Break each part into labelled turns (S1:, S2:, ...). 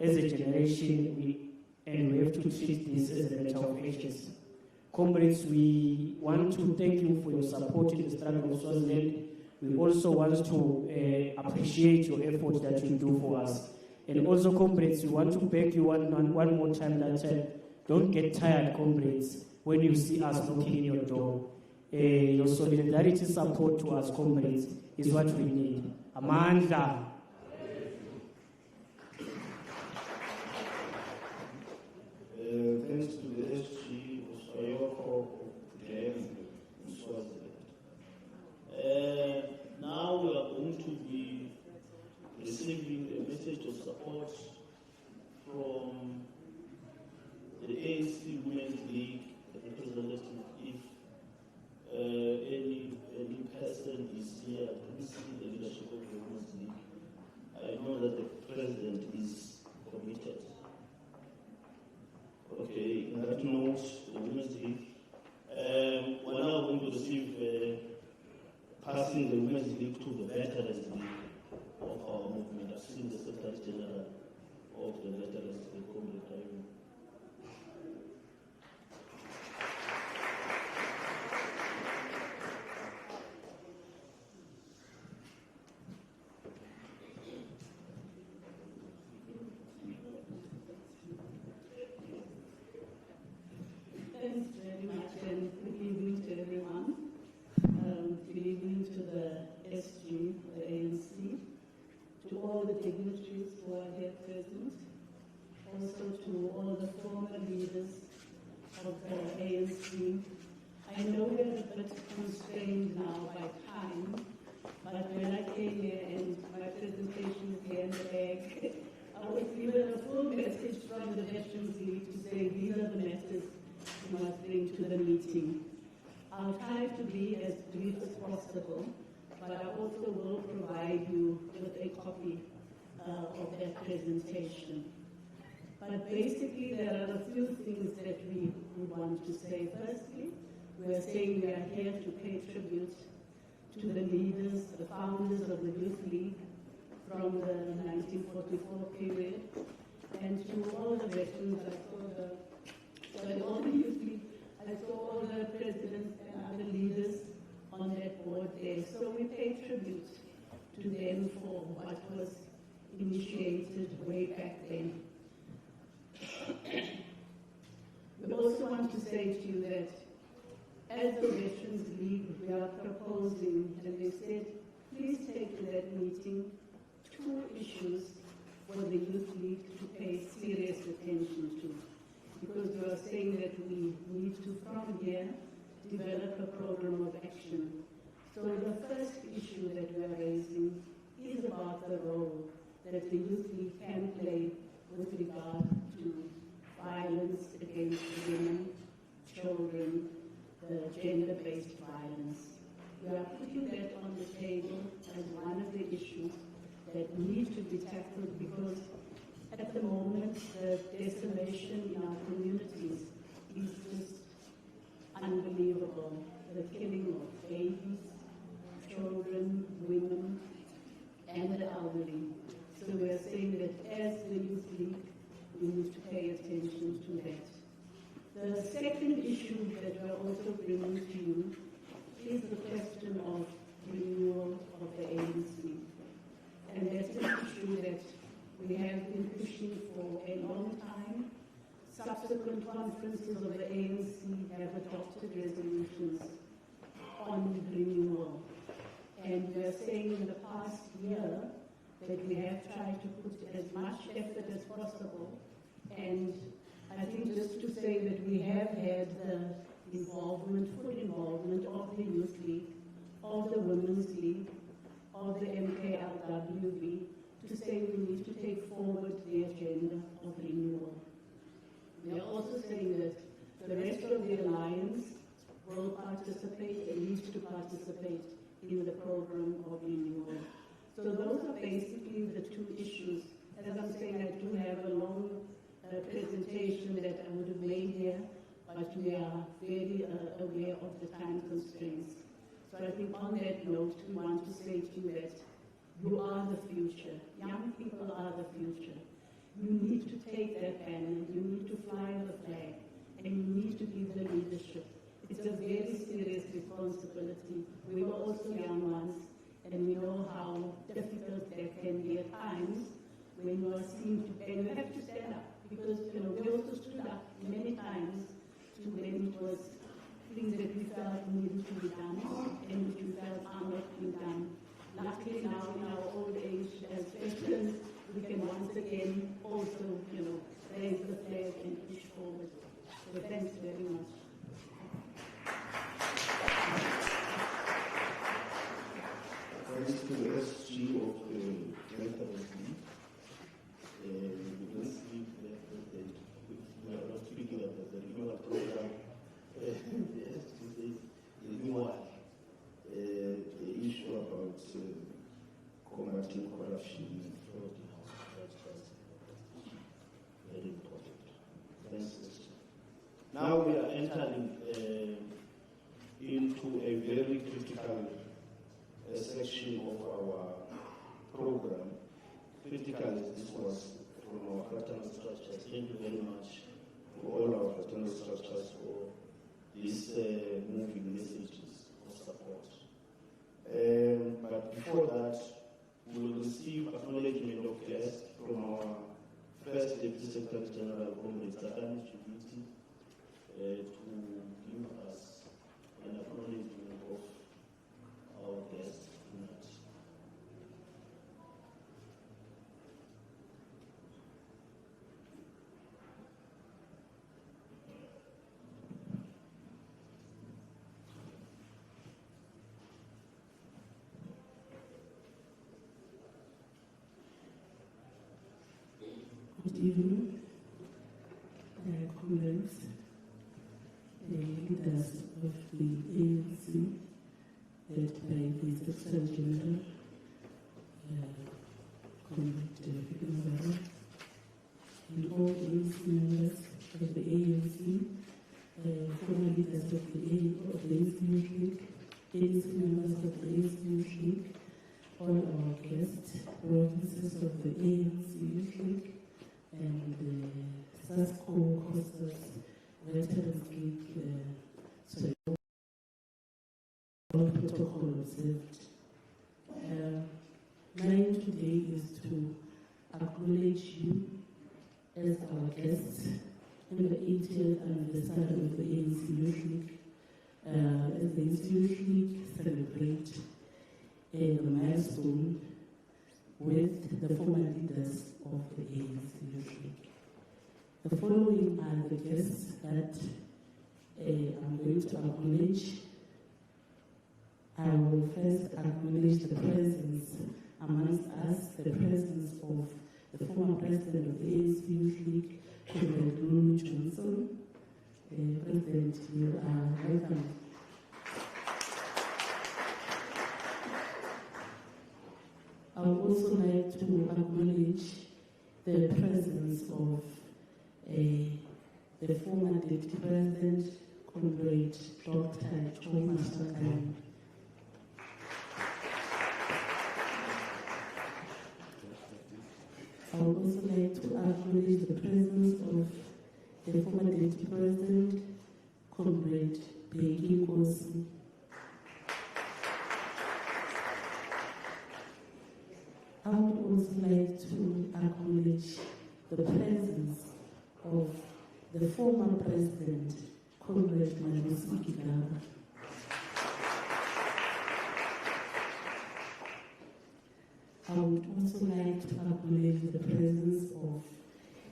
S1: as a generation, we have to treat this as a matter of agency. Comrades, we want to thank you for your support in the struggle of Swaziland. We also want to appreciate your effort that you do for us. And also, comrades, we want to beg you one more time that don't get tired, comrades, when you see us knocking in your door. Your solidarity support to us, comrades, is what we need. Amandla.
S2: Thanks to the SG of Ayoko in Swaziland. Now we are going to be receiving a message of support from the ANC Women's League representative. If any person is here to see the leadership of the Women's League, I know that the president is committed. Okay, in that note, the Women's League, we're now going to receive passing the Women's League to the Veterans League of our movement. I've seen the Secretary General of the Veterans League, Comrade Ivan.
S3: Thanks very much, and good evening to everyone. Good evening to the SG, the ANC, to all the dignitaries who are here present, also to all the former leaders of the ANC. I know we're a bit constrained now by time, but when I came here and my presentation is here in the bag, I was given a full message from the Veterans League to say these are the matters you must bring to the meeting. I'll try to be as brief as possible, but I also will provide you with a copy of that presentation. But basically, there are a few things that we would want to say. Firstly, we are saying we are here to pay tribute to the leaders, the founders of the Youth League from the 1944 period, and to all the veterans. All the Youth League, I saw all the presidents and other leaders on that board there. So we pay tribute to them for what was initiated way back then. We also want to say to you that as the Veterans League, we are proposing, and they said, please take to that meeting 2 issues for the Youth League to pay serious attention to. Because we are saying that we need to, from here, develop a program of action. So the first issue that we are raising is about the role that the Youth League can play with regard to violence against women, children, the gender-based violence. We are putting that on the table as one of the issues that need to be tackled because at the moment, the decimation in our communities is just unbelievable. The killing of babies, children, women, and the elderly. So we are saying that as the Youth League, we need to pay attention to that. The second issue that we are also bringing to you is the question of renewal of the ANC. And that's an issue that we have been pushing for a long time. Subsequent conferences of the ANC have adopted resolutions on renewal. And we are saying in the past year that we have tried to put as much effort as possible. And I think just to say that we have had the involvement, full involvement of the Youth League, of the Women's League, of the MKLWB, to say we need to take forward the agenda of renewal. We are also saying that the rest of the alliance will participate, at least to participate in the program of renewal. So those are basically the 2 issues. As I'm saying, I do have a long presentation that I would have made here, but we are very aware of the time constraints. So I think on that note, we want to say to you that you are the future. Young people are the future. You need take that pen, and you need to fly the flag, and you need to give the leadership. It's a very serious responsibility. We were also young ones, and we know how difficult that can be at times when you are seen to, and you have to stand up, because we also stood up many times to when it was things that we felt needed to be done, and which we felt are not being done. Luckily now in our old age as veterans, we can once again also, raise the flag and push forward. So thanks very much.
S2: Thanks to the SG of the Delta-SG. We don't speak we are not speaking about the renewal program. The SG says renewal, the issue about combating corruption and fraud in house. That's very important. Thanks, SG. Now we are entering into a very critical section of our program. Critical as this was from our fraternal structures. Thank you very much to all our fraternal structures for these moving messages of support. But before that, we will receive acknowledgement of guests from our first Deputy Secretary General, Comrade Sakani Chubiti, to give us an acknowledgement of our guests tonight.
S4: Good evening, comrades, leaders of the ANC, led by the Secretary General, Comrade Incumbent, and all ANC members of the ANC, former leaders of the ANC Youth League, ANC members of the ANC Youth League, all our guests, provinces of the ANC Youth League, and the SASCO hostels, Veterans League, all protocol observed. Mine today is to acknowledge you as our guests in the 80th anniversary of the ANC Youth League. As the ANC Youth League celebrate the milestone with the former leaders of the ANC Youth League. The following are the guests that I'm going to acknowledge. I will first acknowledge the presence amongst us, the presence of the former president of the ANC Youth League, Comrade Lulu Johnson. President, you are welcome. I would also like to acknowledge the presence of the former Deputy President, Comrade Dr. Choma Sakani. I would also like to acknowledge the presence of the former Deputy President, Comrade Bheki Nkosi. I would also like to acknowledge the presence of the former President, Comrade Malusi Gigaba. I would also like to acknowledge the presence of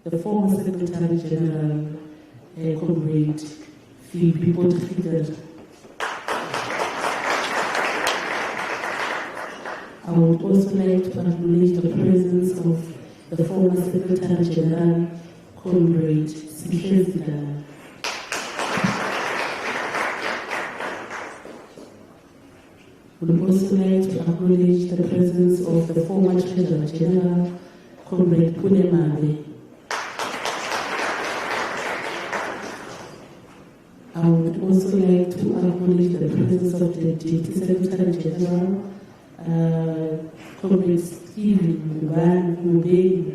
S4: the former Secretary General, Comrade Phoebe Potgieter. I would also like to acknowledge the presence of the former Secretary General, Comrade Sihlezi. I would also like to acknowledge the presence of the former Treasurer General, Comrade Punemabe. I would also like to acknowledge the presence of the Deputy Secretary General, Comrade Stephen Van Mubeni.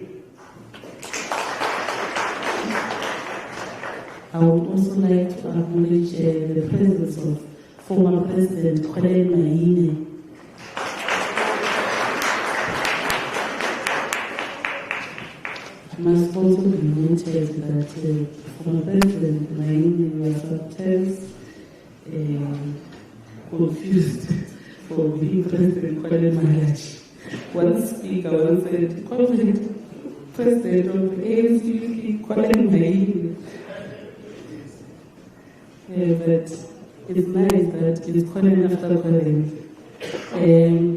S4: I would also like to acknowledge the presence of former President Colin Maine. It must also be noted that former President Maine was sometimes confused for being President Colin Maine. One speaker once said, President of the ANC, Colin Maine. But it's nice that it's Colin after Colin.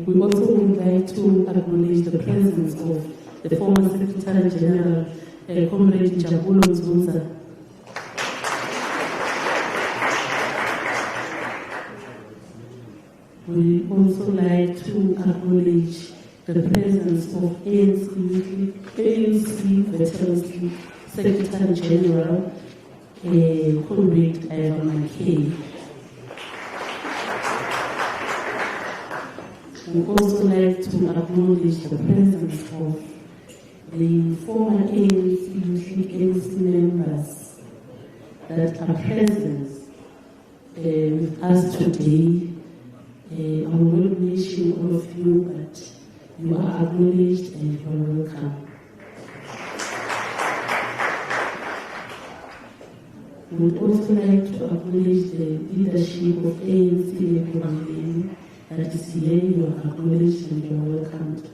S4: We also would like to acknowledge the presence of the former Secretary General, Comrade Jabulo Nzunza. We also like to acknowledge the presence of ANC Veterans League Secretary General, Comrade Ivan McKay. We also like to acknowledge the presence of the former ANC members that are present with us today. I will not mention all of you, but you are acknowledged and you are welcome. We would also like to acknowledge the leadership of ANC that is here. You are acknowledged and you are welcomed.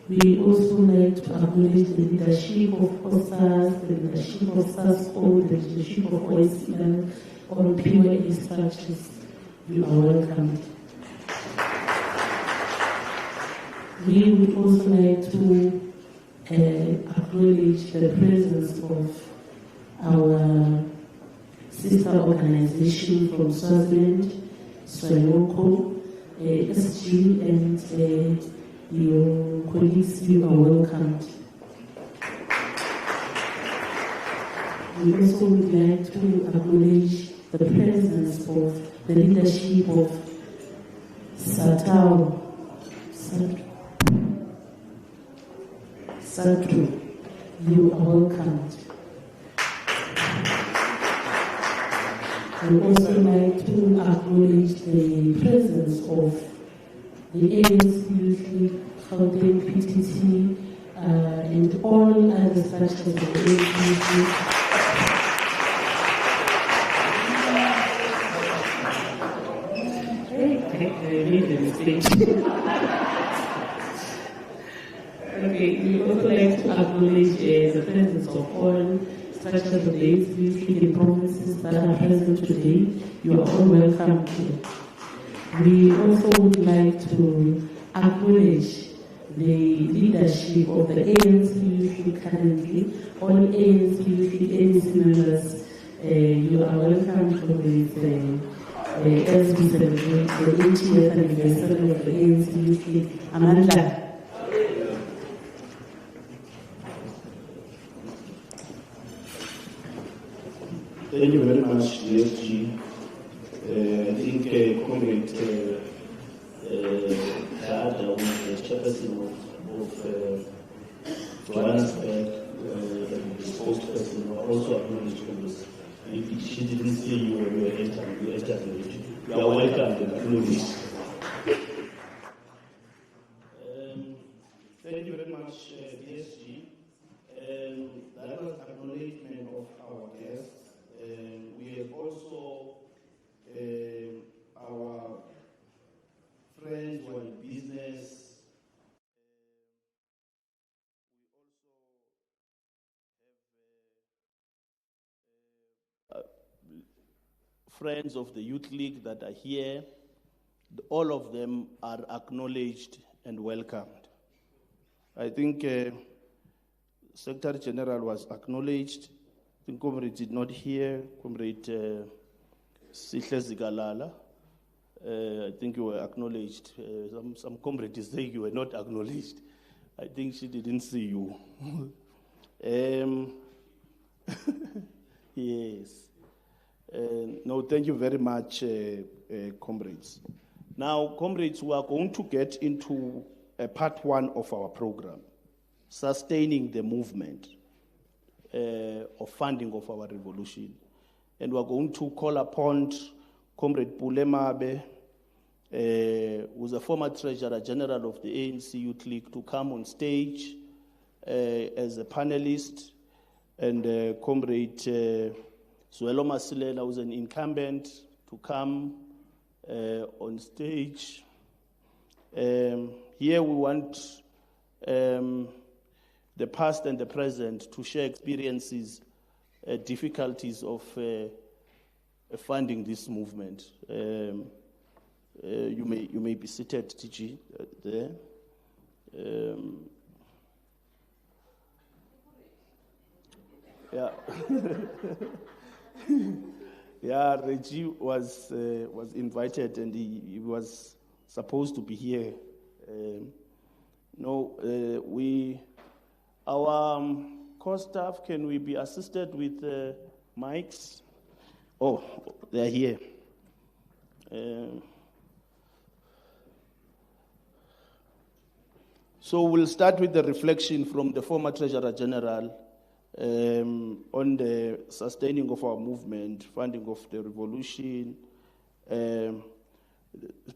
S4: We also like to acknowledge the leadership of OSAS, the leadership of SASCO, the leadership of ANCYL, or PYA structures. You are welcome. We would also like to acknowledge the presence of our sister organization from Swaziland, Swayoko, SG, and your colleagues. You are welcomed. We also would like to acknowledge the presence of the leadership of Satru. You are welcomed. I would also like to acknowledge the presence of the ANC Youth League, Gauteng PTT, and all other structures of the ANC Youth League. I made a mistake. Okay, we would also like to acknowledge the presence of all structures of the ANC Youth League in provinces that are present today. You are all welcome here. We also would like to acknowledge the leadership of the ANC Youth League currently. All ANC Youth League ANC members, you are welcome to this as we celebrate the 80th anniversary of the ANC Youth League. Amanda.
S2: Thank you very much, DSG. I think Comrade Dada, the chairperson of Johannesburg, the spokesperson, also acknowledged this. If she didn't see you when you entered the meeting, you are welcome and acknowledged. Thank you very much, DSG. That was acknowledgement of our guests. We have also our friends who are in business. We also have friends of the Youth League that are here. All of them are acknowledged and welcomed. I think Secretary General was acknowledged. I think Comrade did not hear. Comrade Sihle Zigalala. I think you were acknowledged. Some comrade is saying you were not acknowledged. I think she didn't see you. Yes. No, thank you very much, comrades. Now, comrades, we are going to get into part one of our program. sustaining the movement of funding of our revolution. And we're going to call upon Comrade Pule Mabe, who's a former Treasurer General of the ANC Youth League, to come on stage as a panelist, and Comrade Zwelo Masilela, who's an incumbent, to come on stage. Here we want the past and the present to share experiences, difficulties of funding this movement. You may be seated, TG, there. Yeah. Yeah, Reggie was invited, and he was supposed to be here. Our core staff, can we be assisted with mics? Oh, they're here. So we'll start with the reflection from the former Treasurer General on the sustaining of our movement, funding of the revolution.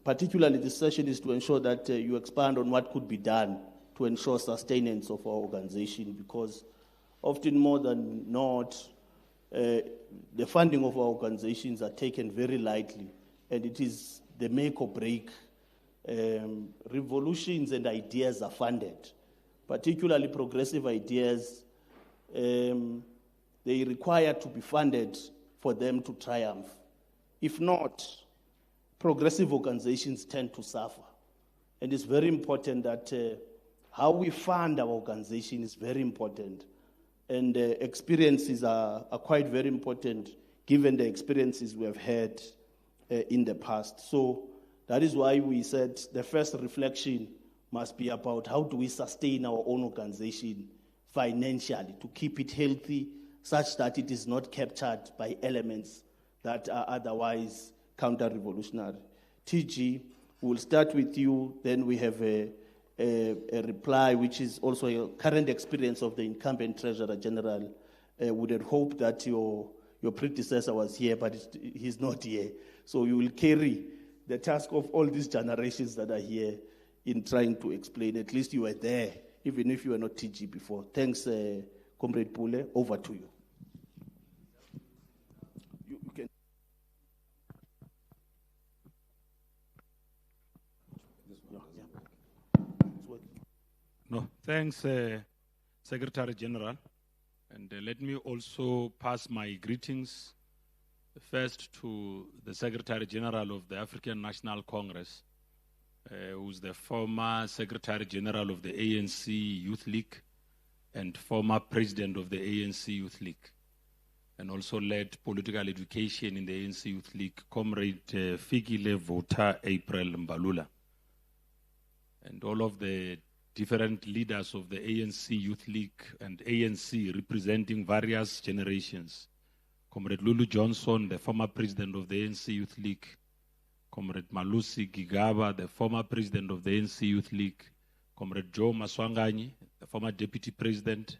S2: Particularly, this session is to ensure that you expand on what could be done to ensure sustenance of our organization, because often more than not, the funding of our organizations are taken very lightly, and it is the make or break. Revolutions and ideas are funded, particularly progressive ideas. They require to be funded for them to triumph. If not, progressive organizations tend to suffer. And it's very important that how we fund our organization is very important. And experiences are quite very important, given the experiences we have had in the past. So that is why we said the first reflection must be about how do we sustain our own organization financially to keep it healthy, such that it is not captured by elements that are otherwise counter-revolutionary. TG, we'll start with you, then we have a reply, which is also a current experience of the incumbent Treasurer General. Would have hoped that your predecessor was here, but he's not here. So you will carry the task of all these generations that are here in trying to explain. At least you were there, even if you were not TG before. Thanks, Comrade Pule. Over to you. You can.
S5: No, thanks, Secretary General. And let me also pass my greetings first to the Secretary General of the African National Congress, who's the former Secretary General of the ANC Youth League and former President of the ANC Youth League, and also led political education in the ANC Youth League, Comrade Fikile Vota April Mbalula, and all of the different leaders of the ANC Youth League and ANC representing various generations. Comrade Lulu Johnson, the former president of the ANC Youth League, Comrade Malusi Gigaba, the former president of the ANC Youth League, Comrade Joe Maswanganyi, the former deputy president,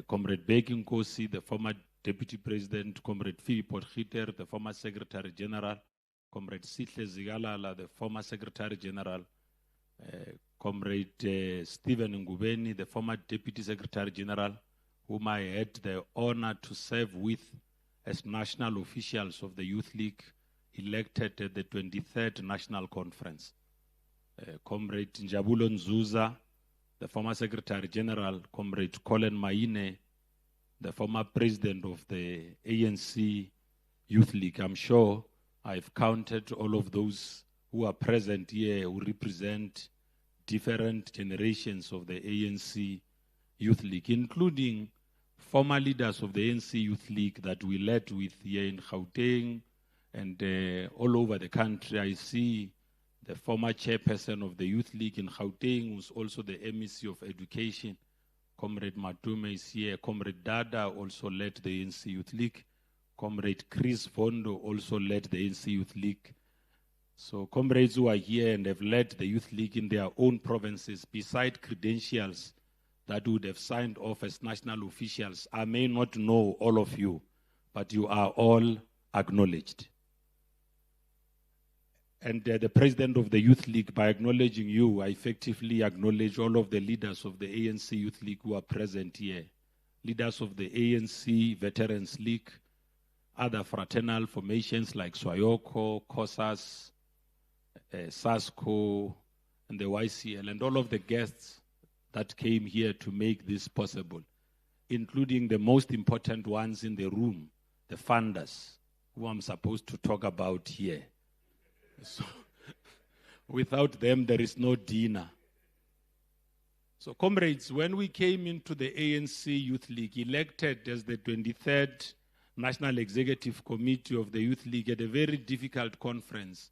S5: Comrade Beki Nkosi, the former deputy president, Comrade Philip Potgieter, the former secretary general, Comrade Sihle Zigalala, the former secretary general, Comrade Stephen Ngubeni, the former deputy secretary general, whom I had the honor to serve with as national officials of the Youth League, elected at the 23rd National Conference. Comrade Njabulo Nzuza, the former Secretary General, Comrade Colin Maine, the former president of the ANC Youth League. I'm sure I've counted all of those who are present here who represent different generations of the ANC Youth League, including former leaders of the ANC Youth League that we led with here in Gauteng and all over the country. I see the former chairperson of the Youth League in Gauteng, who's also the MEC of Education, Comrade Matume is here. Comrade Dada also led the ANC Youth League. Comrade Chris Vondo also led the ANC Youth League. So comrades who are here and have led the Youth League in their own provinces, beside credentials that would have signed off as national officials. I may not know all of you, but you are all acknowledged. And the president of the Youth League, by acknowledging you, I effectively acknowledge all of the leaders of the ANC Youth League who are present here. Leaders of the ANC Veterans League, other fraternal formations like Swayoko, COSAS, SASCO, and the YCL, and all of the guests that came here to make this possible, including the most important ones in the room, the funders, who I'm supposed to talk about here. So, without them, there is no dinner. So, comrades, when we came into the ANC Youth League, elected as the 23rd National Executive Committee of the Youth League at a very difficult conference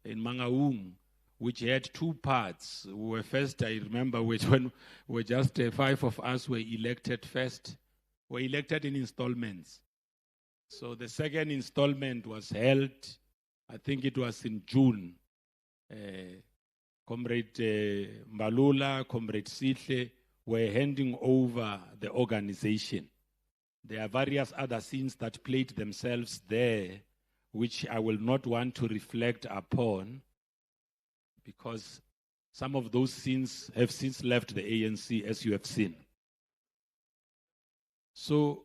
S5: in Mangaung, which had two parts. We were first, I remember, when were just 5 of us were elected first. Were elected in installments. So the second installment was held, I think it was in June. Comrade Mbalula, Comrade Sihle were handing over the organization. There are various other scenes that played themselves there, which I will not want to reflect upon, because some of those scenes have since left the ANC, as you have seen. So,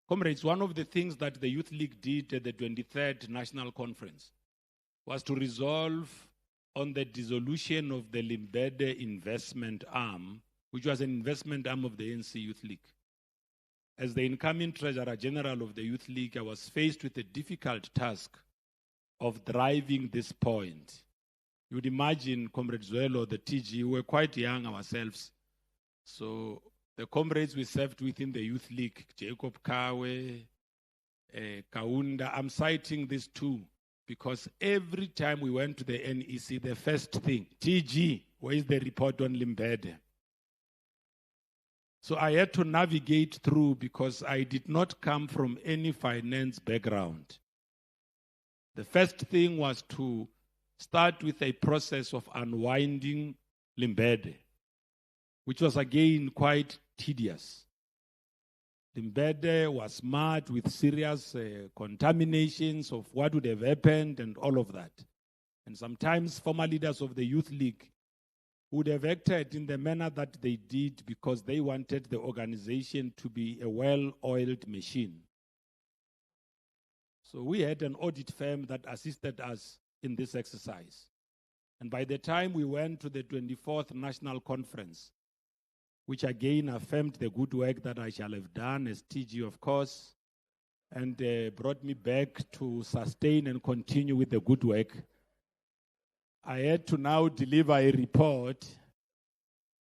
S5: comrades, one of the things that the Youth League did at the 23rd National Conference was to resolve on the dissolution of the Limbede investment arm, which was an investment arm of the ANC Youth League. As the incoming Treasurer General of the Youth League, I was faced with a difficult task of driving this point. You would imagine, Comrade Zwelo, the TG, we were quite young ourselves. So the comrades we served within the Youth League, Jacob Kawe, Kaunda, I'm citing these two because every time we went to the NEC, the first thing, TG, where is the report on Limbede? So I had to navigate through because I did not come from any finance background. The first thing was to start with a process of unwinding Limbede, which was again quite tedious. Limbede was marred with serious contaminations of what would have happened and all of that. And sometimes former leaders of the Youth League would have acted in the manner that they did because they wanted the organization to be a well-oiled machine. So we had an audit firm that assisted us in this exercise. And by the time we went to the 24th National Conference, which again affirmed the good work that I shall have done as TG, of course, and brought me back to sustain and continue with the good work, I had to now deliver a report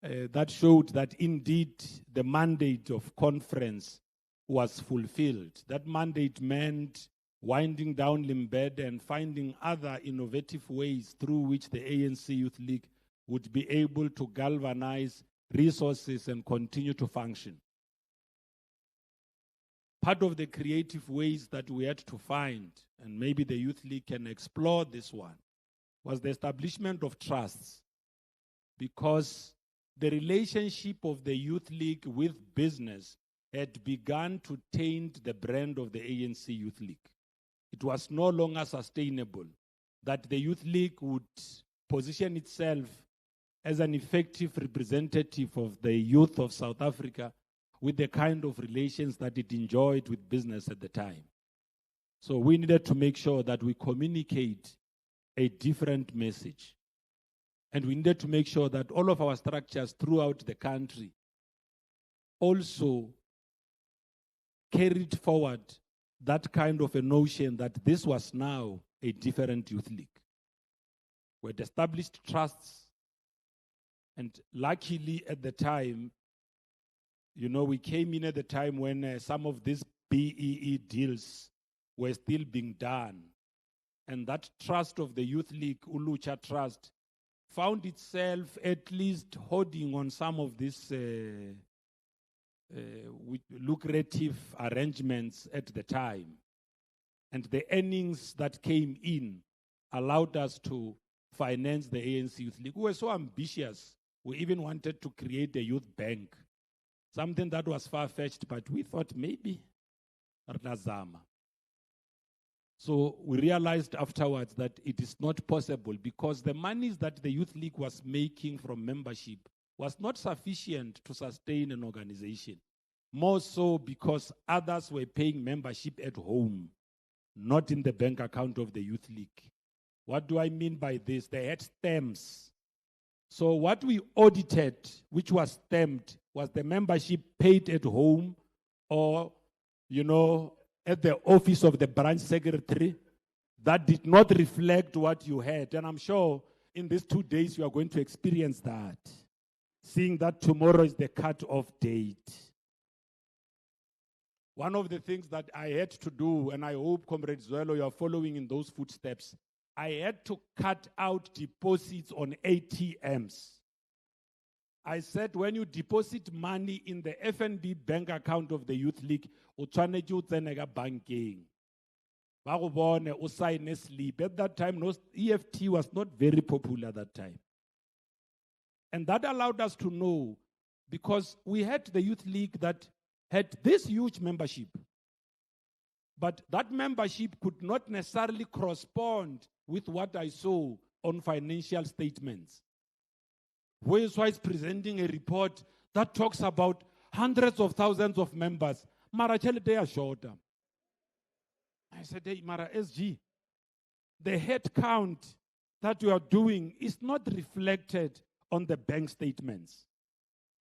S5: that showed that indeed the mandate of conference was fulfilled. That mandate meant winding down Limbede and finding other innovative ways through which the ANC Youth League would be able to galvanize resources and continue to function. Part of the creative ways that we had to find, and maybe the Youth League can explore this one, was the establishment of trusts, because the relationship of the Youth League with business had begun to taint the brand of the ANC Youth League. It was no longer sustainable that the Youth League would position itself as an effective representative of the youth of South Africa with the kind of relations that it enjoyed with business at the time. So we needed to make sure that we communicate a different message. And we needed to make sure that all of our structures throughout the country also carried forward that kind of a notion that this was now a different Youth League. We had established trusts, and luckily at the time, we came in at the time when some of these BEE deals were still being done. And that trust of the Youth League, Ulucha Trust, found itself at least holding on some of these lucrative arrangements at the time. And the earnings that came in allowed us to finance the ANC Youth League. We were so ambitious We even wanted to create a youth bank, something that was far-fetched, but we thought maybe Razama. So we realized afterwards that it is not possible because the monies that the Youth League was making from membership was not sufficient to sustain an organization. More so because others were paying membership at home, not in the bank account of the Youth League. What do I mean by this? They had stamps. So what we audited, which was stamped, was the membership paid at home or, at the office of the branch secretary. That did not reflect what you had. And I'm sure in these 2 days you are going to experience that, seeing that tomorrow is the cut-off date. One of the things that I had to do, and I hope, Comrade Zwelo, you are following in those footsteps, I had to cut out deposits on ATMs. I said when you deposit money in the FNB bank account of the Youth League, o tshwanetse o tsene ka bankeng. Ba go bone o sign a slip. At that time, EFT was not very popular at that time. And that allowed us to know, because we had the Youth League that had this huge membership, but that membership could not necessarily correspond with what I saw on financial statements. Who is presenting a report that talks about hundreds of thousands of members. Mara chelete ya shorter. I said, hey, Mara SG, the head count that you are doing is not reflected on the bank statements.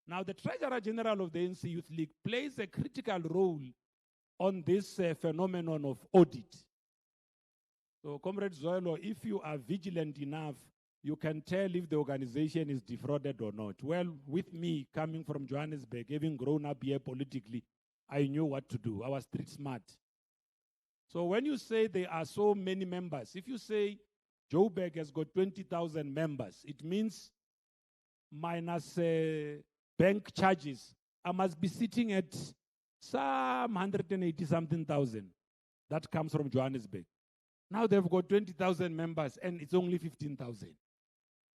S5: Now, the Treasurer General of the ANC Youth League plays a critical role on this phenomenon of audit. So, Comrade Zoelo, if you are vigilant enough, you can tell if the organization is defrauded or not. Well, with me coming from Johannesburg, having grown up here politically, I knew what to do. I was street smart. So when you say there are so many members, if you say Joburg has got 20,000 members, it means minus bank charges, I must be sitting at some 180-something thousand. That comes from Johannesburg. Now they've got 20,000 members and it's only 15,000.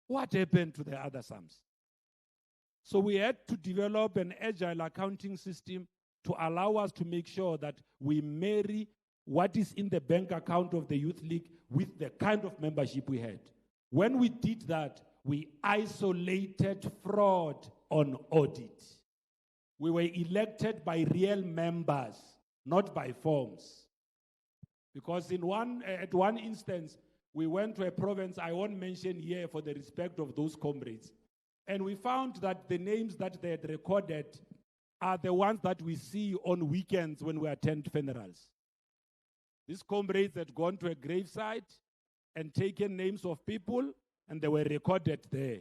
S5: What happened to the other sums? So we had to develop an agile accounting system to allow us to make sure that we marry what is in the bank account of the Youth League with the kind of membership we had. When we did that, we isolated fraud on audit. We were elected by real members, not by forms. Because at one instance, we went to a province I won't mention here for the respect of those comrades. And we found that the names that they had recorded are the ones that we see on weekends when we attend funerals. These comrades had gone to a gravesite and taken names of people, and they were recorded there.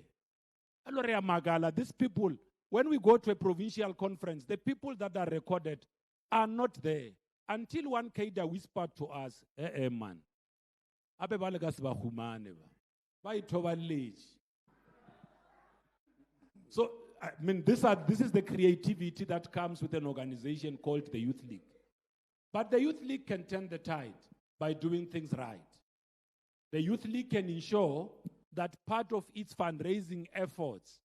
S5: Alorea Magala, these people, when we go to a provincial conference, the people that are recorded are not there. Until one Kaida whispered to us, man, so, I mean, this is the creativity that comes with an organization called the Youth League. But the Youth League can turn the tide by doing things right. The Youth League can ensure that part of its fundraising efforts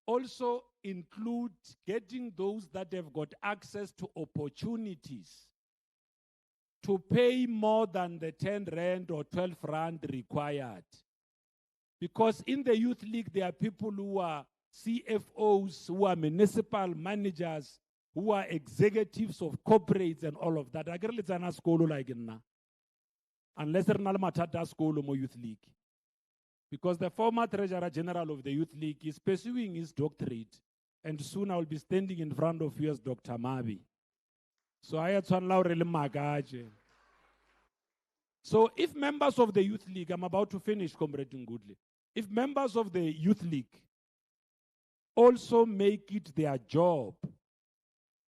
S5: also include getting those that have got access to opportunities to pay more than the 10 rand or 12 rand required. Because in the Youth League, there are people who are CFOs, who are municipal managers, who are executives of corporates and all of that. I get it's an school like na, unless they're not matata school or Youth League. Because the former Treasurer General of the Youth League is pursuing his doctorate, and soon I will be standing in front of you as Dr. Mabi. So I had to allow magaje. So if members of the Youth League, I'm about to finish, Comrade Ngudli. If members of the Youth League also make it their job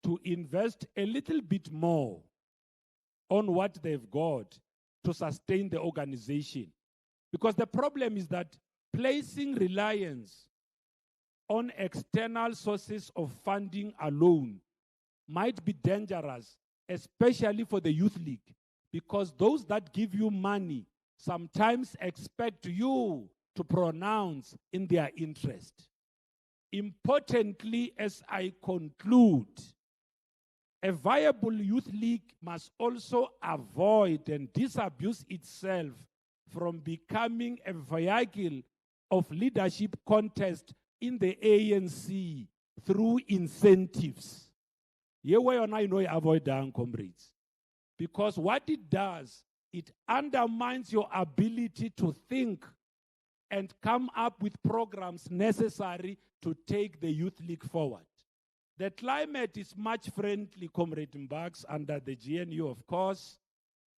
S5: to invest a little bit more on what they've got to sustain the organization. Because the problem is that placing reliance on external sources of funding alone might be dangerous, especially for the Youth League, because those that give you money sometimes expect you
S6: to pronounce in their interest. Importantly, as I conclude, a viable youth league must also avoid and disabuse itself from becoming a vehicle of leadership contest in the ANC through incentives. Here where I know avoid down, comrades. Because what it does, it undermines your ability to think and come up with programs necessary to take the youth league forward. The climate is much friendly, Comrade Mbax, under the GNU, of course.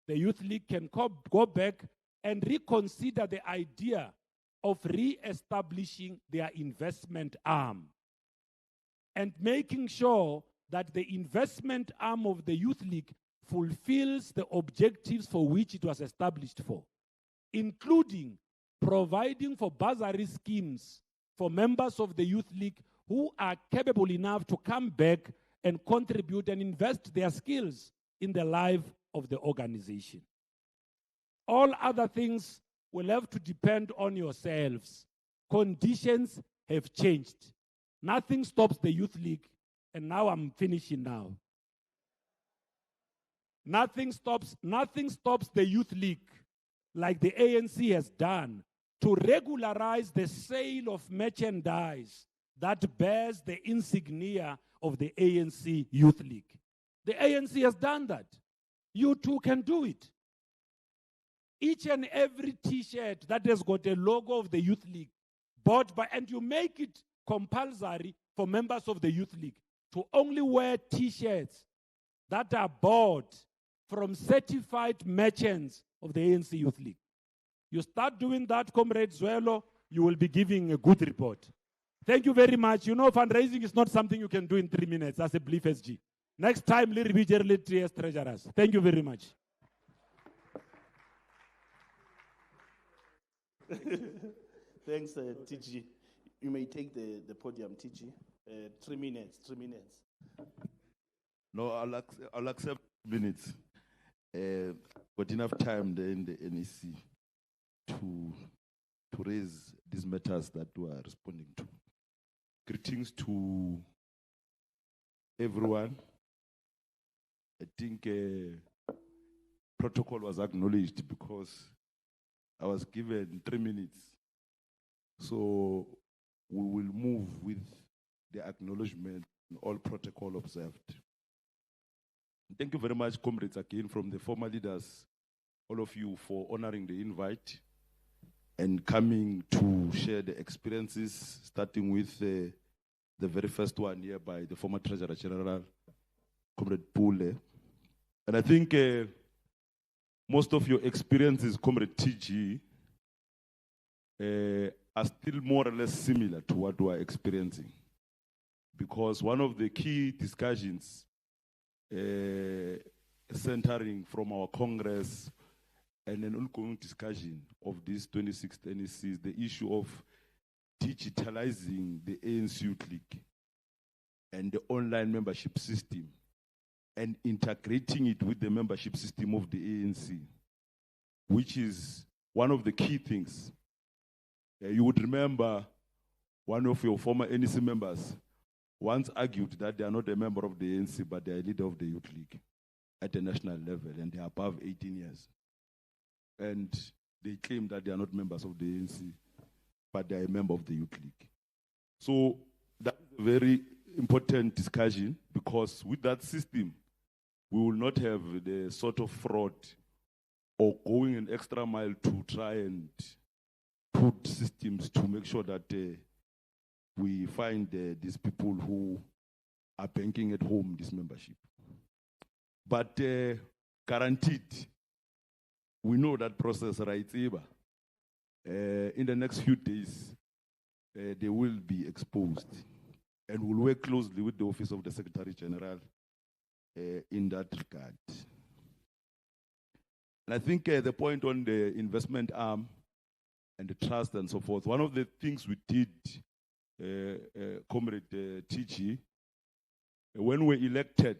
S6: The youth league can go back and reconsider the idea of re-establishing their investment arm and making sure that the investment arm of the youth league fulfills the objectives for which it was established for, including providing for bursary schemes for members of the youth league who are capable enough to come back and contribute and invest their skills in the life of the organization. All other things will have to depend on yourselves. Conditions have changed. Nothing stops the youth league, and now I'm finishing now. Nothing stops the youth league, like the ANC has done, to regularize the sale of merchandise that bears the insignia of the ANC Youth League. The ANC has done that. You too can do it. Each and every T-shirt that has got a logo of the Youth League bought by, and you make it compulsory for members of the Youth League to only wear T-shirts that are bought from certified merchants of the ANC Youth League. You start doing that, Comrade Zwelo, you will be giving a good report. Thank you very much. You know, fundraising is not something you can do in 3 minutes as a belief SG. Next time, treasurers. Thank you very much.
S2: Thanks, TG. You may take the podium, TG. 3 minutes, 3 minutes.
S7: No, I'll accept minutes. Got enough time there in the NEC to raise these matters that we are responding to. Greetings to everyone. I think protocol was acknowledged because I was given 3 minutes. So we will move with the acknowledgement and all protocol observed. Thank you very much, comrades, again from the former leaders, all of you, for honoring the invite and coming to share the experiences, starting with the very first one here by the former Treasurer General, Comrade Pule. And I think most of your experiences, Comrade TG, are still more or less similar to what we are experiencing. Because one of the key discussions centering from our Congress and an ongoing discussion of this 26th NEC is the issue of digitalizing the ANC Youth League and the online membership system and integrating it with the membership system of the ANC, which is one of the key things. You would remember one of your former NEC members once argued that they are not a member of the ANC, but they are a leader of the Youth League at the national level, and they are above 18 years. And they claim that they are not members of the ANC, but they are a member of the Youth League. So that's a very important discussion, because with that system, we will not have the sort of fraud or going an extra mile to try and put systems to make sure that we find these people who are banking at home this membership. But guaranteed, we know that process, right, Eba? In the next few days, they will be exposed. And we'll work closely with the Office of the Secretary General in that regard. And I think the point on the investment arm and the trust and so forth, one of the things we did, Comrade TG, when we elected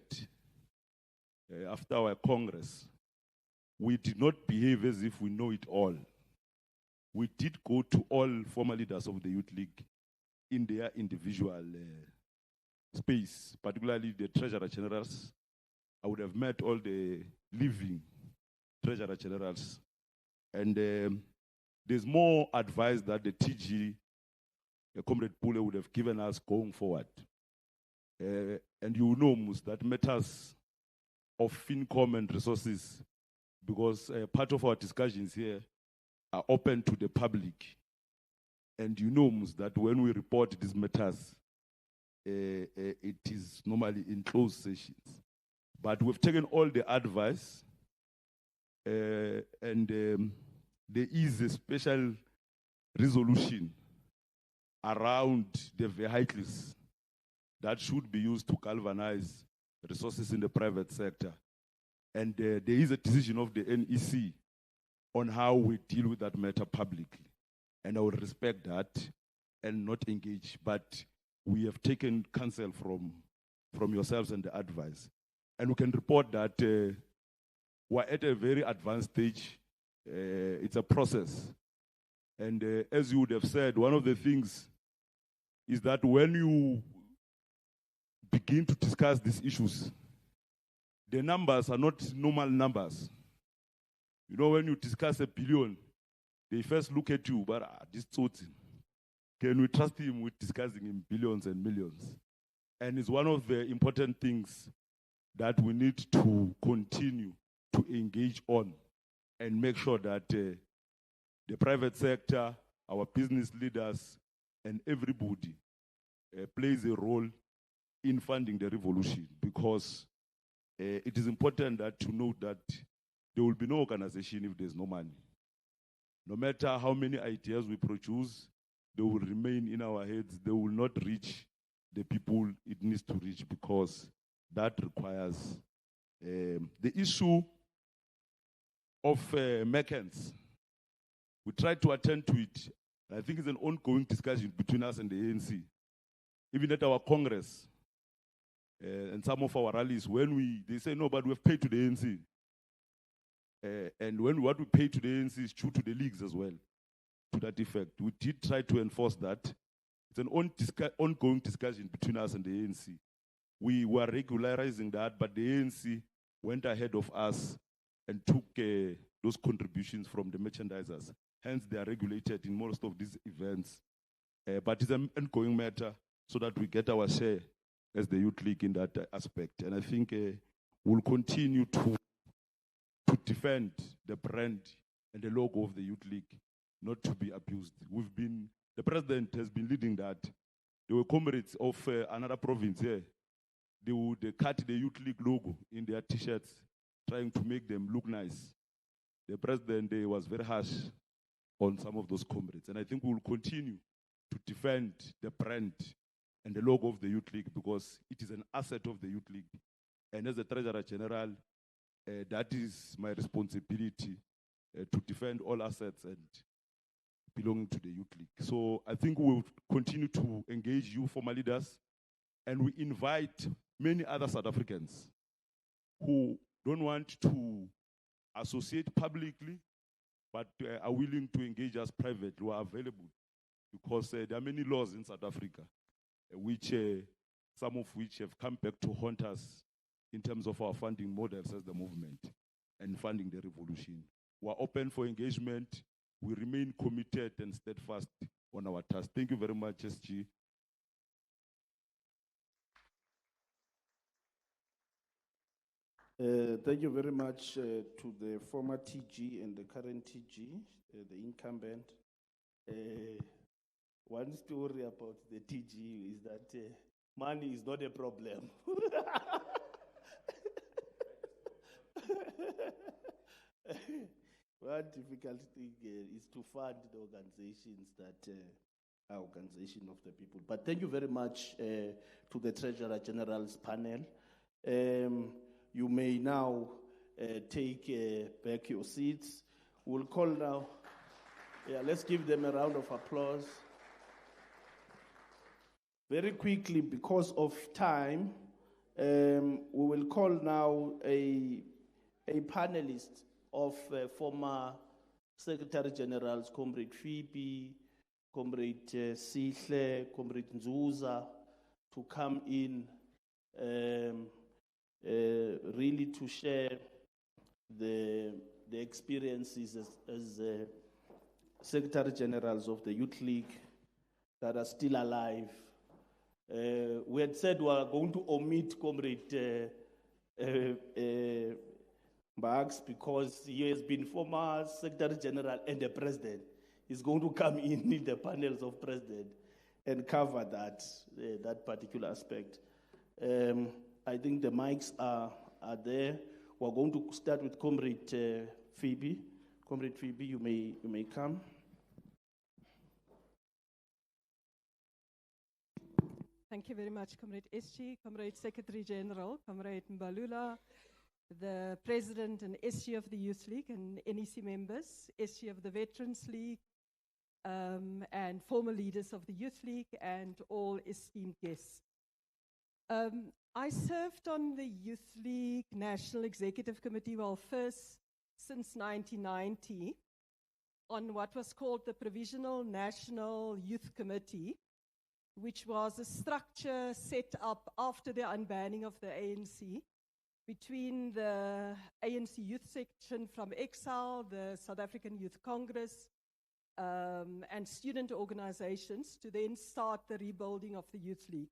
S7: after our Congress, we did not behave as if we know it all. we did go to all former leaders of the Youth League in their individual space, particularly the Treasurer Generals. I would have met all the living Treasurer Generals. And there's more advice that the TG, Comrade Pule, would have given us going forward. And you know, Mus, that matters of income and resources, because part of our discussions here are open to the public. And you know, Mus, that when we report these matters, it is normally in closed sessions. But we've taken all the advice, and there is a special resolution around the vehicles that should be used to galvanize resources in the private sector. And there is a decision of the NEC on how we deal with that matter publicly. And I would respect that and not engage. But we have taken counsel from yourselves and the advice. And we can report that we're at a very advanced stage. It's a process. And as you would have said, one of the things is that when you begin to discuss these issues, the numbers are not normal numbers. You know, when you discuss $1 billion, they first look at you, but this Tsotsi, can we trust him with discussing in billions and millions? And it's one of the important things that we need to continue to engage on and make sure that the private sector, our business leaders, and everybody plays a role in funding the revolution, because it is important that to note that there will be no organization if there's no money. No matter how many ideas we produce, they will remain in our heads. They will not reach the people it needs to reach, because that requires the issue of MECANs. We try to attend to it. I think it's an ongoing discussion between us and the ANC. Even at our Congress, and some of our rallies, when they say, no, but we have paid to the ANC. And when what we pay to the ANC is true to the leagues as well, to that effect. We did try to enforce that. It's an ongoing discussion between us and the ANC. We were regularizing that, but the ANC went ahead of us and took those contributions from the merchandisers. Hence, they are regulated in most of these events. But it's an ongoing matter so that we get our share as the Youth League in that aspect. And I think we'll continue to defend the brand and the logo of the Youth League, not to be abused. The president has been leading that. There were comrades of another province here. They would cut the Youth League logo in their t-shirts, trying to make them look nice. The president was very harsh on some of those comrades. And I think we will continue to defend the brand and the logo of the Youth League, because it is an asset of the Youth League. And as a Treasurer General, that is my responsibility to defend all assets and belonging to the Youth League. So I think we will continue to engage you former leaders, and we invite many other South Africans who don't want to associate publicly, but are willing to engage us privately, who are available, because there are many laws in South Africa, which some of which have come back to haunt us in terms of our funding models as the movement and funding the revolution. We're open for engagement. We remain committed and steadfast on our task. Thank you very much, SG.
S2: Thank you very much to the former TG and the current TG, the incumbent. One story about the TG is that money is not a problem. One difficult thing is to fund the organizations that are organization of the people. But thank you very much to the Treasurer General's panel. You may now take back your seats. We'll call now. Yeah, let's give them a round of applause. Very quickly, because of time, we will call now a panelist of former Secretary Generals, Comrade Phoebe, Comrade Sihle, Comrade Nzuza, to come in really to share the experiences as Secretary Generals of the Youth League that are still alive. We had said we were going to omit Comrade Marx because he has been former Secretary General and the President. He's going to come in the panels of President and cover that, that particular aspect. I think the mics are there. We're going to start with Comrade Phoebe. Comrade Phoebe, you may come.
S8: Thank you very much, Comrade SG, Comrade Secretary General, Comrade Mbalula, the President and SG of the Youth League and NEC members, SG of the Veterans League, and former leaders of the Youth League, and all esteemed guests. I served on the Youth League National Executive Committee, well, first since 1990, on what was called the Provisional National Youth Committee, which was a structure set up after the unbanning of the ANC between the ANC youth section from ANCYL, the South African Youth Congress, and student organizations to then start the rebuilding of the Youth League.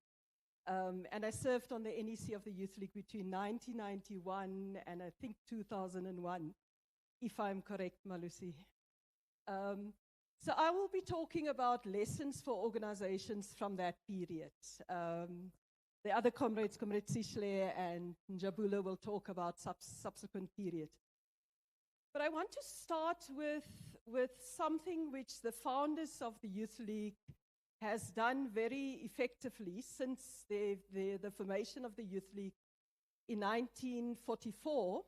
S8: And I served on the NEC of the Youth League between 1991 and I think 2001, if I'm correct, Malusi. So I will be talking about lessons for organizations from that period. The other comrades, Comrade Sihle and Njabula, will talk about subsequent period. But I want to start with something which the founders of the Youth League has done very effectively since the formation of the Youth League in 1944,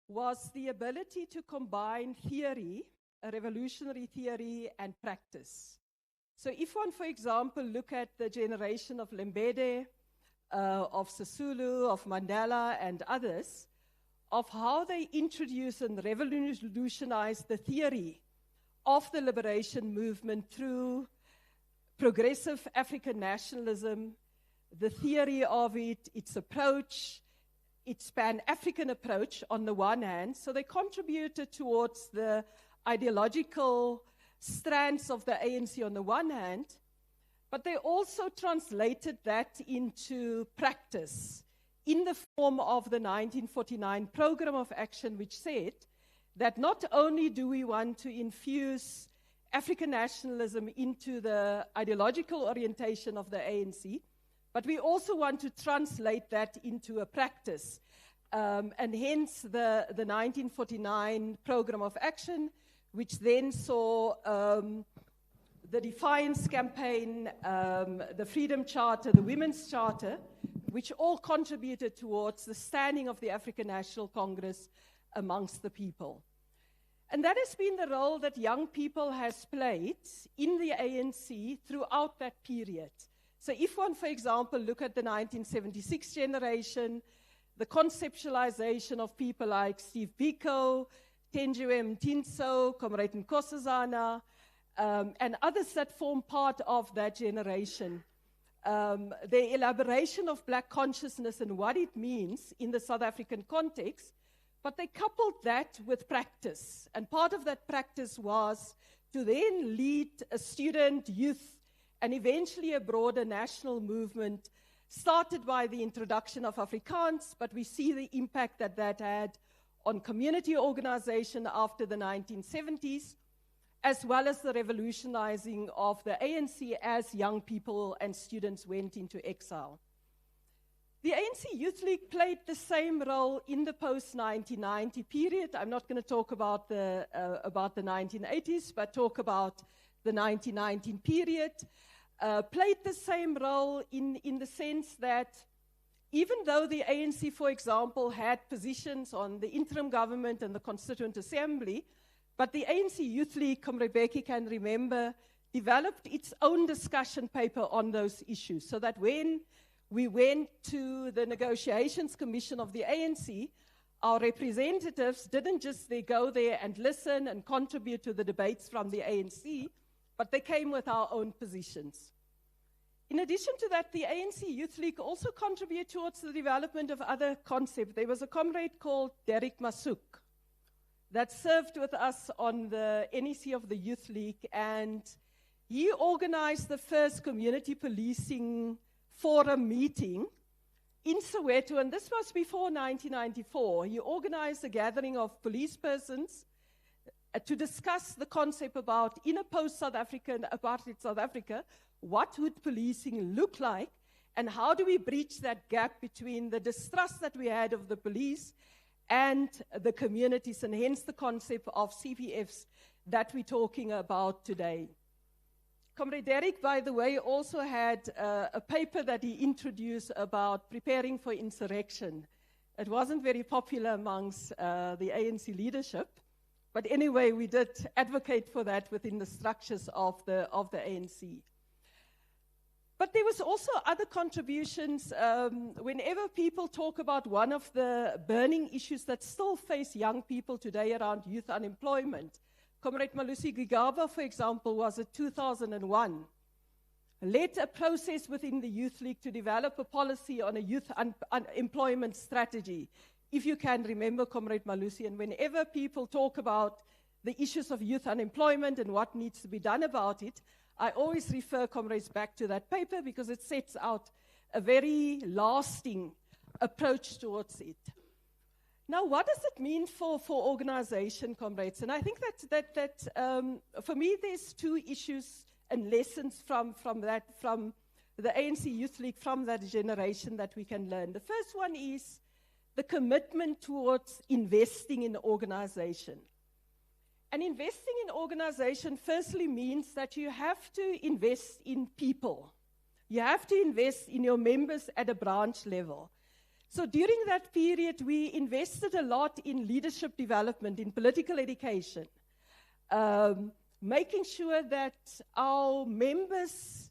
S8: was the ability to combine theory, a revolutionary theory, and practice. So if one, for example, look at the generation of Lembede, of Sisulu, of Mandela, and others, of how they introduced and revolutionized the theory of the liberation movement through progressive African nationalism, the theory of it, its approach, its Pan-African approach on the one hand. So they contributed towards the ideological strands of the ANC on the one hand, but they also translated that into practice in the form of the 1949 program of action, which said that not only do we want to infuse African nationalism into the ideological orientation of the ANC, but we also want to translate that into a practice. And hence the 1949 program of action, which then saw the Defiance Campaign, the Freedom Charter, the Women's Charter, which all contributed towards the standing of the African National Congress amongst the people. And that has been the role that young people has played in the ANC throughout that period. So if one, for example, look at the 1976 generation, the conceptualization of people like Steve Biko, Tenjiwe Mtinso, Comrade Nkosazana, and others that form part of that generation, the elaboration of black consciousness and what it means in the South African context, but they coupled that with practice. And part of that practice was to then lead a student, youth, and eventually a broader national movement, started by the introduction of Afrikaans, but we see the impact that that had on community organization after the 1970s, as well as the revolutionizing of the ANC as young people and students went into exile. The ANC Youth League played the same role in the post-1990 period. I'm not going to talk about the 1980s, but talk about the 1919 period. Played the same role in the sense that even though the ANC, for example, had positions on the interim government and the Constituent Assembly, but the ANC Youth League, Comrade Becky can remember, developed its own discussion paper on those issues, so that when we went to the Negotiations Commission of the ANC, our representatives didn't just go there and listen and contribute to the debates from the ANC, but they came with our own positions. In addition to that, the ANC Youth League also contributed towards the development of other concepts. There was a comrade called Derek Masuk that served with us on the NEC of the Youth League, and he organized the first community policing forum meeting in Soweto, and this was before 1994. He organized a gathering of police persons to discuss the concept about, in a post-South Africa and apartheid South Africa, what would policing look like, and how do we breach that gap between the distrust that we had of the police and the communities, and hence the concept of CPFs that we're talking about today. Comrade Derek, by the way, also had a paper that he introduced about preparing for insurrection. It wasn't very popular amongst the ANC leadership, but anyway, we did advocate for that within the structures of the ANC. But there was also other contributions. Whenever people talk about one of the burning issues that still face young people today around youth unemployment, Comrade Malusi Gigaba, for example, was in 2001, led a process within the Youth League to develop a policy on a youth unemployment strategy. If you can remember, Comrade Malusi, and whenever people talk about the issues of youth unemployment and what needs to be done about it, I always refer comrades back to that paper because it sets out a very lasting approach towards it. Now, what does it mean for organization, comrades? And I think that for me, there's two issues and lessons from the ANC Youth League, from that generation, that we can learn. The first one is the commitment towards investing in organization. And investing in organization firstly means that you have to invest in people. You have to invest in your members at a branch level. So during that period, we invested a lot in leadership development, in political education, making sure that our members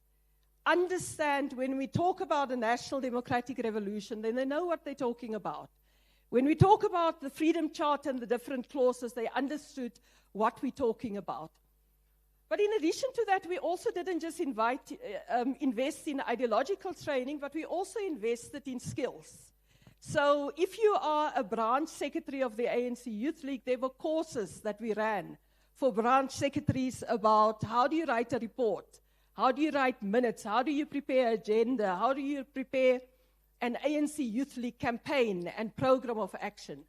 S8: understand when we talk about a national democratic revolution, then they know what they're talking about. When we talk about the Freedom Charter and the different clauses, they understood what we're talking about. But in addition to that, we also didn't just invest in ideological training, but we also invested in skills. So if you are a branch secretary of the ANC Youth League, there were courses that we ran for branch secretaries about how do you write a report, how do you write minutes, how do you prepare agenda, how do you prepare an ANC Youth League campaign and program of action.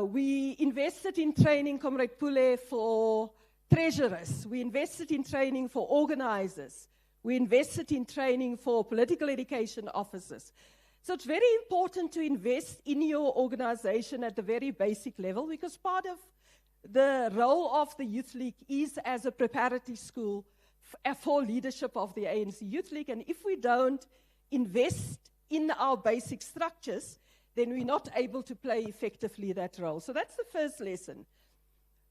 S8: We invested in training, Comrade Pule, for treasurers. We invested in training for organizers. We invested in training for political education officers. So it's very important to invest in your organization at the very basic level, because part of the role of the Youth League is as a preparatory school for leadership of the ANC Youth League. And if we don't invest in our basic structures, then we're not able to play effectively that role. So that's the first lesson.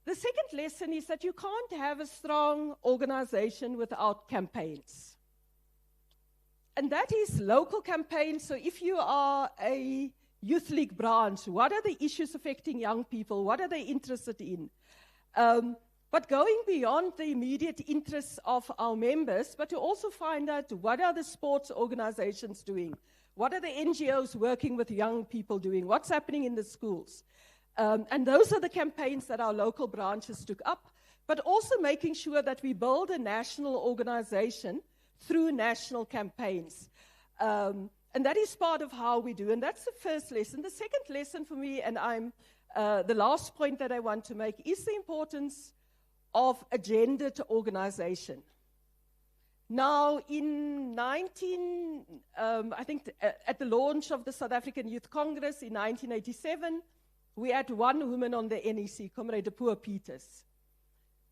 S8: The second lesson is that you can't have a strong organization without campaigns. And that is local campaigns. So if you are a Youth League branch, what are the issues affecting young people? What are they interested in? But going beyond the immediate interests of our members, but to also find out what are the sports organizations doing? What are the NGOs working with young people doing? What's happening in the schools? And those are the campaigns that our local branches took up, but also making sure that we build a national organization through national campaigns. And that is part of how we do. And that's the first lesson. The second lesson for me, and the last point that I want to make, is the importance of agenda to organization. Now, in I think at the launch of the South African Youth Congress in 1987, we had one woman on the NEC, Comrade Pua Peters.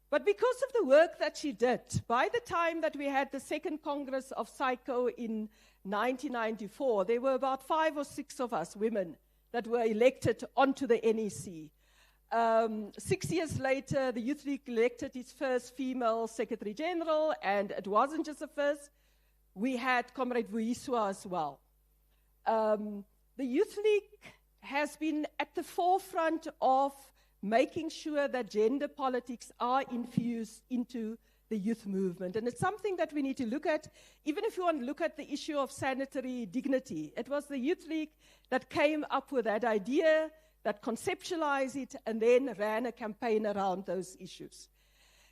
S8: But because of the work that she did, by the time that we had the second Congress of Psycho in 1994, there were about 5 or 6 of us, women, that were elected onto the NEC. 6 years later, the Youth League elected its first female Secretary General, and it wasn't just the first. We had Comrade Vuiswa as well. The Youth League has been at the forefront of making sure that gender politics are infused into the youth movement. And it's something that we need to look at, even if you want to look at the issue of sanitary dignity. It was the Youth League that came up with that idea, that conceptualized it, and then ran a campaign around those issues.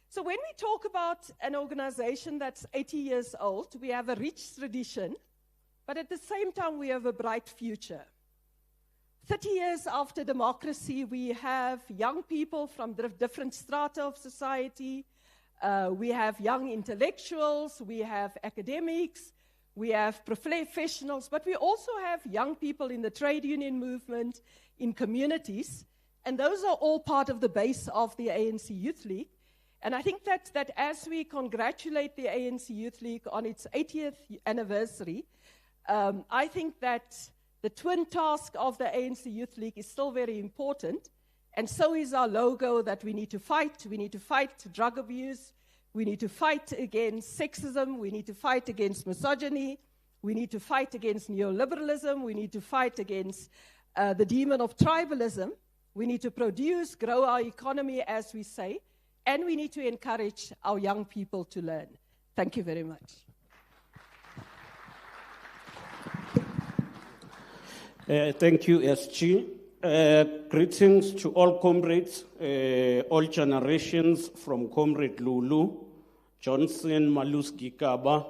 S8: So when we talk about an organization that's 80 years old, we have a rich tradition, but at the same time, we have a bright future. 30 years after democracy, we have young people from different strata of society. We have young intellectuals, we have academics, we have professionals, but we also have young people in the trade union movement, in communities, and those are all part of the base of the ANC Youth League. And I think that as we congratulate the ANC Youth League on its 80th anniversary, I think that the twin task of the ANC Youth League is still very important, and so is our logo that we need to fight. We need to fight drug abuse. We need to fight against sexism. We need to fight against misogyny. We need to fight against neoliberalism. We need to fight against the demon of tribalism. We need to produce, grow our economy, as we say, and we need to encourage our young people to learn. Thank you very much.
S9: Thank you, SG. Greetings to all comrades, all generations, from Comrade Lulu, Johnson, Maluski Kaba,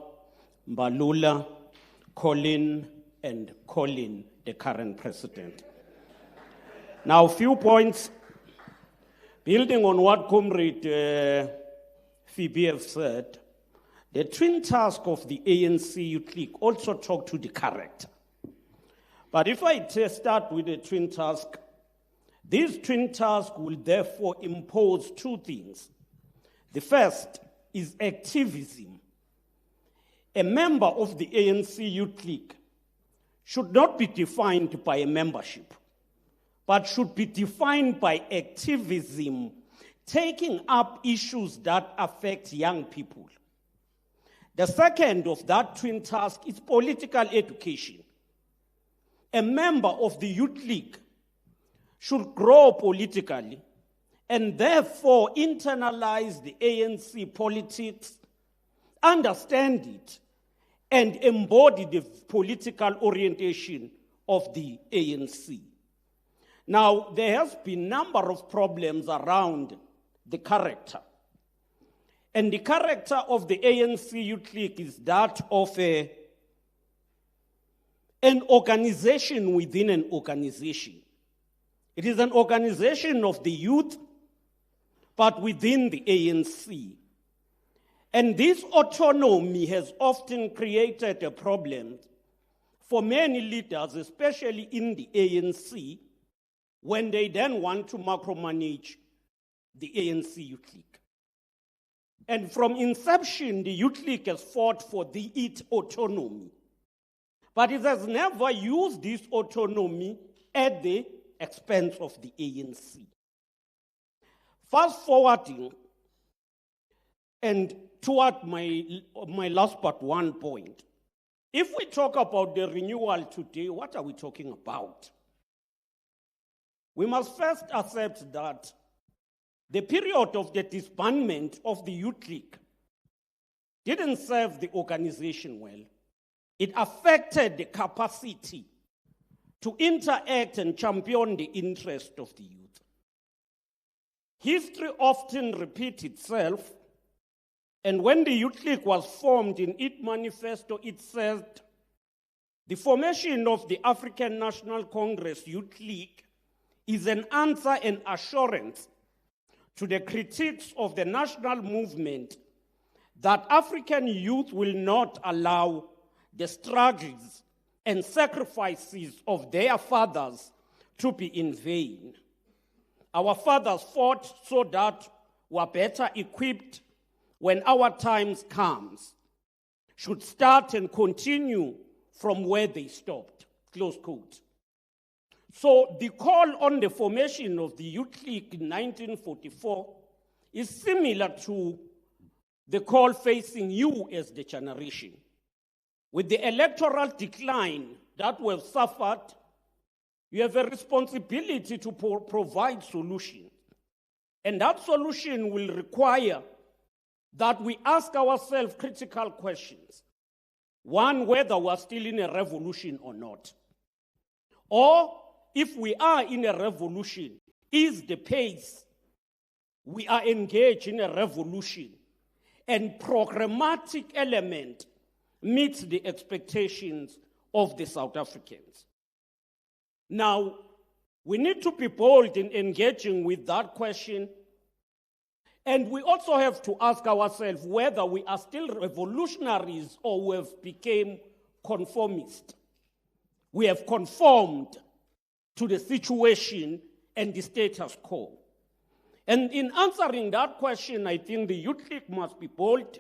S9: Mbalula, Colin, and Colin, the current president. Now, a few points. Building on what Comrade Phoebe has said, the twin task of the ANC Youth League also talk to the character. But if I start with the twin task, this twin task will therefore impose two things. The first is activism. A member of the ANC Youth League should not be defined by a membership, but should be defined by activism, taking up issues that affect young people. The second of that twin task is political education. A member of the Youth League should grow politically and therefore internalize the ANC politics, understand it, and embody the political orientation of the ANC. Now, there has been a number of problems around the character. And the character of the ANC Youth League is that of an organization within an organization. It is an organization of the youth, but within the ANC. And this autonomy has often created a problem for many leaders, especially in the ANC, when they then want to micromanage the ANC Youth League. And from inception, the Youth League has fought for its autonomy. But it has never used this autonomy at the expense of the ANC. Fast forwarding, and toward my last but one point, if we talk about the renewal today, what are we talking about? We must first accept that the period of the disbandment of the Youth League didn't serve the organization well. It affected the capacity to interact and champion the interest of the youth. History often repeats itself, and when the Youth League was formed in its manifesto, it said, the formation of the African National Congress Youth League is an answer and assurance to the critiques of the national movement that African youth will not allow the struggles and sacrifices of their fathers to be in vain. Our fathers fought so that we are better equipped when our times comes, should start and continue from where they stopped, close quote. So the call on the formation of the Youth League in 1944 is similar to the call facing you as the generation. With the electoral decline that we've suffered, You have a responsibility to provide solutions. And that solution will require that we ask ourselves critical questions. One, whether we're still in a revolution or not. Or, if we are in a revolution, is the pace we are engaged in a revolution and programmatic element meets the expectations of the South Africans? Now, we need to be bold in engaging with that question. And we also have to ask ourselves whether we are still revolutionaries or we have become conformist. We have conformed to the situation and the status quo. And in answering that question, I think the Youth League must be bold,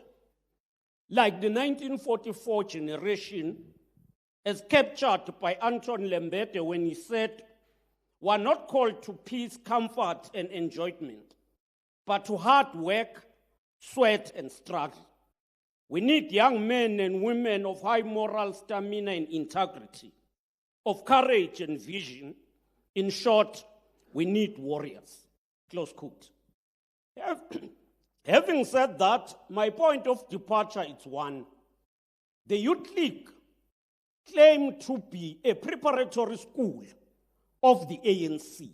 S9: like the 1944 generation, as captured by Anton Lembede when he said, "We're not called to peace, comfort, and enjoyment, but to hard work, sweat, and struggle. We need young men and women of high moral stamina and integrity, of courage and vision. In short, we need warriors." Close quote. Having said that, my point of departure is one. The Youth League claimed to be a preparatory school of the ANC.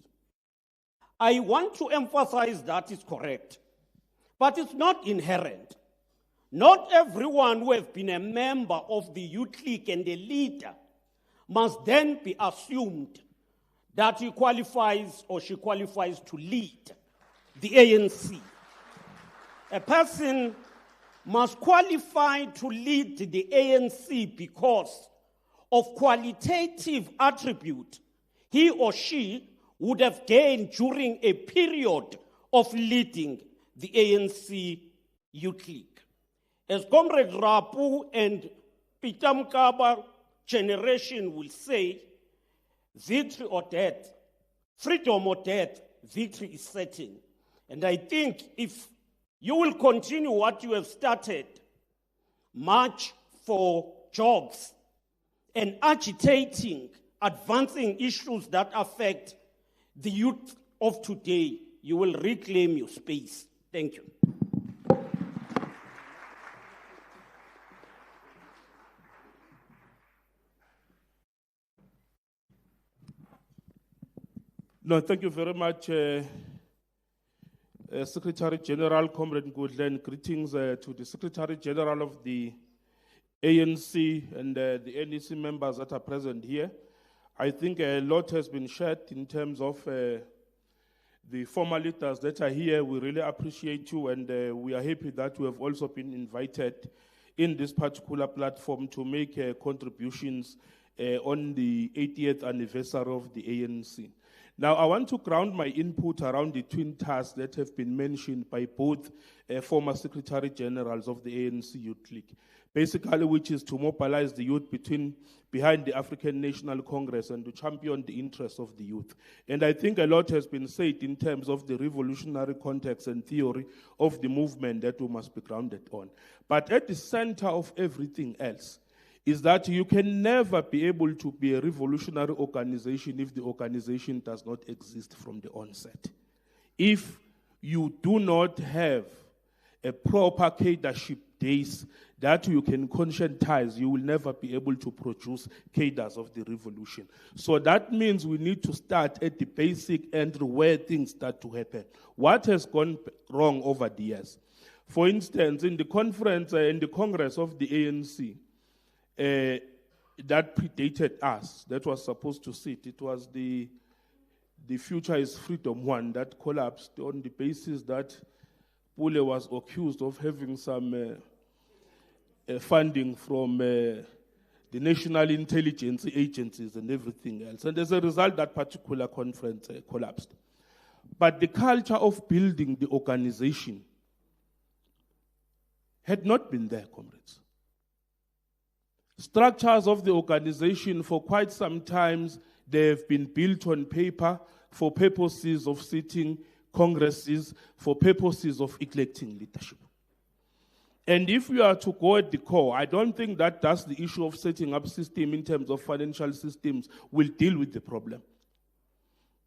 S9: I want to emphasize that is correct, but it's not inherent. Not everyone who has been a member of the Youth League and a leader must then be assumed that he qualifies or she qualifies to lead the ANC. A person must qualify to lead the ANC because of qualitative attribute he or she would have gained during a period of leading the ANC Youth League. As Comrade Rapu and Pitamkaba generation will say, victory or death, freedom or death, victory is certain. And I think if you will continue what you have started, march for jobs and agitating, advancing issues that affect the youth of today, you will reclaim your space. Thank you.
S10: No, thank you very much, Secretary General Comrade Ngudlen. Greetings to the Secretary General of the ANC and the NEC members that are present here. I think a lot has been shared in terms of the former leaders that are here. We really appreciate you, and we are happy that we have also been invited in this particular platform to make contributions on the 80th anniversary of the ANC. Now, I want to ground my input around the twin tasks that have been mentioned by both former Secretary Generals of the ANC Youth League, basically which is to mobilize the youth behind the African National Congress and to champion the interests of the youth. And I think a lot has been said in terms of the revolutionary context and theory of the movement that we must be grounded on. But at the center of everything else is that you can never be able to be a revolutionary organization if the organization does not exist from the onset. If you do not have a proper cadreship base that you can conscientize, you will never be able to produce cadres of the revolution. So that means we need to start at the basic end where things start to happen. What has gone wrong over the years? For instance, in the conference, in the Congress of the ANC, that predated us, that was supposed to sit. It was the Future is Freedom one that collapsed on the basis that Pule was accused of having some funding from the national intelligence agencies and everything else. And as a result, that particular conference collapsed. But the culture of building the organization had not been there, comrades. Structures of the organization for quite some time, they have been built on paper for purposes of sitting congresses, for purposes of electing leadership. And if you are to go at the core, I don't think that that's the issue of setting up system in terms of financial systems will deal with the problem.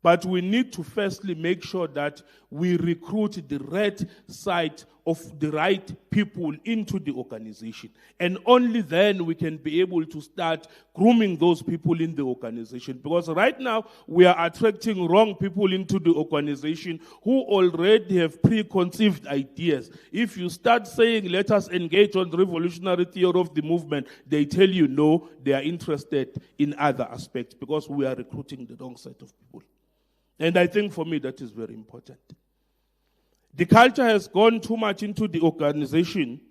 S10: But we need to firstly make sure that we recruit the right side of the right people into the organization. And only then we can be able to start grooming those people in the organization. Because right now we are attracting wrong people into the organization who already have preconceived ideas. If you start saying, let us engage on the revolutionary theory of the movement, they tell you no, they are interested in other aspects because we are recruiting the wrong set of people. And I think for me that is very important. The culture has gone too much into the organization.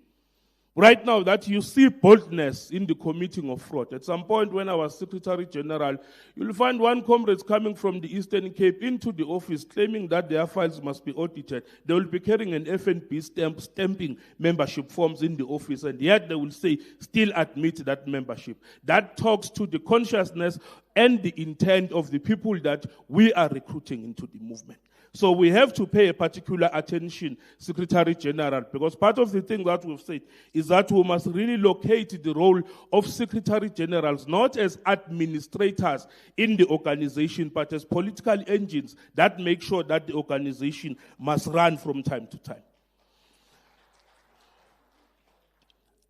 S10: Right now that you see boldness in the committing of fraud. At some point when I was Secretary General, you'll find one comrade coming from the Eastern Cape into the office claiming that their files must be audited. They will be carrying an FNB stamp, stamping membership forms in the office, and yet they will say, still admit that membership. That talks to the consciousness and the intent of the people that we are recruiting into the movement. So we have to pay a particular attention, Secretary General, because part of the thing that we've said is that we must really locate the role of Secretary Generals, not as administrators in the organization, but as political engines that make sure that the organization must run from time to time.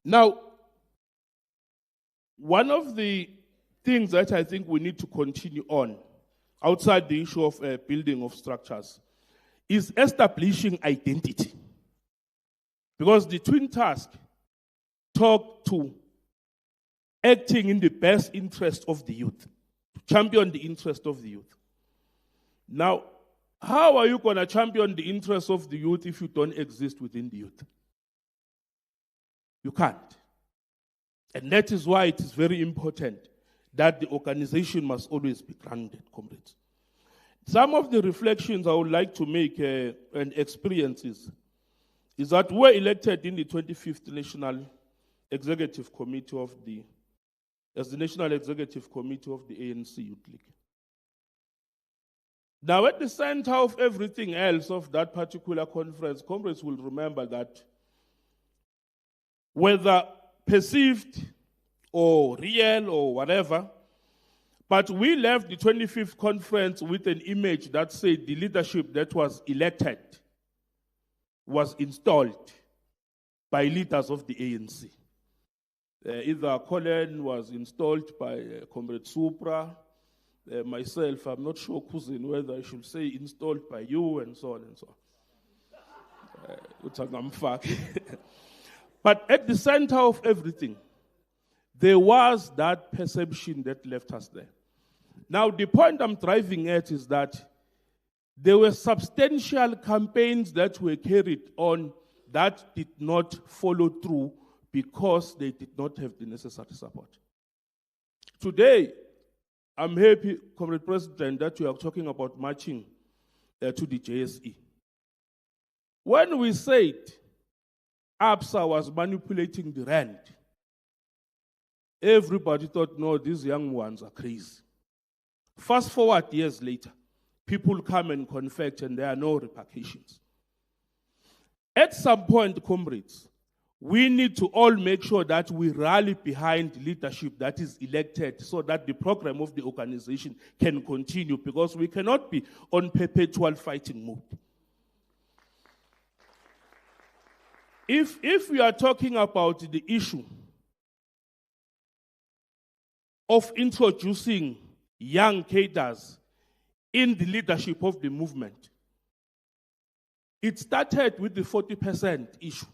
S10: Now, one of the things that I think we need to continue on, outside the issue of building of structures, is establishing identity. Because the twin task talk to acting in the best interest of the youth, to champion the interest of the youth. Now, how are you going to champion the interest of the youth if you don't exist within the youth? You can't. And that is why it is very important that the organization must always be grounded, comrades. Some of the reflections I would like to make and experiences is that we were elected in the 25th National Executive Committee as the National Executive Committee of the ANC Youth League. Now, at the center of everything else of that particular conference, comrades will remember that whether perceived or real or whatever, but we left the 25th conference with an image that said the leadership that was elected was installed by leaders of the ANC. Either Colin was installed by Comrade Supra, myself, I'm not sure, cousin, whether I should say installed by you, and so on and so on. But at the center of everything, there was that perception that left us there. Now, the point I'm driving at is that there were substantial campaigns that were carried on that did not follow through because they did not have the necessary support. Today, I'm happy, Comrade President, that you are talking about marching to the JSE. When we said ABSA was manipulating the rand, everybody thought, no, these young ones are crazy. Fast forward years later, people come and confess and there are no repercussions. At some point, comrades, we need to all make sure that we rally behind leadership that is elected so that the program of the organization can continue, because we cannot be on perpetual fighting mode. If we are talking about the issue of introducing young cadres in the leadership of the movement, it started with the 40% issue,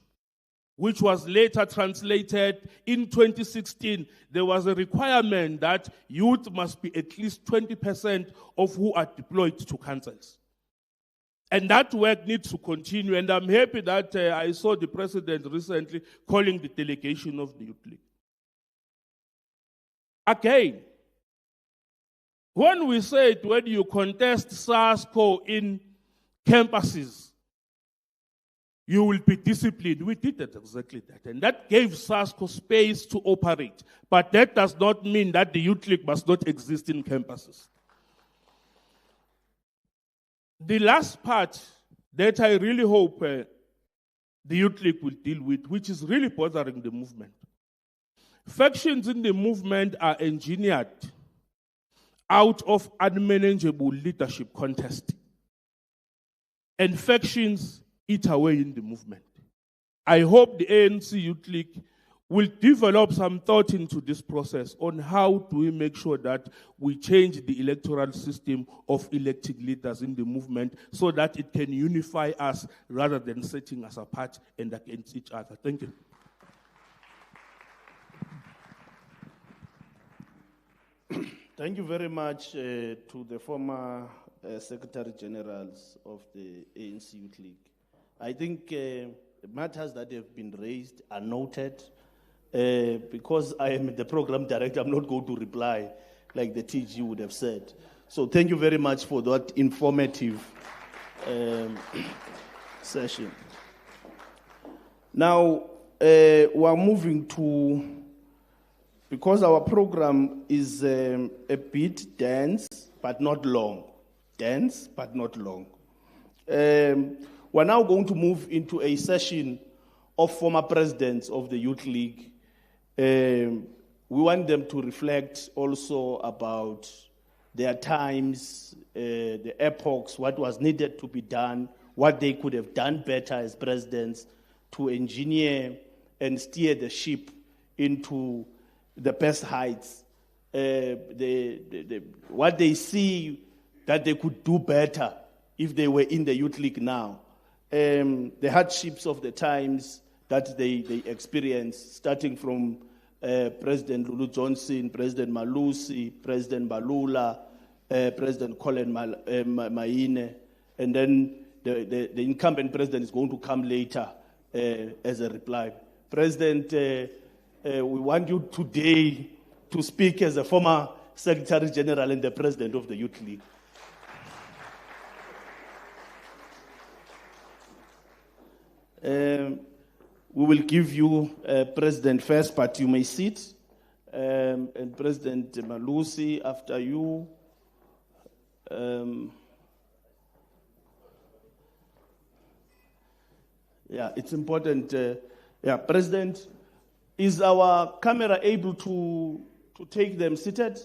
S10: which was later translated in 2016. There was a requirement that youth must be at least 20% of who are deployed to councils. And that work needs to continue, and I'm happy that I saw the president recently calling the delegation of the Youth League. Again, when we said when you contest SASCO in campuses, you will be disciplined, we did exactly that. And that gave SASCO space to operate. But that does not mean that the Youth League must not exist in campuses. The last part that I really hope the Youth League will deal with, which is really bothering the movement. Factions in the movement are engineered out of unmanageable leadership contest. And factions eat away in the movement. I hope the ANC Youth League will develop some thought into this process on how do we make sure that we change the electoral system of elected leaders in the movement so that it can unify us rather than setting us apart and against each other. Thank you.
S2: Thank you very much to the former Secretary Generals of the ANC Youth League. I think matters that have been raised are noted. Because I am the program director, I'm not going to reply like the TG would have said. So thank you very much for that informative session. Now, we're moving to, because our program is a bit dense, but not long. Dense, but not long. We're now going to move into a session of former presidents of the Youth League. We want them to reflect also about their times, the epochs, what was needed to be done, what they could have done better as presidents to engineer and steer the ship into the best heights. What they see that they could do better if they were in the Youth League now. The hardships of the times that they experienced, starting from President Lulu Johnson, President Malusi, President Balula, President Colin Maine, and then the incumbent president is going to come later as a reply. President, we want you today to speak as a former Secretary General and the President of the Youth League. We will give you President first, but you may sit. And President Malusi after you. It's important. President, is our camera able to take them seated?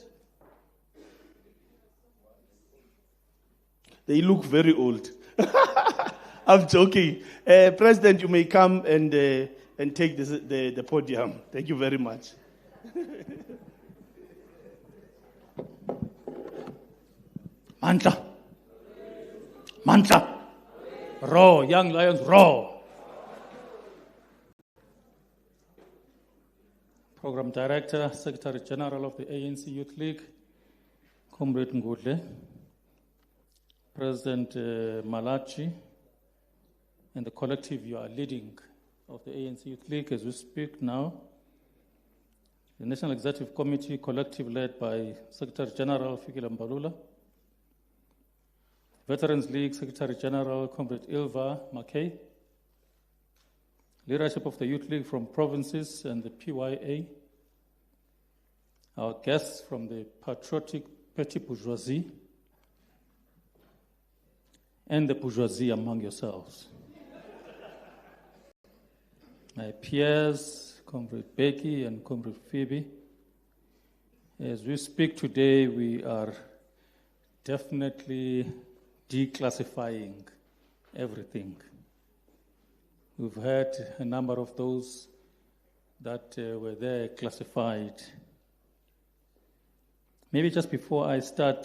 S2: They look very old. I'm joking. President, you may come and take the podium. Thank you very much.
S11: Mantra. Mantra. Roar, young lions, roar. Program Director, Secretary General of the ANC Youth League, Comrade Ngudle, President Malachi, and the collective you are leading of the ANC Youth League as we speak now. The National Executive Committee collective led by Secretary General Fikile Mbalula. Veterans League Secretary General Comrade Ilva McKay. Leadership of the Youth League from provinces and the PYA. Our guests from the patriotic petty bourgeoisie and the bourgeoisie among yourselves. My peers, Comrade Becky and Comrade Phoebe, as we speak today, we are definitely declassifying everything. We've had a number of those that were there classified. Maybe just before I start,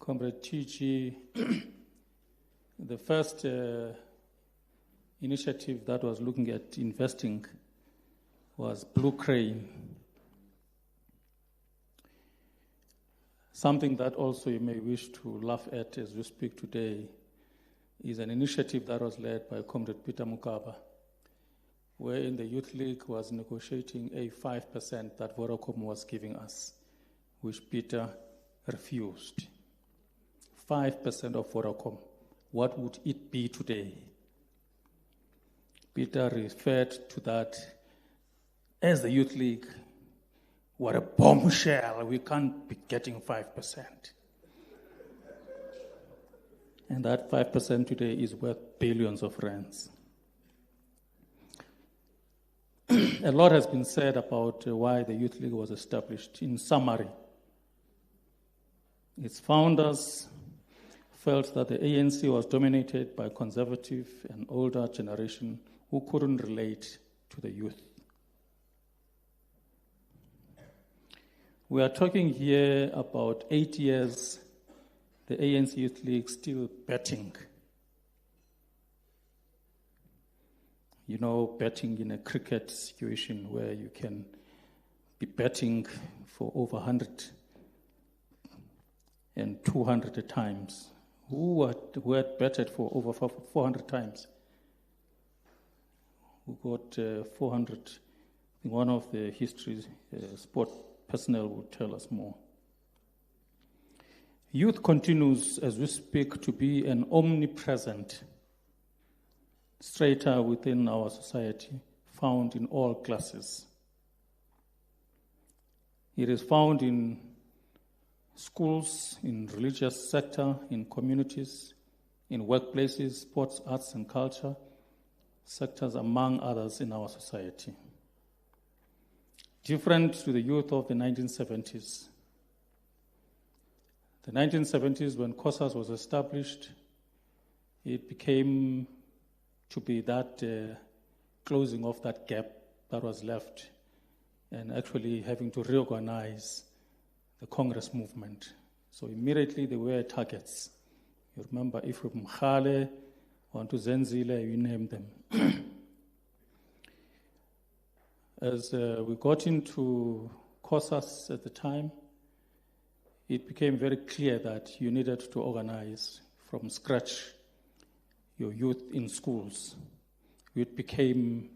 S11: Comrade TG, the first initiative that was looking at investing was Blue Crane. Something that also you may wish to laugh at as we speak today is an initiative that was led by Comrade Peter Mukaba, wherein the Youth League was negotiating a 5% that Vodacom was giving us, which Peter refused. 5% of Vodacom. What would it be today? Peter referred to that as the Youth League. What a bombshell. We can't be getting 5%. And that 5% today is worth billions of rands. A lot has been said about why the Youth League was established. In summary, Its founders felt that the ANC was dominated by conservative and older generation who couldn't relate to the youth. We are talking here about 8 years, the ANC Youth League still betting. You know, betting in a cricket situation where you can be betting for over 100 and 200 times. Who had betted for over 400 times? Who got 400? One of the history sport personnel will tell us more. Youth continues, as we speak, to be an omnipresent strata within our society, found in all classes. It is found in schools, in religious sector, in communities, in workplaces, sports, arts and culture, sectors among others in our society. Different to the youth of the 1970s. The 1970s, when COSAS was established, it became to be that closing of that gap that was left and actually having to reorganize the Congress movement. So immediately there were targets. You remember Ifrip Mkhale, onto Zenzile, you name them. As we got into COSAS at the time, it became very clear that you needed to organize from scratch your youth in schools. It became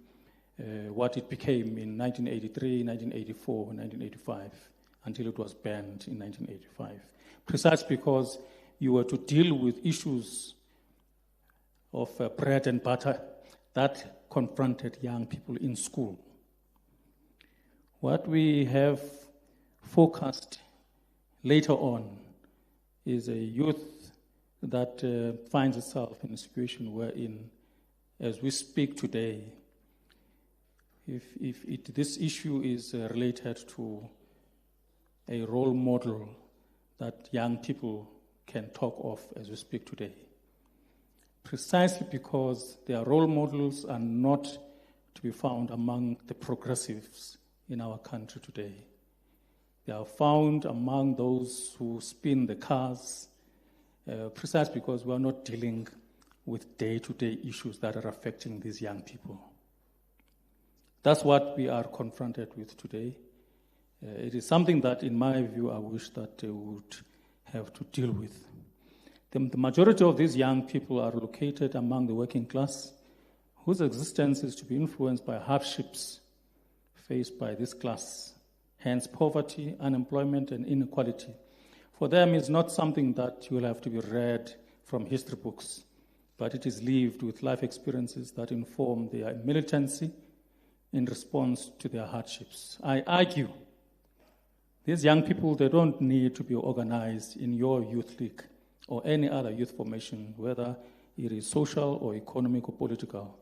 S11: what it became in 1983, 1984, 1985, until it was banned in 1985. Precisely because you were to deal with issues of bread and butter that confronted young people in school. What we have focused later on is a youth that finds itself in a situation wherein, as we speak today, if this issue is related to a role model that young people can talk of as we speak today, precisely because their role models are not to be found among the progressives in our country today. They are found among those who spin the cars, precisely because we are not dealing with day-to-day issues that are affecting these young people. That's what we are confronted with today. It is something that, in my view, I wish that they would have to deal with. The majority of these young people are located among the working class, whose existence is to be influenced by hardships faced by this class, hence poverty, unemployment, and inequality. For them, it's not something that will have to be read from history books, but it is lived with life experiences that inform their militancy in response to their hardships. I argue these young people, they don't need to be organized in your youth league or any other youth formation, whether it is social or economic or political,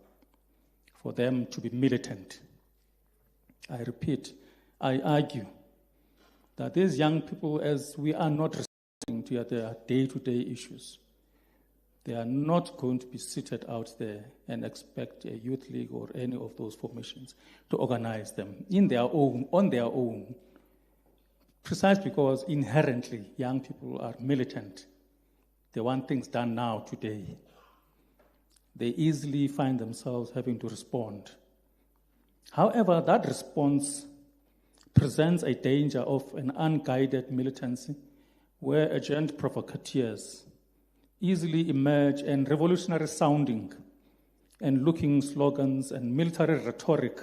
S11: for them to be militant. I repeat, I argue that these young people, as we are not responding to their day-to-day issues, they are not going to be seated out there and expect a youth league or any of those formations to organize them in their own, on their own, precisely because inherently young people are militant. They want things done now, today. They easily find themselves having to respond. However, that response presents a danger of an unguided militancy where agent provocateurs easily emerge and revolutionary sounding and looking slogans and military rhetoric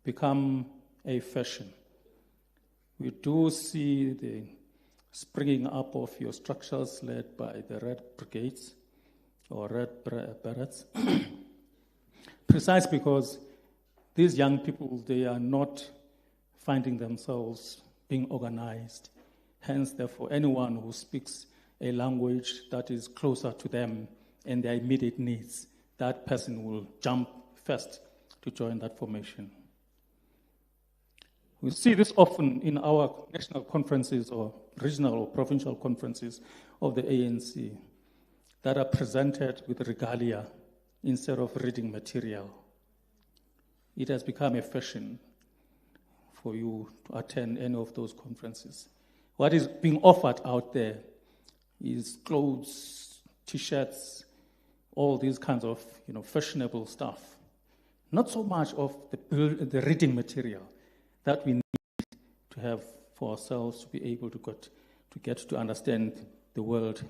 S11: become a fashion. We do see the springing up of your structures led by the Red Brigades or Red Berets, precisely because these young people, they are not finding themselves being organized. Hence, therefore, anyone who speaks a language that is closer to them and their immediate needs, that person will jump first to join that formation. We see this often in our national conferences or regional or provincial conferences of the ANC that are presented with regalia instead of reading material. It has become a fashion for you to attend any of those conferences. What is being offered out there is clothes, T-shirts, all these kinds of fashionable stuff. Not so much of the reading material that we need to have for ourselves to be able to get to understand the world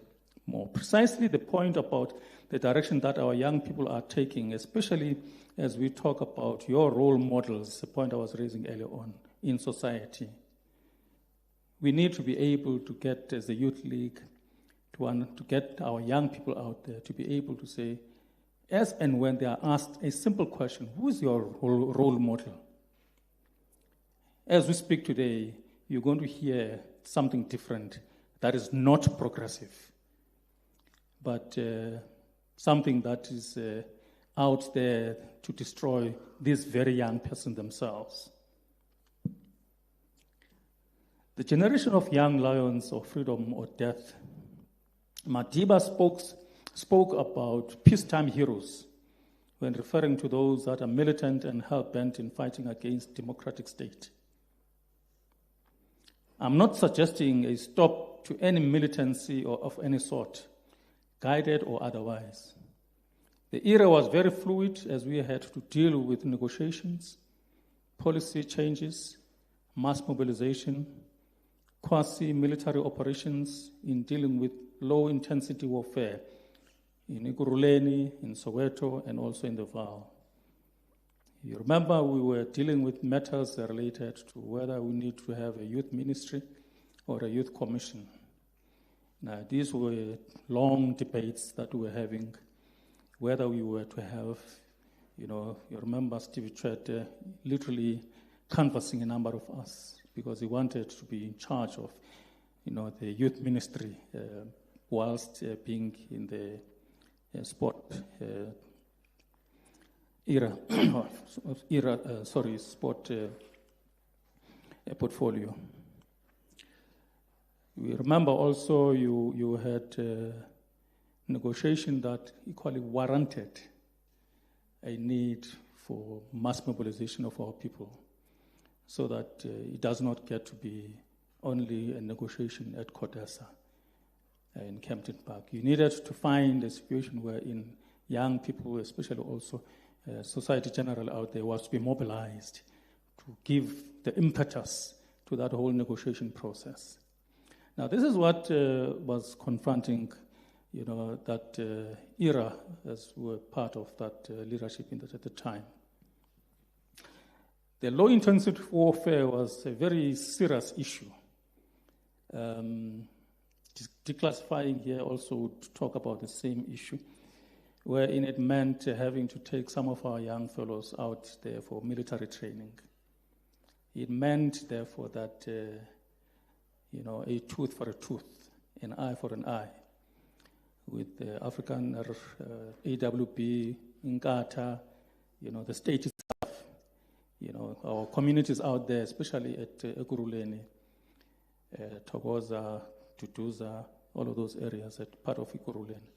S11: more. Precisely the point about the direction that our young people are taking, especially as we talk about your role models, the point I was raising earlier on, in society. We need to be able to get, as the Youth League, to get our young people out there to be able to say, as and when they are asked a simple question, who is your role model? As we speak today, you're going to hear something different that is not progressive, but something that is out there to destroy this very young person themselves. The generation of young lions of freedom or death, Madiba spoke about peacetime heroes when referring to those that are militant and hell-bent in fighting against democratic state. I'm not suggesting a stop to any militancy or of any sort, guided or otherwise. The era was very fluid as we had to deal with negotiations, policy changes, mass mobilization, quasi-military operations in dealing with low-intensity warfare in Ekurhuleni, in Soweto, and also in the Vaal. You remember we were dealing with matters related to whether we need to have a youth ministry or a youth commission. Now, these were long debates that we were having, whether we were to have, you remember Stevie Chwete literally canvassing a number of us because he wanted to be in charge of, the youth ministry whilst being in the sport sport portfolio. We remember also you had negotiation that equally warranted a need for mass mobilization of our people so that it does not get to be only a negotiation at Codesa in Kempton Park. You needed to find a situation wherein young people, especially also society general out there, was to be mobilized to give the impetus to that whole negotiation process. Now, this is what was confronting, that era as we were part of that leadership at the time. The low-intensity warfare was a very serious issue. Declassifying here also to talk about the same issue, wherein it meant having to take some of our young fellows out there for military training. It meant, therefore, that a tooth for a tooth, an eye for an eye, with the African AWB, Inkatha, the state itself, our communities out there, especially at Ekurhuleni, Thokoza, Tutuza, all of those areas at part of Ekurhuleni.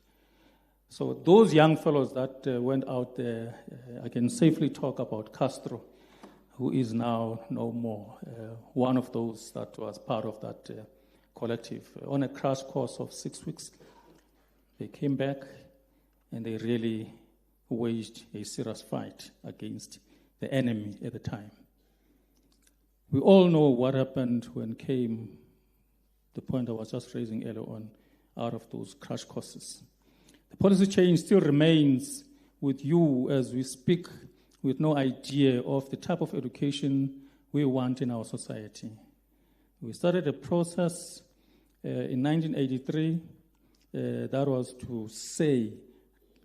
S11: So those young fellows that went out there, I can safely talk about Castro, who is now no more, one of those that was part of that collective. On a crash course of 6 weeks, they came back and they really waged a serious fight against the enemy at the time. We all know what happened when came the point I was just raising earlier on, out of those crash courses. The policy change still remains with you as we speak, with no idea of the type of education we want in our society. We started a process in 1983 that was to say,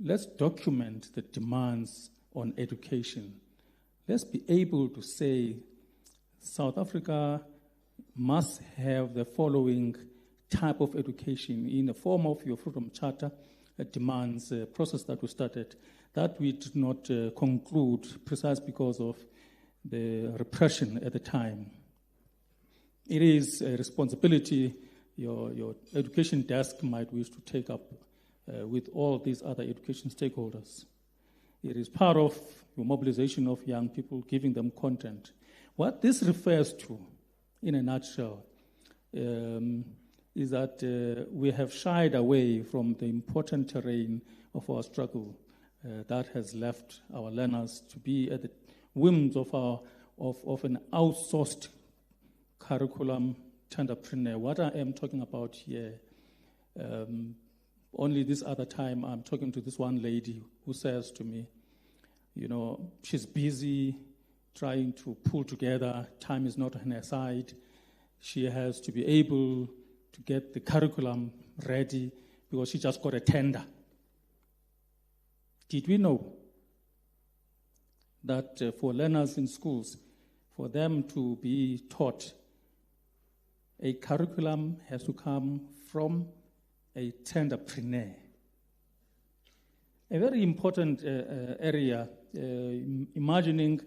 S11: let's document the demands on education. Let's be able to say South Africa must have the following type of education in the form of your Freedom Charter demands, a process that we started, that we did not conclude precisely because of the repression at the time. it is a responsibility your education desk might wish to take up with all these other education stakeholders. It is part of your mobilization of young people, giving them content. What this refers to, in a nutshell, is that we have shied away from the important terrain of our struggle that has left our learners to be at the whims of an outsourced curriculum entrepreneur. What I am talking about here, only this other time I'm talking to this one lady who says to me, you know, she's busy trying to pull together, time is not on her side. She has to be able to get the curriculum ready because she just got a tender. Did we know that for learners in schools, for them to be taught, a curriculum has to come from a tenderpreneur? A very important area, imagining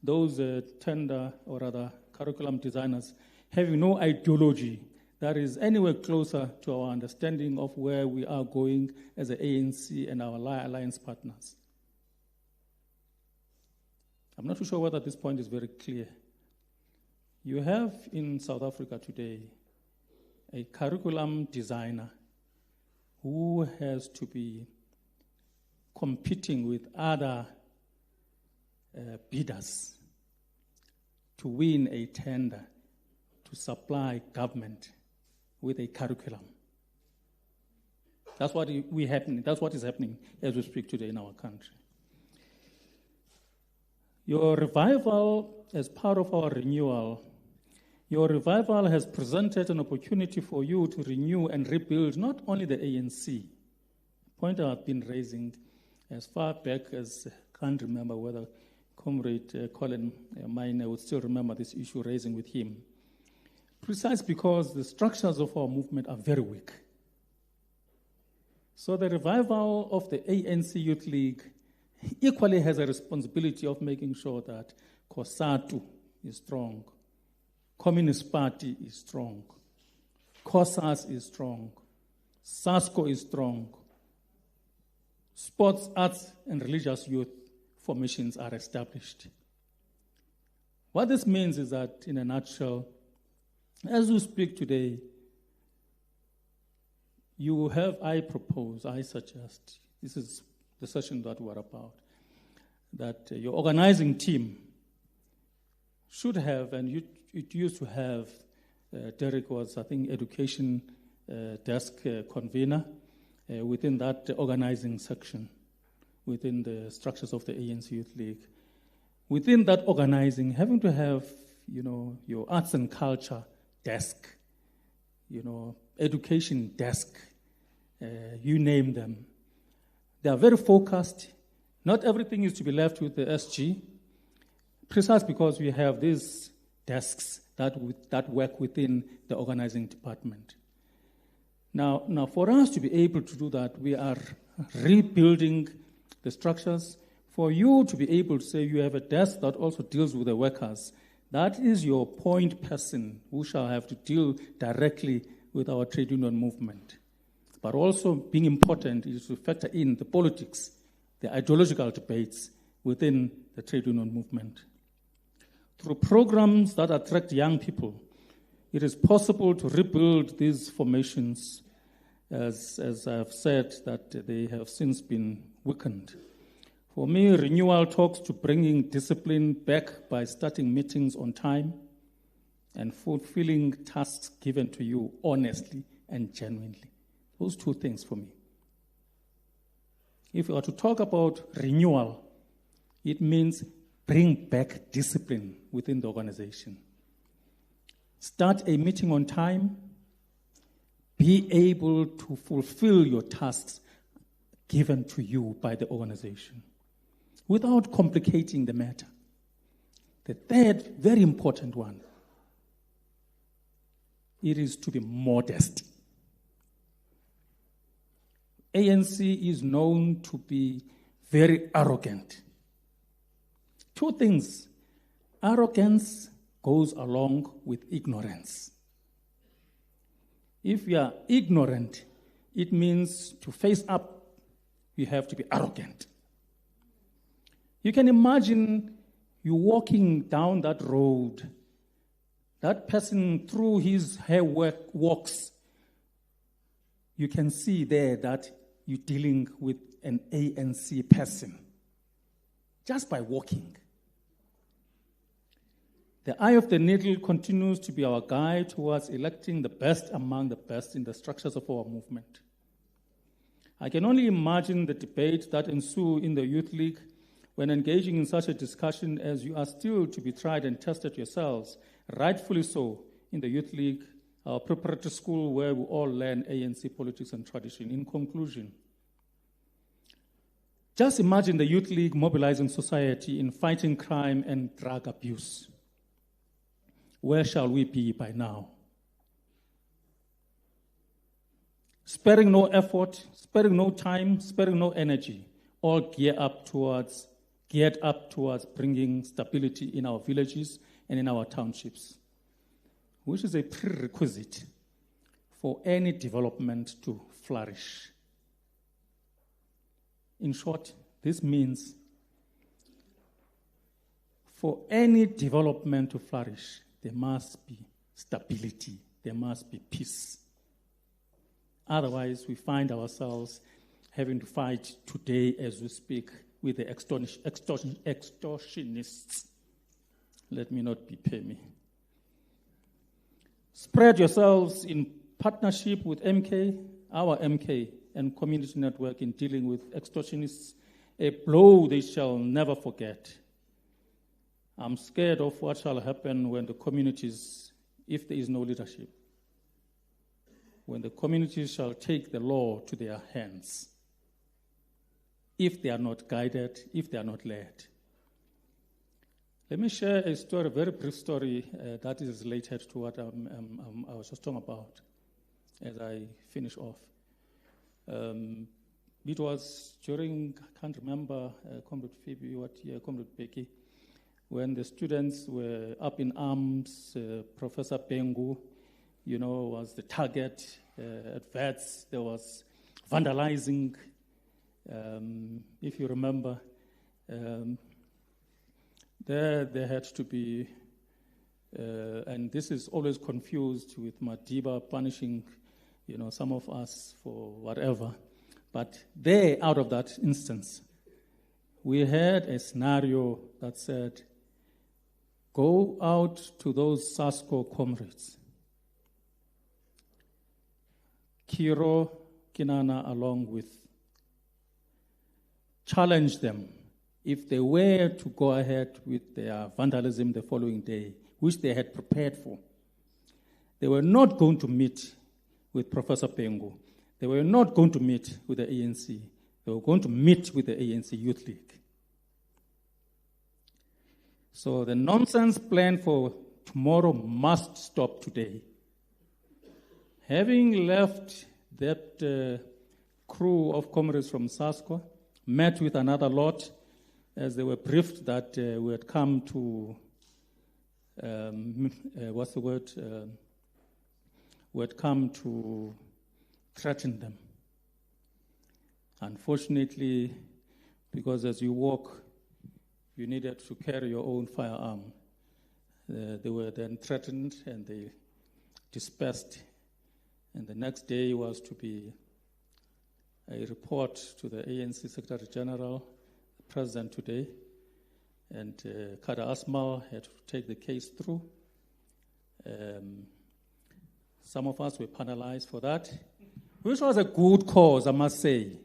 S11: those tender or rather curriculum designers having no ideology that is anywhere closer to our understanding of where we are going as an ANC and our alliance partners. I'm not too sure whether this point is very clear. You have in South Africa today a curriculum designer who has to be competing with other bidders to win a tender to supply government with a curriculum. That's what is happening as we speak today in our country. Your revival, as part of our renewal, your revival has presented an opportunity for you to renew and rebuild not only the ANC, point I've been raising as far back as I can't remember whether Comrade Colin Mine would still remember this issue raising with him, precisely because the structures of our movement are very weak. So the revival of the ANC Youth League equally has a responsibility of making sure that COSATU is strong, Communist Party is strong, COSAS is strong, SASCO is strong, sports, arts, and religious youth formations are established. What this means is that, in a nutshell, as we speak today, you have, I suggest, this is the session that we're about, that your organizing team should have, and it used to have, Derek was, I think, education desk convener within that organizing section, within the structures of the ANC Youth League. Within that organizing, having to have, your arts and culture desk, education desk, you name them. They are very focused. Not everything is to be left with the SG, precisely because we have these desks that work within the organizing department. Now, for us to be able to do that, we are rebuilding the structures. For you to be able to say you have a desk that also deals with the workers, that is your point person who shall have to deal directly with our trade union movement. But also being important is to factor in the politics, the ideological debates within the trade union movement. Through programs that attract young people, it is possible to rebuild these formations, as I've said, that they have since been weakened. For me, renewal talks to bringing discipline back by starting meetings on time and fulfilling tasks given to you honestly and genuinely. Those two things for me. If we are to talk about renewal, it means bring back discipline within the organization. Start a meeting on time. Be able to fulfill your tasks given to you by the organization without complicating the matter. The third, very important one, it is to be modest. ANC is known to be very arrogant. Two things, arrogance goes along with ignorance. If we are ignorant, it means to face up, we have to be arrogant. You can imagine you walking down that road, that person through his hair walks, you can see there that you're dealing with an ANC person, just by walking. The eye of the needle continues to be our guide towards electing the best among the best in the structures of our movement. I can only imagine the debate that ensues in the Youth League when engaging in such a discussion, as you are still to be tried and tested yourselves, rightfully so, in the Youth League, our preparatory school where we all learn ANC politics and tradition. In conclusion, just imagine the Youth League mobilizing society in fighting crime and drug abuse. Where shall we be by now? Sparing no effort, sparing no time, sparing no energy, all geared up towards bringing stability in our villages and in our townships, which is a prerequisite for any development to flourish. In short, this means for any development to flourish, there must be stability, there must be peace. Otherwise, we find ourselves having to fight today as we speak with the extortionists. Let me not pay me. Spread yourselves in partnership with our MK, and community network in dealing with extortionists, a blow they shall never forget. I'm scared of what shall happen when the communities, if there is no leadership, when the communities shall take the law to their hands, if they are not guided, if they are not led. Let me share a story, a very brief story that is related to what I was just talking about as I finish off. It was during, I can't remember, Comrade Phoebe, what year, Comrade Becky, when the students were up in arms. Professor Pengu, was the target. At VETS, there was vandalizing. If you remember, there had to be, and this is always confused with Madiba punishing, some of us for whatever. But there, out of that instance, we had a scenario that said, go out to those SASCO comrades. Kiro, Kinana along with, challenge them if they were to go ahead with their vandalism the following day, which they had prepared for. They were not going to meet with Professor Pengu. They were not going to meet with the ANC. They were going to meet with the ANC Youth League. So the nonsense plan for tomorrow must stop today. Having left that crew of comrades from SASCO, met with another lot as they were briefed that we had come to, we had come to threaten them. Unfortunately, because as you walk, you needed to carry your own firearm. They were then threatened and they dispersed. And the next day was to be a report to the ANC Secretary General, the President today, and Kada Asmal had to take the case through. Some of us were penalized for that, which was a good cause, I must say.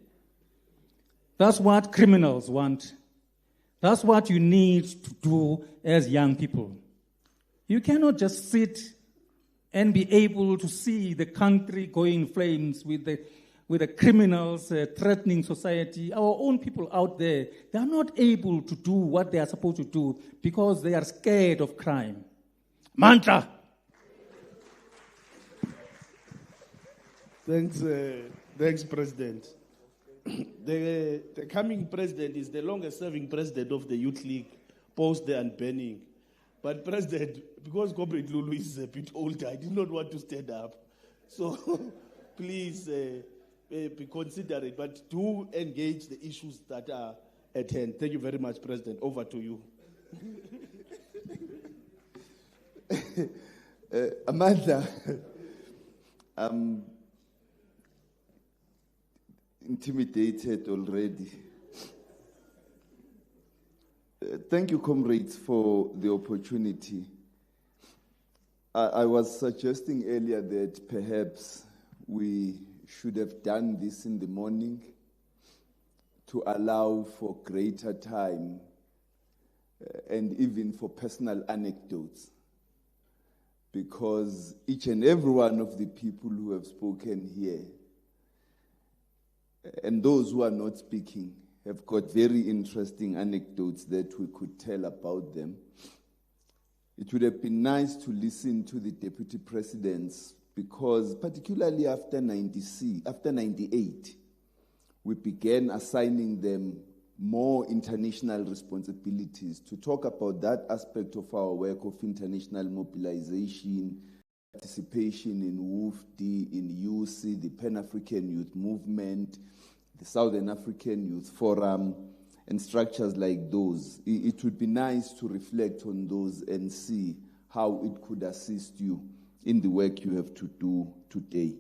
S11: That's what criminals want. That's what you need to do as young people. You cannot just sit and be able to see the country going in flames with the criminals threatening society. Our own people out there, they are not able to do what they are supposed to do because they are scared of crime. Mantra.
S2: Thanks, President. The coming president is the longest-serving president of the Youth League post the unbanning. But President, because Comrade Lulu is a bit older, I did not want to stand up. So please be considerate, but do engage the issues that are at hand. Thank you very much, President. Over to you.
S12: Amanda, I'm intimidated already. Thank you, comrades, for the opportunity. I was suggesting earlier that perhaps we should have done this in the morning to allow for greater time and even for personal anecdotes, because each and every one of the people who have spoken here and those who are not speaking have got very interesting anecdotes that we could tell about them. It would have been nice to listen to the deputy presidents, because particularly after 98, we began assigning them more international responsibilities to talk about that aspect of our work of international mobilization, participation in WUFD, in UC, the Pan-African Youth Movement, the Southern African Youth Forum, and structures like those. It would be nice to reflect on those and see how it could assist you in the work you have to do today.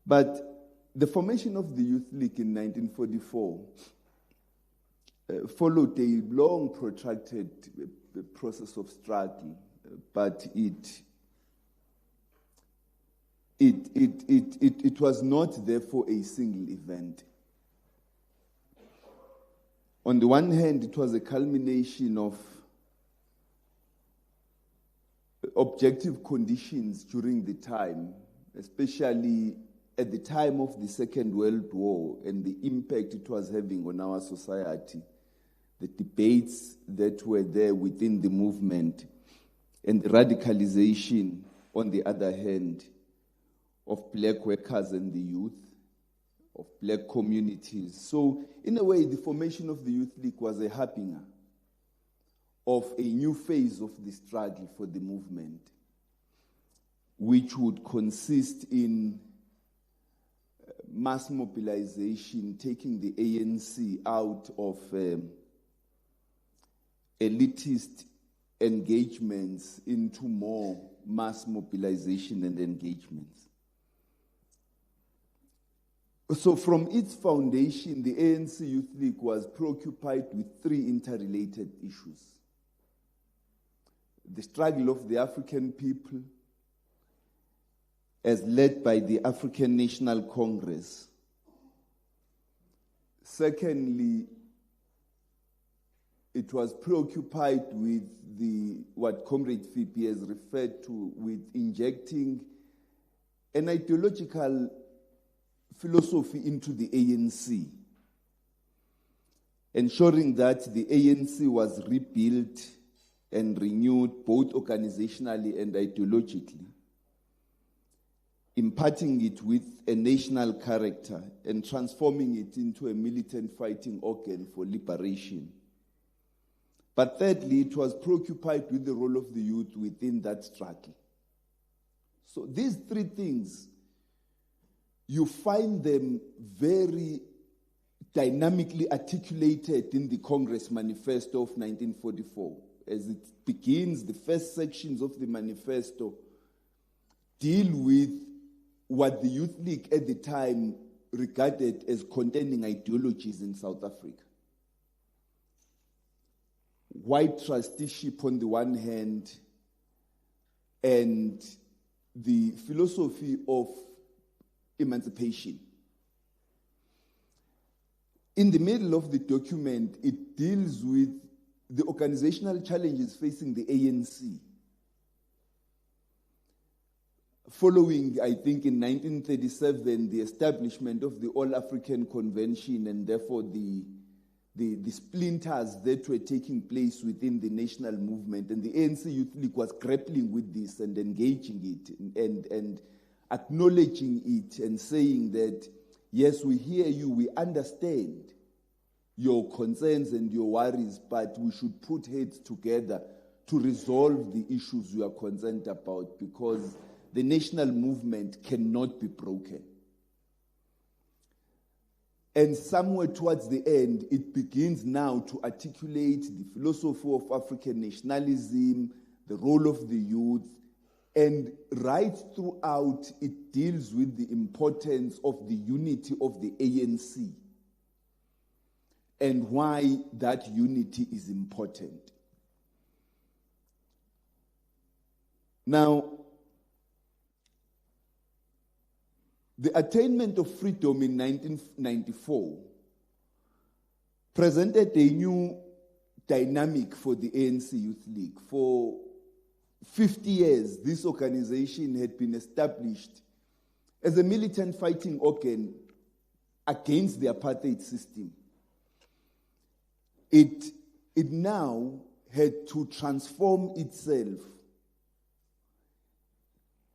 S12: But the formation of the Youth League in 1944 followed a long, protracted process of struggle, but it was not therefore a single event. On the one hand, it was a culmination of objective conditions during the time, especially at the time of the Second World War and the impact it was having on our society, the debates that were there within the movement, and the radicalization, on the other hand, of black workers and the youth, of black communities. So, in a way, the formation of the Youth League was a harbinger of a new phase of the struggle for the movement, which would consist in mass mobilization, taking the ANC out of elitist engagements into more mass mobilization and engagements. So from its foundation, the ANC Youth League was preoccupied with three interrelated issues: the struggle of the African people, as led by the African National Congress. Secondly, it was preoccupied with what Comrade Fipi has referred to, with injecting an ideological philosophy into the ANC, ensuring that the ANC was rebuilt and renewed both organizationally and ideologically, imparting it with a national character and transforming it into a militant fighting organ for liberation. But thirdly, it was preoccupied with the role of the youth within that struggle. So these three things, you find them very dynamically articulated in the Congress Manifesto of 1944. As it begins, the first sections of the manifesto deal with what the Youth League at the time regarded as contending ideologies in South Africa. White trusteeship on the one hand, and the philosophy of emancipation. In the middle of the document, it deals with the organizational challenges facing the ANC. Following, I think, in 1937, the establishment of the All-African Convention, and therefore the splinters that were taking place within the national movement, and the ANC Youth League was grappling with this and engaging it and acknowledging it and saying that, yes, we hear you, we understand, your concerns and your worries, but we should put heads together to resolve the issues you are concerned about, because the national movement cannot be broken. And somewhere towards the end, it begins now to articulate the philosophy of African nationalism, the role of the youth, and right throughout, it deals with the importance of the unity of the ANC and why that unity is important. Now, the attainment of freedom in 1994 presented a new dynamic for the ANC Youth League. For 50 years, this organization had been established as a militant fighting organ against the apartheid system. It now had to transform itself,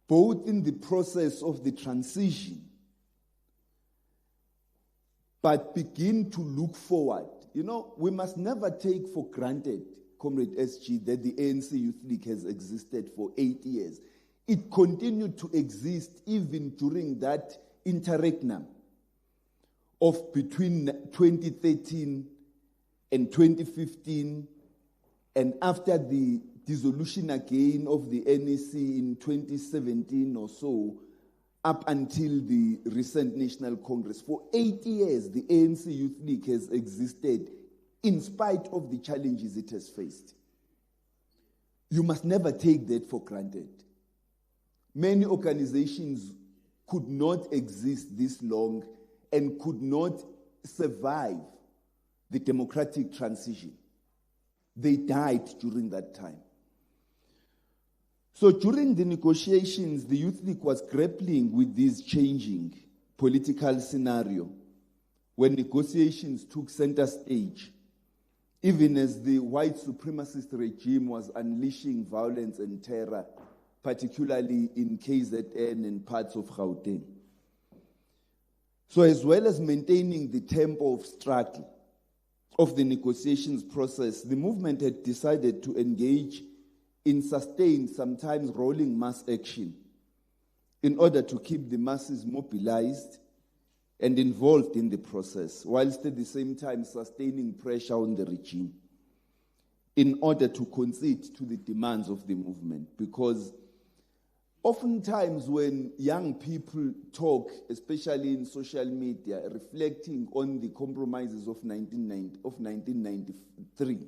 S12: both in the process of the transition, but begin to look forward. You know, we must never take for granted, Comrade SG, that the ANC Youth League has existed for 8 years. It continued to exist even during that interregnum of between 2013 and 2015, and after the dissolution again of the NEC in 2017 or so, up until the recent National Congress. For 8 years, the ANC Youth League has existed in spite of the challenges it has faced. You must never take that for granted. Many organizations could not exist this long and could not survive the democratic transition. They died during that time. So during the negotiations, the Youth League was grappling with this changing political scenario when negotiations took center stage, even as the white supremacist regime was unleashing violence and terror, particularly in KZN and parts of Gauteng. So as well as maintaining the tempo of struggle of the negotiations process, the movement had decided to engage in sustained, sometimes rolling mass action in order to keep the masses mobilized and involved in the process, whilst at the same time sustaining pressure on the regime in order to concede to the demands of the movement. Because oftentimes when young people talk, especially in social media, reflecting on the compromises of 1993,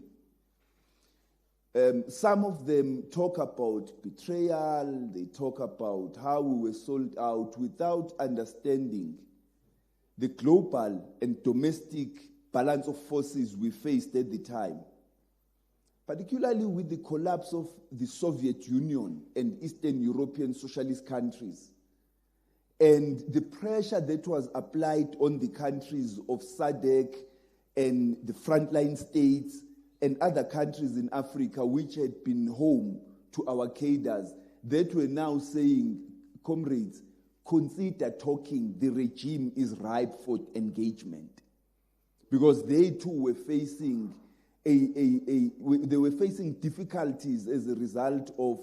S12: some of them talk about betrayal, they talk about how we were sold out without understanding the global and domestic balance of forces we faced at the time, particularly with the collapse of the Soviet Union and Eastern European socialist countries, and the pressure that was applied on the countries of SADC and the frontline states and other countries in Africa which had been home to our cadres, that were now saying, comrades, consider talking, the regime is ripe for engagement. Because they too were facing they were facing difficulties as a result of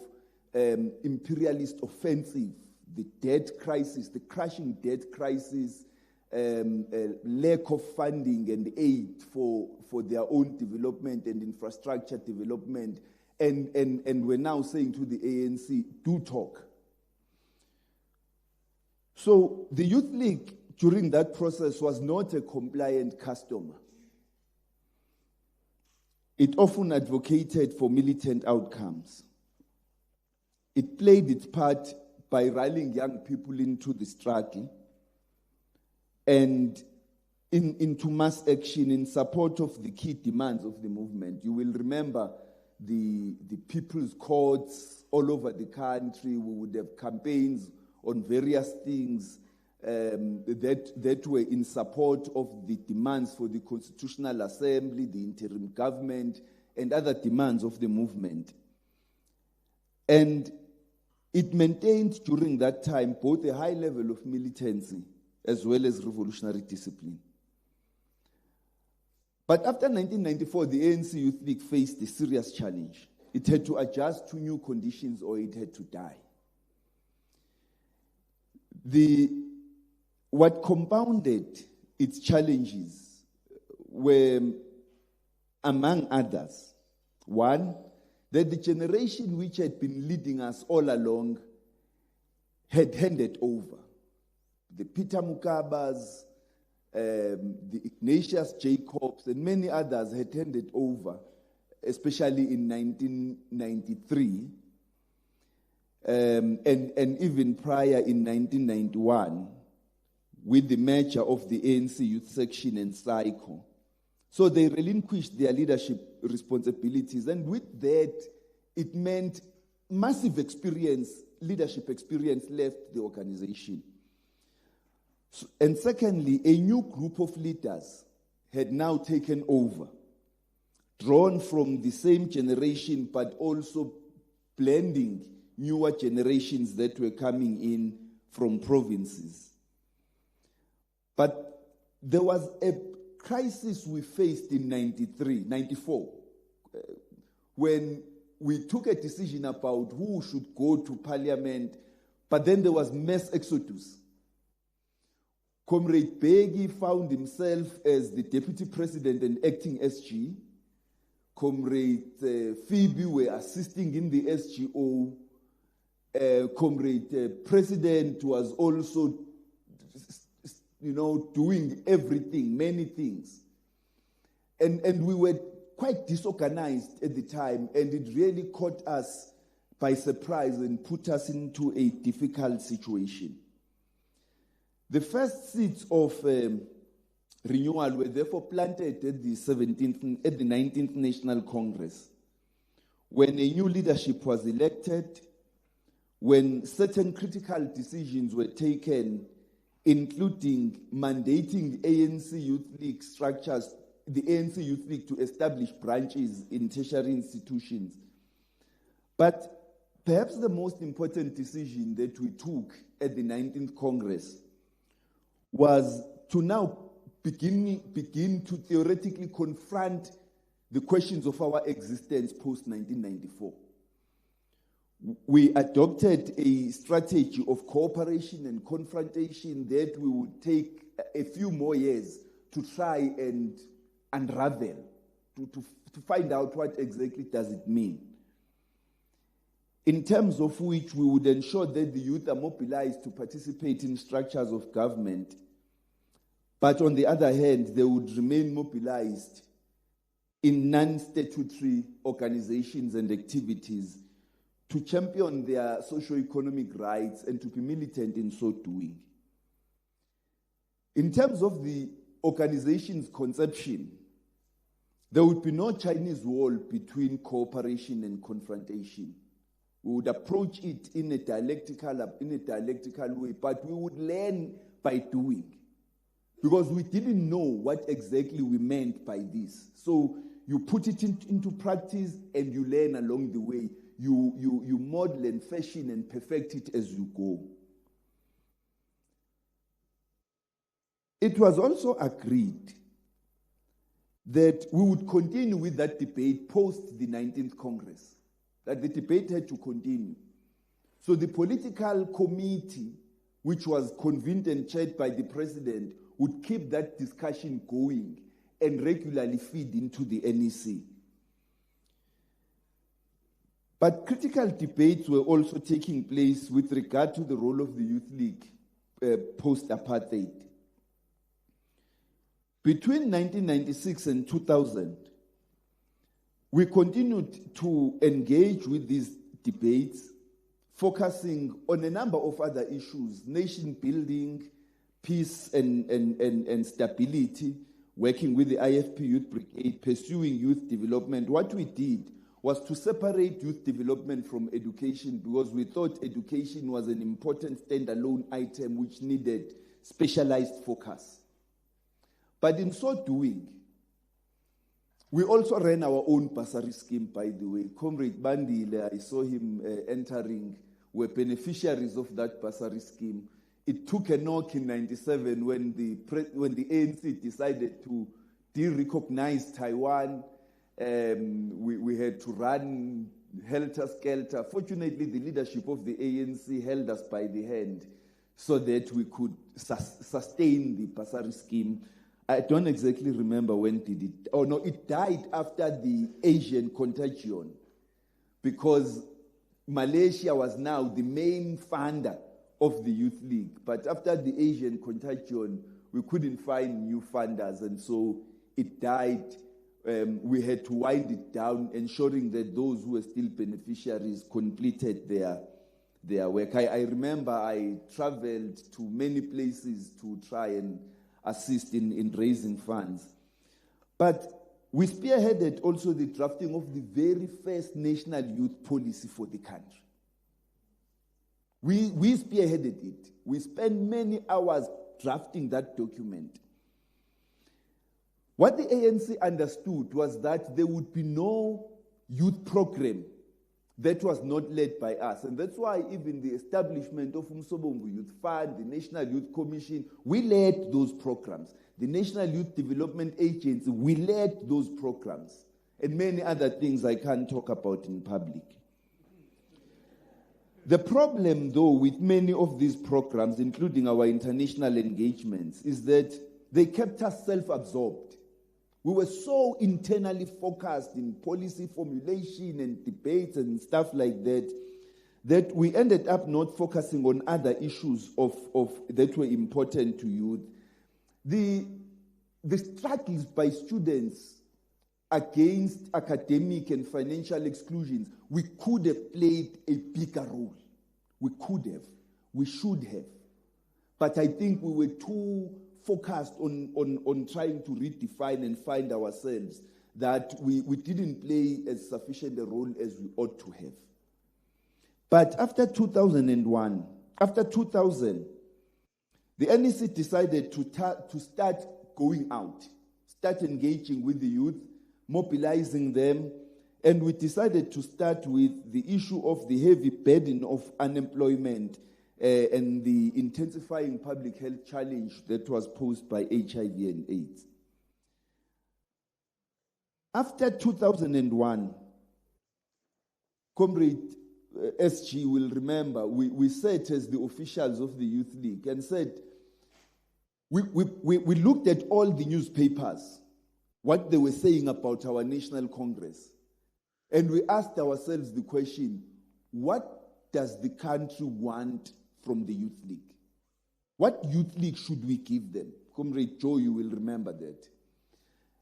S12: imperialist offensive, the debt crisis, the crushing debt crisis, lack of funding and aid for their own development and infrastructure development, and we're now saying to the ANC, do talk. So the Youth League during that process was not a compliant customer. It often advocated for militant outcomes. It played its part by rallying young people into the struggle and into mass action in support of the key demands of the movement. You will remember the people's courts all over the country. We would have campaigns on various things that were in support of the demands for the Constitutional Assembly, the interim government, and other demands of the movement. And it maintained during that time both a high level of militancy as well as revolutionary discipline. But after 1994, the ANC Youth League faced a serious challenge. It had to adjust to new conditions or it had to die. What compounded its challenges were, among others, one, that the generation which had been leading us all along had handed over. The Peter Mukabas, the Ignatius Jacobs, and many others had handed over, especially in 1993, and even prior in 1991, with the merger of the ANC Youth Section and ANCYL. So they relinquished their leadership responsibilities, and with that, it meant massive leadership experience left the organization. And secondly, a new group of leaders had now taken over, drawn from the same generation, but also blending newer generations that were coming in from provinces. But there was a crisis we faced in 94, when we took a decision about who should go to parliament, but then there was mass exodus. Comrade Begi found himself as the deputy president and acting SG. Comrade Phoebe were assisting in the SGO. Comrade President was also, doing everything, many things. And we were quite disorganized at the time, and it really caught us by surprise and put us into a difficult situation. The first seats of renewal were therefore planted at the 19th National Congress, when a new leadership was elected, when certain critical decisions were taken, including mandating the ANC Youth League structures, the ANC Youth League to establish branches in tertiary institutions. But perhaps the most important decision that we took at the 19th Congress was to now begin to theoretically confront the questions of our existence post-1994. We adopted a strategy of cooperation and confrontation that we would take a few more years to try and unravel, to find out what exactly does it mean. In terms of which we would ensure that the youth are mobilized to participate in structures of government, but on the other hand, they would remain mobilized in non-statutory organizations and activities to champion their socio-economic rights and to be militant in so doing. In terms of the organization's conception, there would be no Chinese wall between cooperation and confrontation. We would approach it in a dialectical way, but we would learn by doing, because we didn't know what exactly we meant by this. So you put it into practice and you learn along the way. You model and fashion and perfect it as you go. It was also agreed that we would continue with that debate post the 19th Congress, that the debate had to continue. So the political committee, which was convened and chaired by the president, would keep that discussion going and regularly feed into the NEC. But critical debates were also taking place with regard to the role of the Youth League post-apartheid. Between 1996 and 2000, we continued to engage with these debates, focusing on a number of other issues: nation building, peace and stability, working with the IFP Youth Brigade, pursuing youth development. What we did was to separate youth development from education, because we thought education was an important standalone item which needed specialized focus. But in so doing, we also ran our own bursary scheme, by the way. Comrade Bandile, I saw him entering, were beneficiaries of that bursary scheme. It took a knock in 97 when the ANC decided to derecognized Taiwan. We had to run helter-skelter. Fortunately, the leadership of the ANC held us by the hand so that we could sustain the bursary scheme. I don't exactly remember when did it. Oh no, it died after the Asian contagion, because Malaysia was now the main funder of the Youth League. But after the Asian contagion, we couldn't find new funders, and so it died. We had to wind it down, ensuring that those who were still beneficiaries completed their work. I remember I traveled to many places to try and assist in raising funds. But we spearheaded also the drafting of the very first national youth policy for the country. We spearheaded it. We spent many hours drafting that document. What the ANC understood was that there would be no youth program that was not led by us. And that's why even the establishment of Umsobomvu Youth Fund, the National Youth Commission, we led those programs. The National Youth Development Agency, we led those programs. And many other things I can't talk about in public. The problem, though, with many of these programs, including our international engagements, is that they kept us self-absorbed. We were so internally focused in policy formulation and debates and stuff like that, that we ended up not focusing on other issues that were important to youth. The struggles by students against academic and financial exclusions, we could have played a bigger role. We could have. We should have. But I think we were too focused on trying to redefine and find ourselves that we didn't play as sufficient a role as we ought to have. But after 2000, the NEC decided to start going out, start engaging with the youth, mobilizing them, and we decided to start with the issue of the heavy burden of unemployment and the intensifying public health challenge that was posed by HIV and AIDS. After 2001, Comrade SG will remember, we sat as the officials of the Youth League and said, we looked at all the newspapers, what they were saying about our National Congress, and we asked ourselves the question, what does the country want from the Youth League? What Youth League should we give them? Comrade Joe, you will remember that.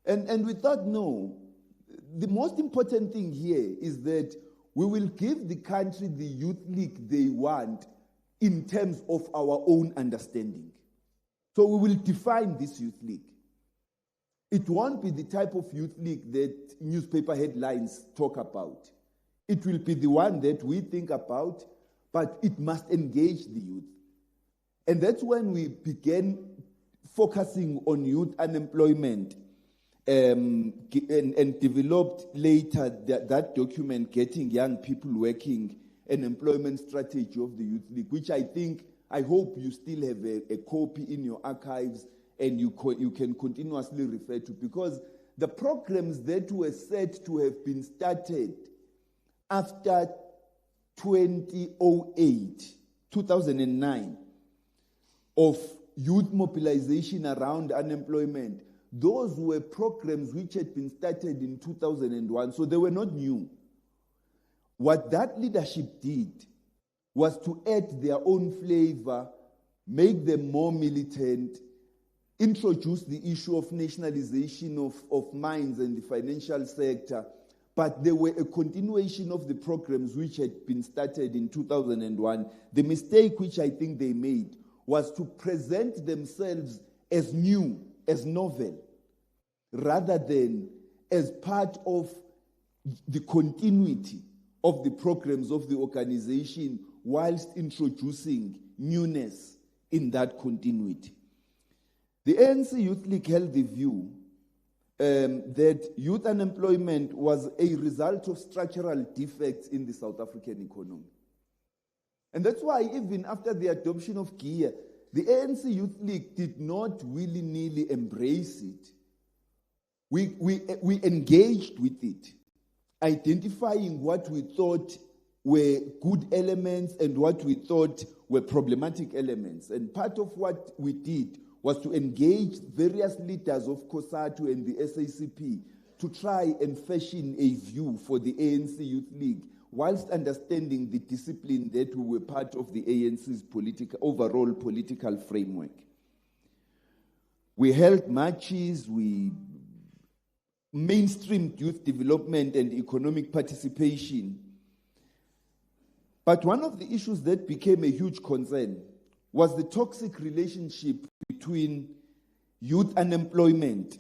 S12: And we thought, no, the most important thing here is that we will give the country the Youth League they want in terms of our own understanding. So we will define this Youth League. It won't be the type of Youth League that newspaper headlines talk about. It will be the one that we think about, but it must engage the youth. And that's when we began focusing on youth unemployment and developed later that document, Getting Young People Working, an employment strategy of the Youth League, which I hope you still have a copy in your archives and you can continuously refer to, because the programs that were said to have been started after 2009, of youth mobilization around unemployment, those were programs which had been started in 2001, so they were not new. What that leadership did was to add their own flavor, make them more militant, introduce the issue of nationalization of mines and the financial sector, but they were a continuation of the programs which had been started in 2001. The mistake which I think they made was to present themselves as new, as novel, rather than as part of the continuity of the programs of the organization, whilst introducing newness in that continuity. The ANC Youth League held the view that youth unemployment was a result of structural defects in the South African economy. And that's why even after the adoption of GEAR, the ANC Youth League did not willy-nilly embrace it. We engaged with it, identifying what we thought were good elements and what we thought were problematic elements. And part of what we did was to engage various leaders of COSATU and the SACP to try and fashion a view for the ANC Youth League, whilst understanding the discipline that we were part of the ANC's overall political framework. We held marches, we mainstreamed youth development and economic participation. But one of the issues that became a huge concern was the toxic relationship between youth unemployment,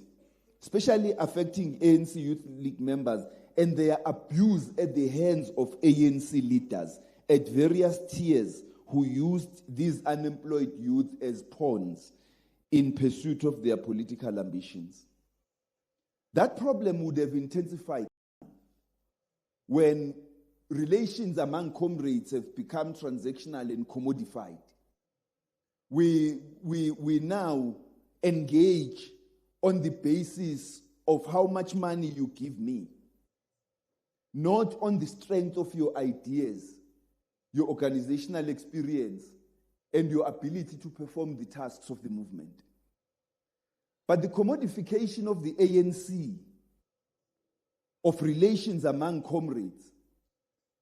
S12: especially affecting ANC Youth League members, and their abuse at the hands of ANC leaders at various tiers who used these unemployed youth as pawns in pursuit of their political ambitions. That problem would have intensified when relations among comrades have become transactional and commodified. We now engage on the basis of how much money you give me, not on the strength of your ideas, your organizational experience, and your ability to perform the tasks of the movement. But the commodification of the ANC, of relations among comrades,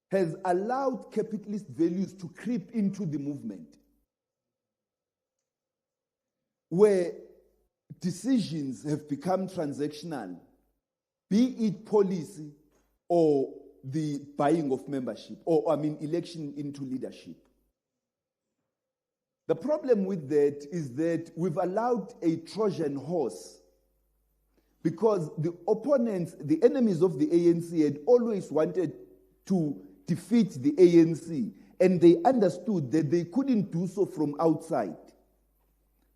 S12: has allowed capitalist values to creep into the movement, where decisions have become transactional, be it policy or the buying of membership, or election into leadership. The problem with that is that we've allowed a Trojan horse, because the opponents, the enemies of the ANC, had always wanted to defeat the ANC, and they understood that they couldn't do so from outside.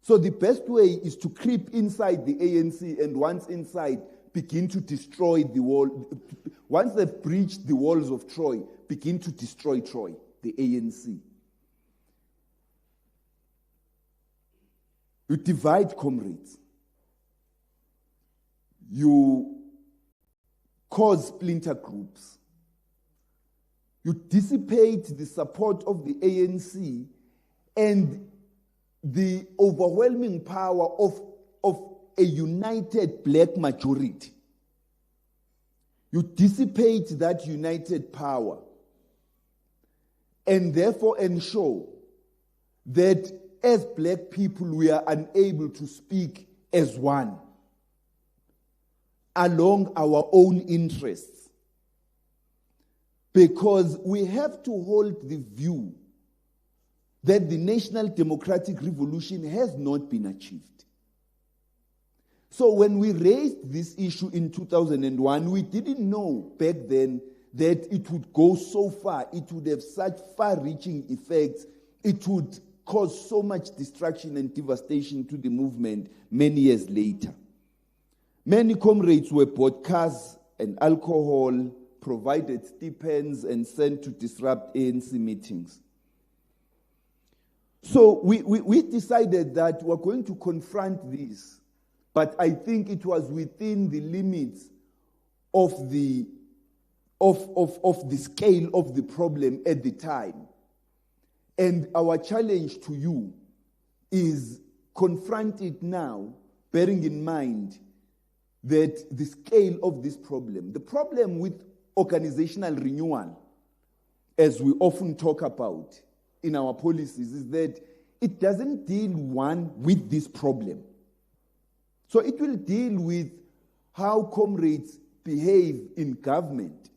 S12: So the best way is to creep inside the ANC, and once inside, begin to destroy the wall. Once they've breached the walls of Troy, begin to destroy Troy, the ANC. You divide comrades. You cause splinter groups. You dissipate the support of the ANC and the overwhelming power of a united black majority. You dissipate that united power and therefore ensure that as black people we are unable to speak as one along our own interests, because we have to hold the view that the national democratic revolution has not been achieved. So when we raised this issue in 2001, we didn't know back then that it would go so far, it would have such far-reaching effects, it would cause so much destruction and devastation to the movement many years later. Many comrades were bought cars and alcohol, provided stipends, and sent to disrupt ANC meetings. So we decided that we're going to confront this, but I think it was within the limits of the scale of the problem at the time. And our challenge to you is confront it now, bearing in mind that the scale of this problem, the problem with organizational renewal, as we often talk about in our policies, is that it doesn't deal with this problem. So it will deal with how comrades behave in government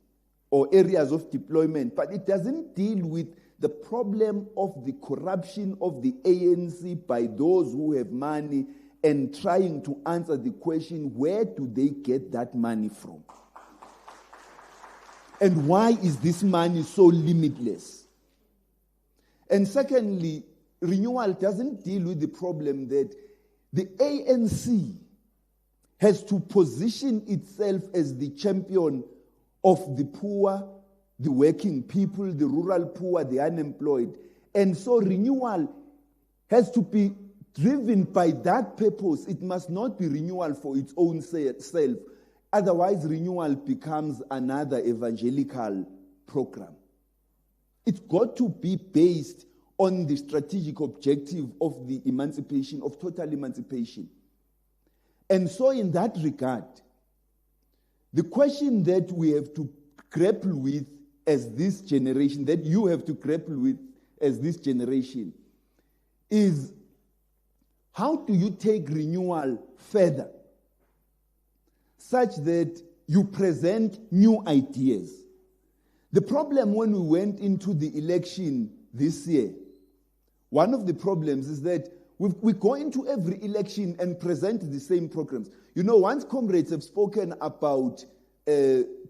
S12: or areas of deployment, but it doesn't deal with the problem of the corruption of the ANC by those who have money and trying to answer the question, where do they get that money from? And why is this money so limitless? And secondly, renewal doesn't deal with the problem that the ANC has to position itself as the champion of the poor, the working people, the rural poor, the unemployed. And so renewal has to be driven by that purpose. It must not be renewal for its own self. Otherwise, renewal becomes another evangelical program. It's got to be based on the strategic objective of the emancipation, of total emancipation. And so in that regard, the question that we have to grapple with as this generation, that you have to grapple with as this generation, is how do you take renewal further such that you present new ideas? The problem when we went into the election this year, one of the problems is that we go into every election and present the same programs. You know, once comrades have spoken about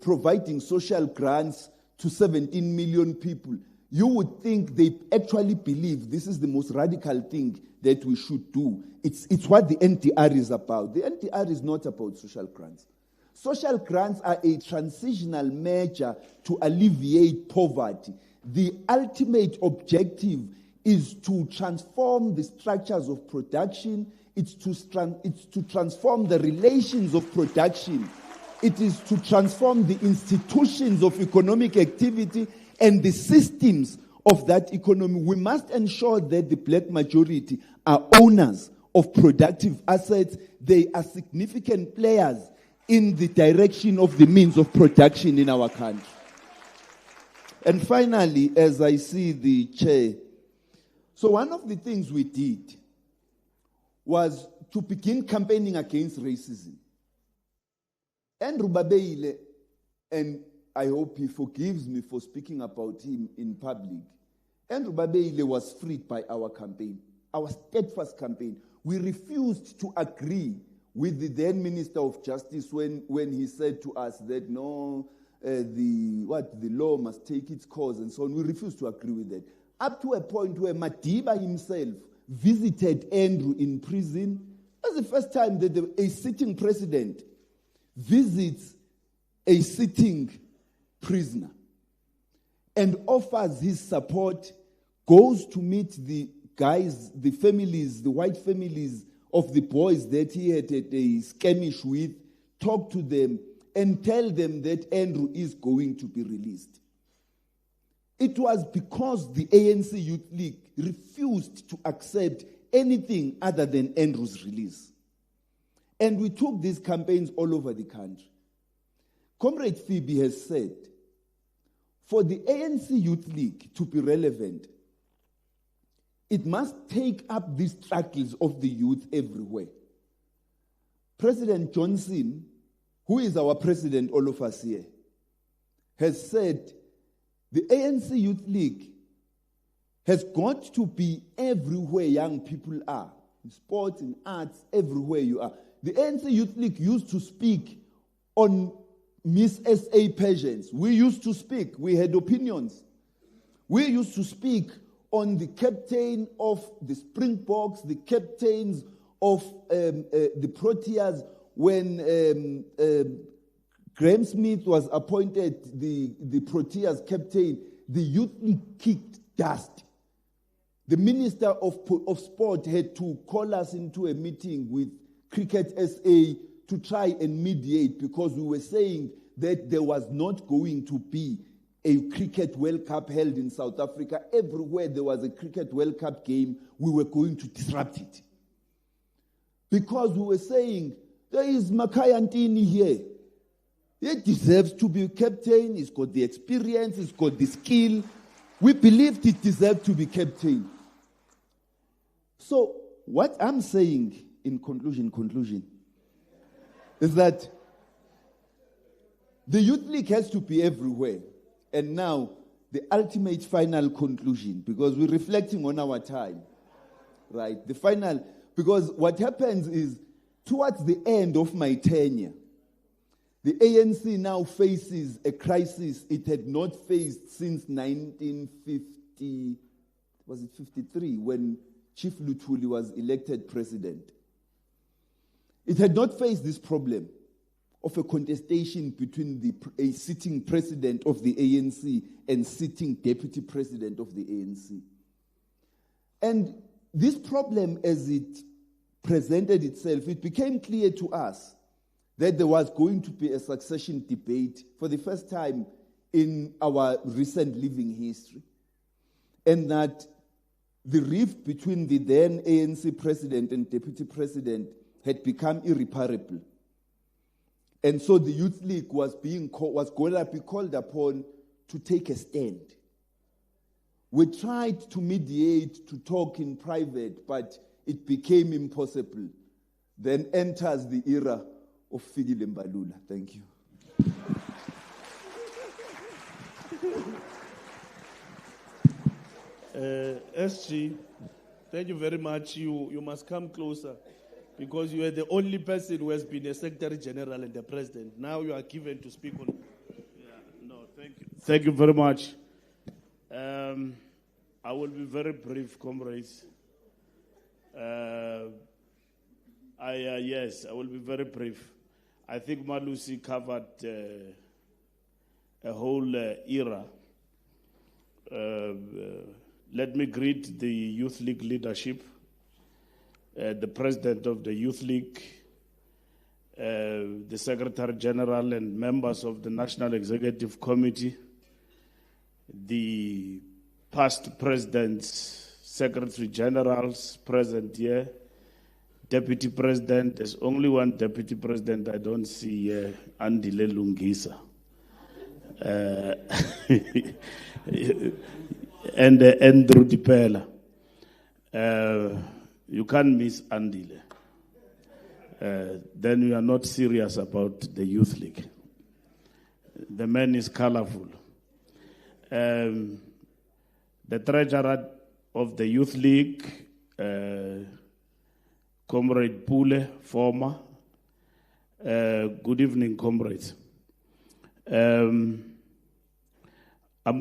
S12: providing social grants to 17 million people, you would think they actually believe this is the most radical thing that we should do. It's what the NDR is about. The NDR is not about social grants. Social grants are a transitional measure to alleviate poverty. The ultimate objective is to transform the structures of production. It's to transform the relations of production. It is to transform the institutions of economic activity and the systems of that economy. We must ensure that the black majority are owners of productive assets. They are significant players in the direction of the means of production in our country. And finally, as I see the chair, so one of the things we did was to begin campaigning against racism. Andrew Babeile, and I hope he forgives me for speaking about him in public, Andrew Babeile was freed by our campaign, our steadfast campaign. We refused to agree with the then Minister of Justice when he said to us that no, the law must take its course and so on. We refused to agree with that. Up to a point where Madiba himself visited Andrew in prison. That's the first time that a sitting president visits a sitting prisoner and offers his support, goes to meet the guys, the families, the white families of the boys that he had a skirmish with, talk to them and tell them that Andrew is going to be released. It was because the ANC Youth League refused to accept anything other than Andrew's release. And we took these campaigns all over the country. Comrade Phoebe has said, for the ANC Youth League to be relevant, it must take up these struggles of the youth everywhere. President Johnson, who is our president, all of us here, has said the ANC Youth League has got to be everywhere young people are, in sports, in arts, everywhere you are. The ANC Youth League used to speak on Miss SA pageants. We used to speak. We had opinions. We used to speak on the captain of the Springboks, the captains of the Proteas. When Graham Smith was appointed the Proteas captain, the Youth League kicked dust. The Minister of Sport had to call us into a meeting with Cricket SA to try and mediate, because we were saying that there was not going to be a Cricket World Cup held in South Africa. Everywhere there was a Cricket World Cup game, we were going to disrupt it. Because we were saying, there is Makhaya Ntini here. He deserves to be captain. He's got the experience. He's got the skill. We believed he deserved to be captain. So what I'm saying in conclusion, is that the Youth League has to be everywhere. And now, the ultimate final conclusion, because we're reflecting on our time, right? The final, because what happens is, towards the end of my tenure, the ANC now faces a crisis it had not faced since 1950, was it 53, when Chief Luthuli was elected president. It had not faced this problem of a contestation between a sitting president of the ANC and sitting deputy president of the ANC. And this problem, as it presented itself, it became clear to us that there was going to be a succession debate for the first time in our recent living history, and that the rift between the then ANC president and deputy president had become irreparable. And so the Youth League was going to be called upon to take a stand. We tried to mediate, to talk in private, but it became impossible. Then enters the era of Fikile Mbalula. Thank you.
S2: SG, thank you very much. You must come closer, because you are the only person who has been a Secretary General and the President. Now you are given to speak on. Yeah, no, thank you. Thank you very much. I will be very brief, comrades. Yes, I will be very brief. I think Malusi covered a whole era. Let me greet the Youth League leadership, the President of the Youth League, the Secretary General and members of the National Executive Committee, the past Presidents, Secretary Generals present here, Deputy President. There's only one Deputy President I don't see here, Andile Lungisa. And Andrew Dipela. You can't miss Andile. Then you are not serious about the Youth League. The man is colorful. The treasurer of the Youth League, Comrade Pule, former. Good evening, comrades. I'm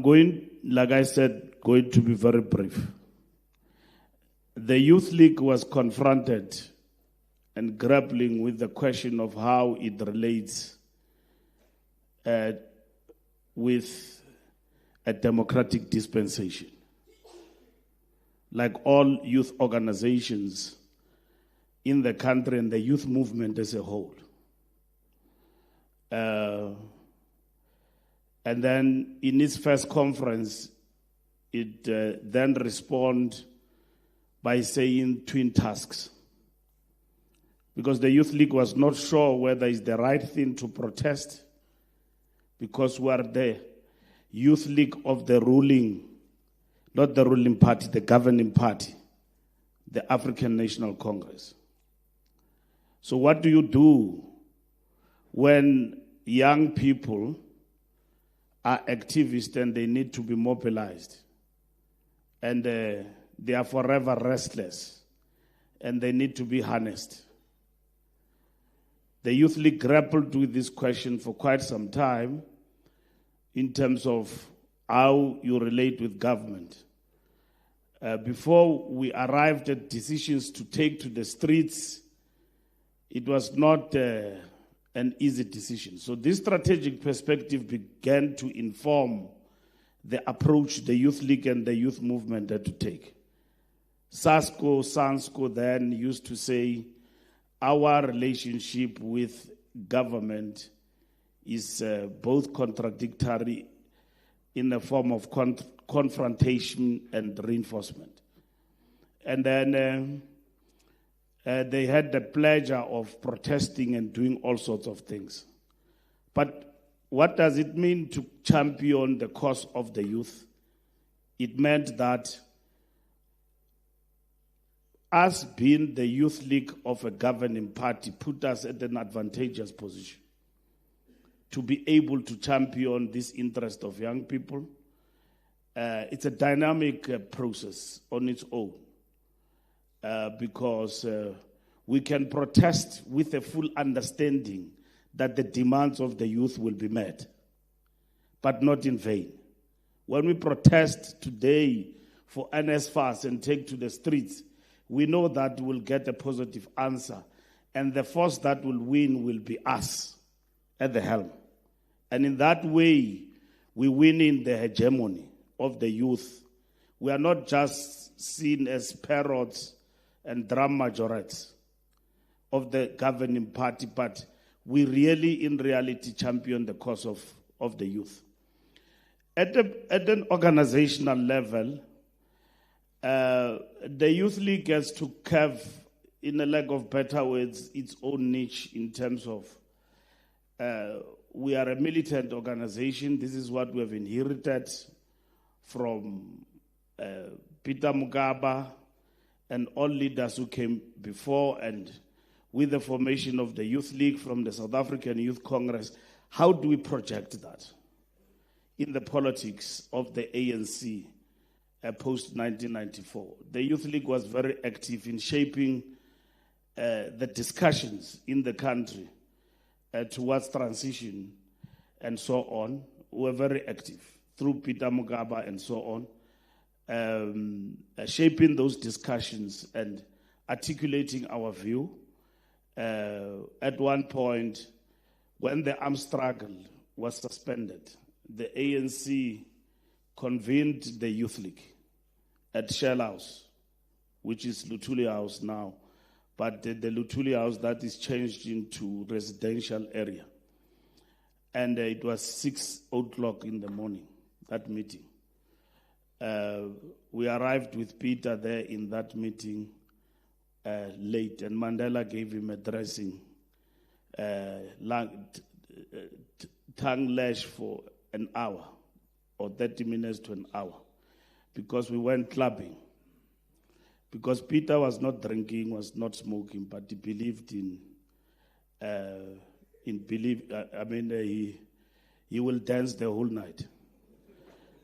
S2: going, like I said, going to be very brief. The Youth League was confronted and grappling with the question of how it relates with a democratic dispensation. Like all youth organizations in the country and the youth movement as a whole. And then in its first conference, it then responded by saying twin tasks. Because the Youth League was not sure whether it's the right thing to protest, because we are the Youth League of the ruling, not the ruling party, the governing party, the African National Congress. So what do you do when young people are activists and they need to be mobilized, and they are forever restless and they need to be harnessed? The Youth League grappled with this question for quite some time in terms of how you relate with government. Before we arrived at decisions to take to the streets, it was not an easy decision. So this strategic perspective began to inform the approach the Youth League and the youth movement had to take. Sansco then used to say, our relationship with government is both contradictory in the form of confrontation and reinforcement. And then they had the pleasure of protesting and doing all sorts of things. But what does it mean to champion the cause of the youth? It meant that us being the Youth League of a governing party put us at an advantageous position to be able to champion this interest of young people. It's a dynamic process on its own. Because we can protest with a full understanding that the demands of the youth will be met, but not in vain. When we protest today for NSFAS and take to the streets, we know that we'll get a positive answer, and the force that will win will be us at the helm. And in that way, we win in the hegemony of the youth. We are not just seen as parrots and drum majorettes of the governing party, but we really, in reality, champion the cause of the youth. At an organizational level, the Youth League has to carve, in a lack of better words, its own niche in terms of we are a militant organization. This is what we have inherited from Peter Mugabe and all leaders who came before, and with the formation of the Youth League from the South African Youth Congress. How do we project that in the politics of the ANC post-1994? The Youth League was very active in shaping the discussions in the country towards transition and so on. We were very active through Peter Mugabe and so on, shaping those discussions and articulating our view. At one point, when the armed struggle was suspended, the ANC convened the Youth League at Shell House, which is Luthuli House now, but the Luthuli House that is changed into residential area. And it was 6 o'clock in the morning, that meeting. We arrived with Peter there in that meeting late, and Mandela gave him a dressing, tongue lash for an hour, or 30 minutes to an hour, because we went clubbing. Because Peter was not drinking, was not smoking, but he believed he will dance the whole night.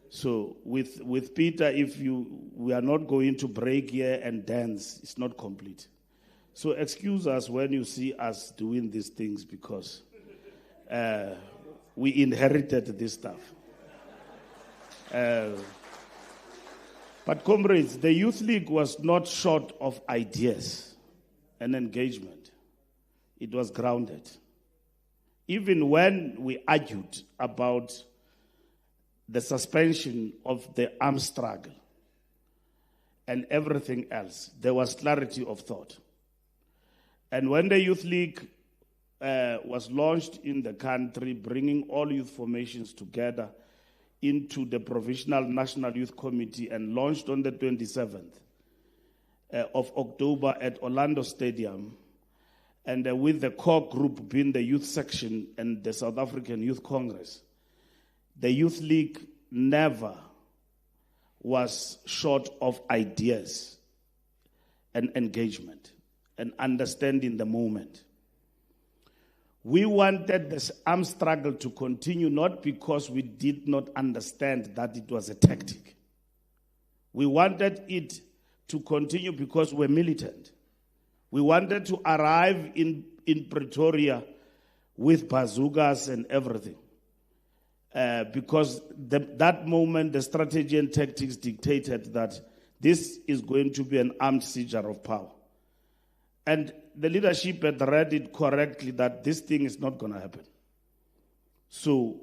S2: So with Peter, we are not going to break here and dance, it's not complete. So excuse us when you see us doing these things, because we inherited this stuff. But comrades, the Youth League was not short of ideas and engagement. It was grounded. Even when we argued about the suspension of the armed struggle and everything else, there was clarity of thought. And when the Youth League was launched in the country, bringing all youth formations together into the Provisional National Youth Committee and launched on the 27th of October at Orlando Stadium, and with the core group being the youth section and the South African Youth Congress, the Youth League never was short of ideas and engagement and understanding the moment. We wanted this armed struggle to continue, not because we did not understand that it was a tactic. We wanted it to continue because we're militant. We wanted to arrive in Pretoria with bazookas and everything. Because that moment, the strategy and tactics dictated that this is going to be an armed seizure of power. And the leadership had read it correctly that this thing is not going to happen. So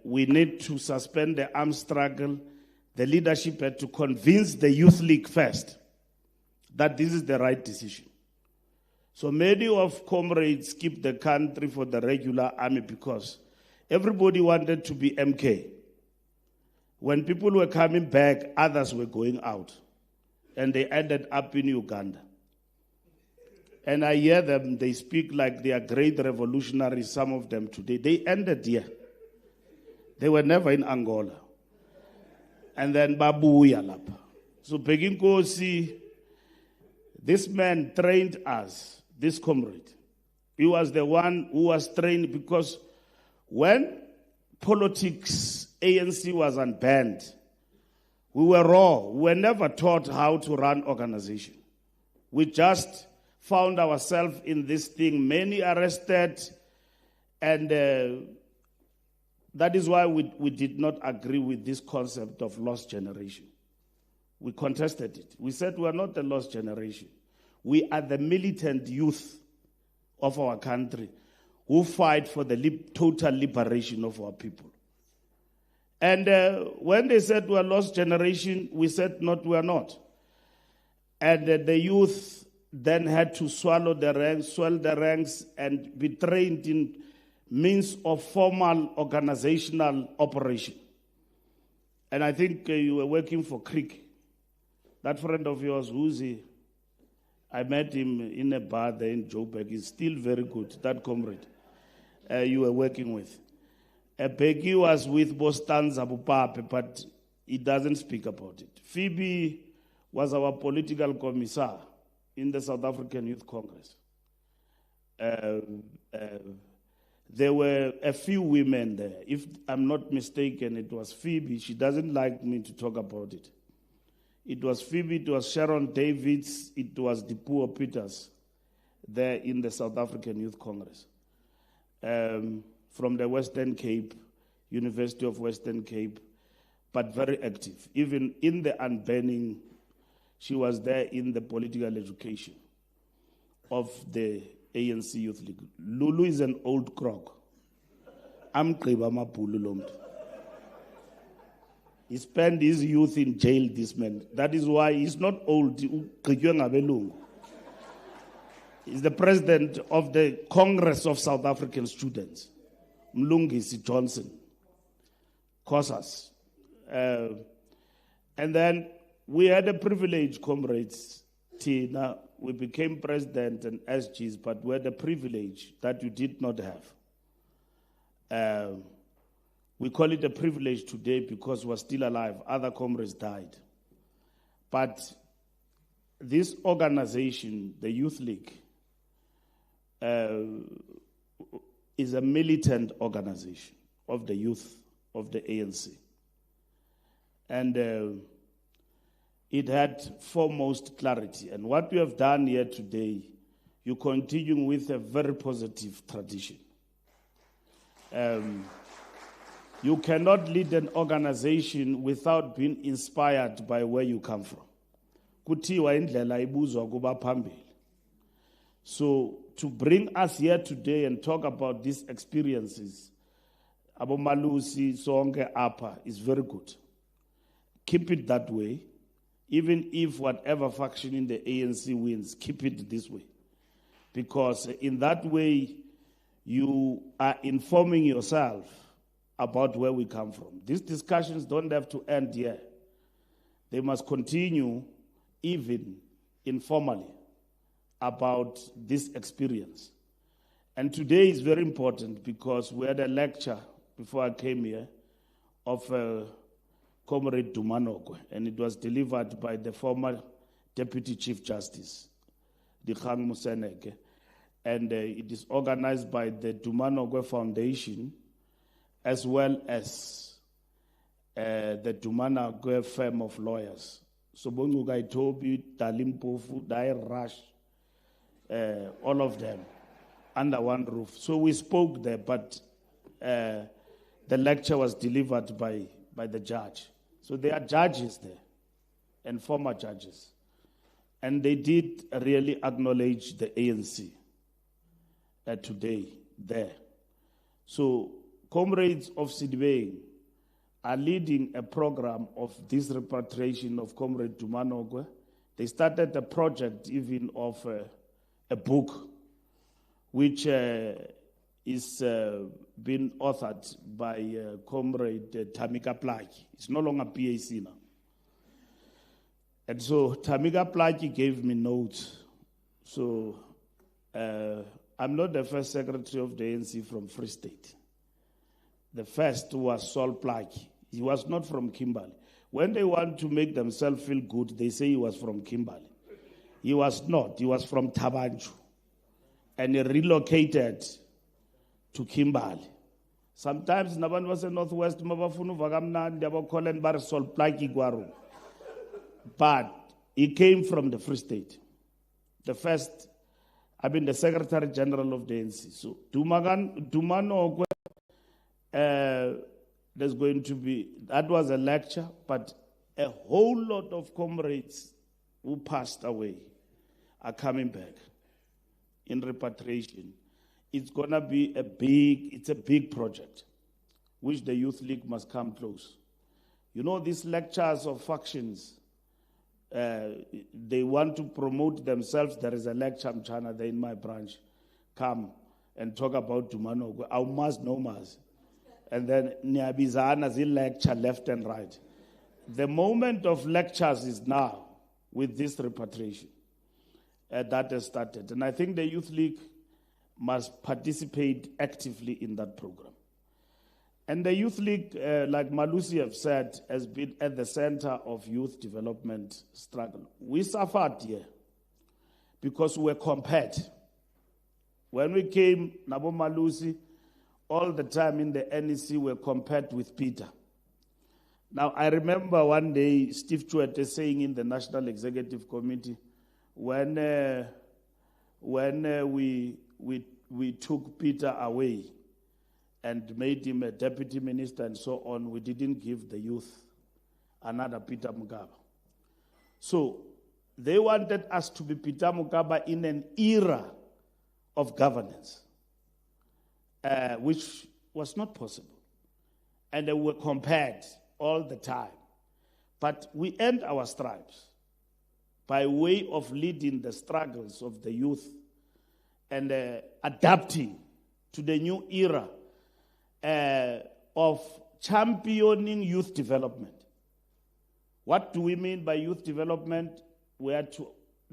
S2: we need to suspend the armed struggle. The leadership had to convince the Youth League first that this is the right decision. So many of comrades skipped the country for the regular army because everybody wanted to be MK. When people were coming back, others were going out. And they ended up in Uganda. And I hear them, they speak like they are great revolutionaries, some of them today. They ended here. They were never in Angola. And then Babuya Lapa. So Begin Kosi, this man trained us, this comrade. He was the one who was trained because when politics, ANC was unbanned, we were raw. We were never taught how to run organization. We just found ourselves in this thing, many arrested, and that is why we did not agree with this concept of lost generation. We contested it. We said we are not the lost generation. We are the militant youth of our country who fight for the total liberation of our people. And when they said we are lost generation, we said not, we are not. And the youth then had to swell the ranks and be trained in means of formal organizational operation. And I think you were working for Creek. That friend of yours, Woozy, I met him in a bar there in Joburg. He's still very good, that comrade you were working with. Peggy was with Boston Zabupape, but he doesn't speak about it. Phoebe was our political commissar in the South African Youth Congress. There were a few women there. If I'm not mistaken, it was Phoebe. She doesn't like me to talk about it. It was Phoebe, it was Sharon Davids, it was Dipuo Peters there in the South African Youth Congress. From the Western Cape, University of Western Cape, but very active. Even in the unbanning, she was there in the political education of the ANC Youth League. Lulu is an old croc. I'm Kribama Pululomd. He spent his youth in jail, this man. That is why he's not old. He's the president of the Congress of South African Students. Mlungisi Johnson. Kosas. And then we had a privilege, comrades. Tina, we became president and SGs, but we had a privilege that you did not have. We call it a privilege today because we're still alive. Other comrades died. But this organization, the Youth League, is a militant organization of the youth of the ANC. And it had foremost clarity. And what we have done here today, you continue with a very positive tradition. You cannot lead an organization without being inspired by where you come from. So to bring us here today and talk about these experiences, Abo Malusi, Songe, Apa, is very good. Keep it that way. Even if whatever faction in the ANC wins, keep it this way. Because in that way, you are informing yourself about where we come from. These discussions don't have to end here. They must continue even informally about this experience. And today is very important because we had a lecture before I came here of Comrade Dumanogwe, and it was delivered by the former Deputy Chief Justice, Dikgang Moseneke, and it is organized by the Dumanogwe Foundation as well as the Dumanogwe firm of lawyers. So Bongugai Tobi, Dalimpofu, Dai Rush, all of them under one roof. So we spoke there, but the lecture was delivered by the judge. So there are judges there and former judges. And they did really acknowledge the ANC today there. So comrades of Sidibeng are leading a program of this repatriation of Comrade Dumanogwe. They started a project even of a book which is being authored by Comrade Tamika Plaki. It's no longer PAC now. And so Tamika Plaki gave me notes. So I'm not the first secretary of the ANC from Free State. The first was Saul Plaki. He was not from Kimberley. When they want to make themselves feel good, they say he was from Kimberley. He was not. He was from Tabanchu. And he relocated to Kimberley. Sometimes Naban was in Northwest Mabafunu Vagamna, they were calling Bar Sol Plaki Guaru. But he came from the Free State. The first, the Secretary General of the ANC. So Dumano, there's going to be, that was a lecture, but a whole lot of comrades who passed away are coming back in repatriation. It's going to be it's a big project. which the Youth League must come close. You know, these lectures of factions, they want to promote themselves. There is a lecture China there in my branch. Come and talk about Dumano. Our mas no mas. And then Niabizana is lecture left and right. The moment of lectures is now with this repatriation that has started. And I think the Youth League must participate actively in that program. And the Youth League, like Malusi have said, has been at the center of youth development struggle. We suffered here because we were compared. When we came, Nabo Malusi, all the time in the NEC were compared with Peter. Now, I remember one day Steve Chwete saying in the National Executive Committee, when we took Peter away and made him a deputy minister and so on, we didn't give the youth another Peter Mugabe. So they wanted us to be Peter Mugabe in an era of governance, which was not possible. And they were compared all the time. But we earned our stripes by way of leading the struggles of the youth and adapting to the new era of championing youth development. What do we mean by youth development? We had to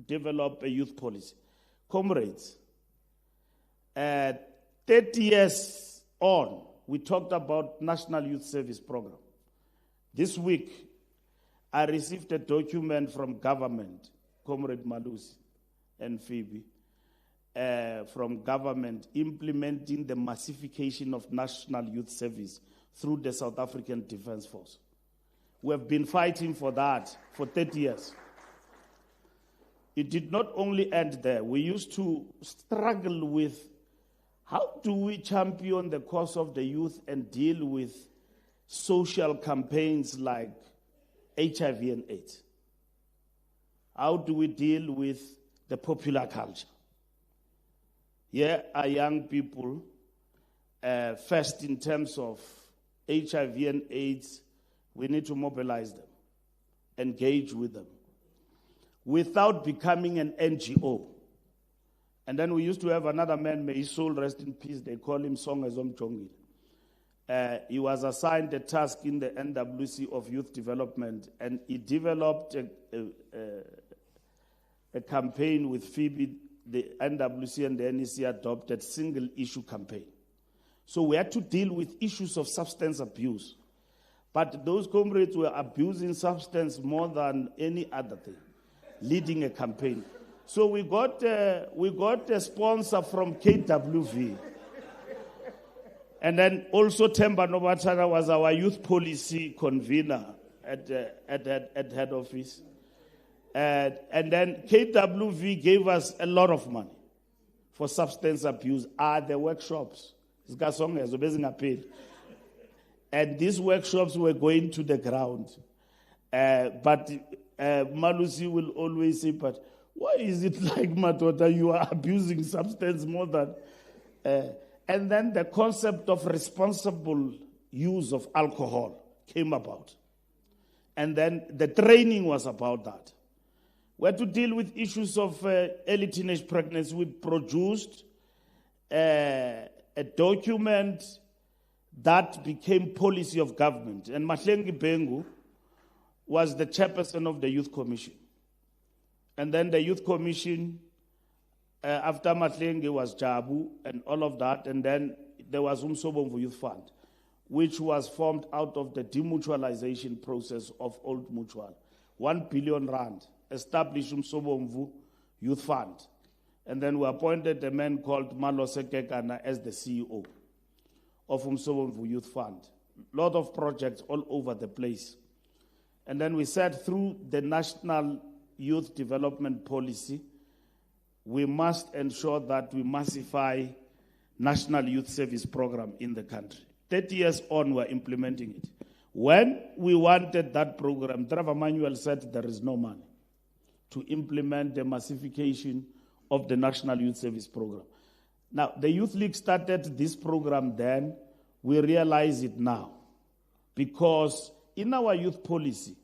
S2: develop a youth policy. Comrades, 30 years on, we talked about National Youth Service Program. This week, I received a document from government, Comrade Malusi and Phoebe, from government implementing the massification of National Youth Service through the South African Defence Force. We have been fighting for that for 30 years. It did not only end there. We used to struggle with how do we champion the cause of the youth and deal with social campaigns like HIV and AIDS? How do we deal with the popular culture? Here are young people, first in terms of HIV and AIDS, we need to mobilize them, engage with them, without becoming an NGO. And then we used to have another man, may his soul rest in peace, they call him Songazom Chongile. He was assigned a task in the NWC of youth development, and he developed a campaign with Phoebe. The NWC and the NEC adopted single-issue campaign. So we had to deal with issues of substance abuse. But those comrades were abusing substance more than any other thing, leading a campaign. So we got a sponsor from KWV. And then also Temba Nobatana was our youth policy convener at head office. And then KWV gave us a lot of money for substance abuse at the workshops. And these workshops were going to the ground. But Malusi will always say, but why is it like, Matota, you are abusing substance more than... and then the concept of responsible use of alcohol came about. And then the training was about that. We had to deal with issues of early teenage pregnancy. We produced a document that became policy of government. And Mahlengi Bengu was the chairperson of the Youth Commission. And then the Youth Commission, after Mahlengi was Jabu and all of that, and then there was Umsobomvu Youth Fund, which was formed out of the demutualization process of Old Mutual. 1 billion rand. Established Umsobomvu Youth Fund. And then we appointed a man called Malose Kekana as the CEO of Umsobomvu Youth Fund. A lot of projects all over the place. And then we said through the National Youth Development Policy, we must ensure that we massify National Youth Service Program in the country. 30 years on, we're implementing it. When we wanted that program, Trevor Manuel said there is no money to implement the massification of the National Youth Service Program. Now, the Youth League started this program then we realize it now. Because in our youth policy,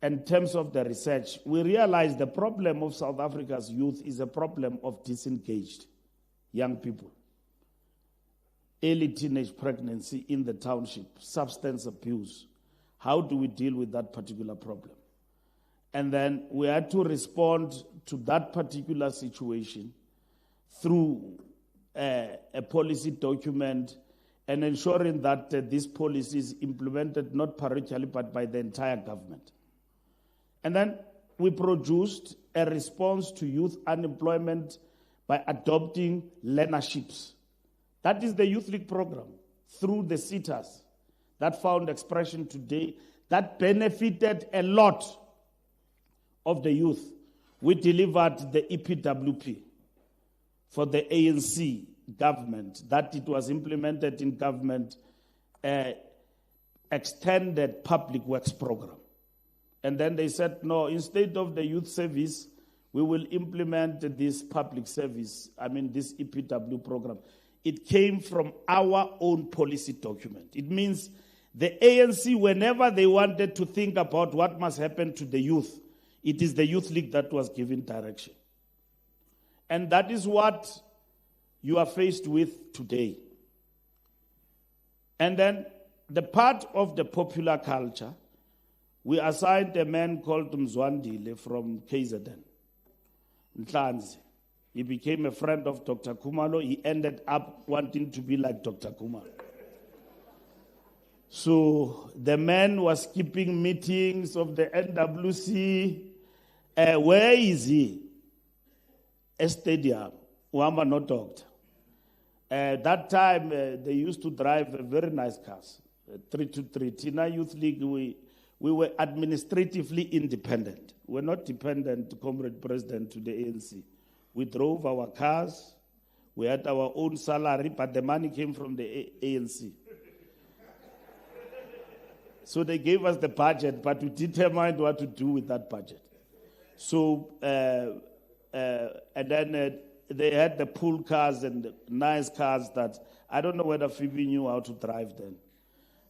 S2: in terms of the research, we realize the problem of South Africa's youth is a problem of disengaged young people. Early teenage pregnancy in the township, substance abuse. How do we deal with that particular problem? And then we had to respond to that particular situation through a policy document and ensuring that this policy is implemented not parochially but by the entire government. And then we produced a response to youth unemployment by adopting learnerships. That is the Youth League program through the SETAs that found expression today that benefited a lot of the youth. We delivered the EPWP for the ANC government, that it was implemented in government, extended public works program. And then they said, no, instead of the youth service, we will implement this public service, this EPW program. It came from our own policy document. It means the ANC, whenever they wanted to think about what must happen to the youth, it is the Youth League that was giving direction. And that is what you are faced with today. And then the part of the popular culture, we assigned a man called Mzwandile from KZN, Nhlanzi. He became a friend of Dr. Kumalo. He ended up wanting to be like Dr. Kumalo. So the man was keeping meetings of the NWC. Where is he? A stadium. Wama not doctor. That time, they used to drive very nice cars, 323. Tina Youth League, we were administratively independent. We're not dependent, Comrade President, to the ANC. We drove our cars. We had our own salary, but the money came from the ANC. So they gave us the budget, but we determined what to do with that budget. So, and then they had the pool cars and the nice cars that I don't know whether Phoebe knew how to drive then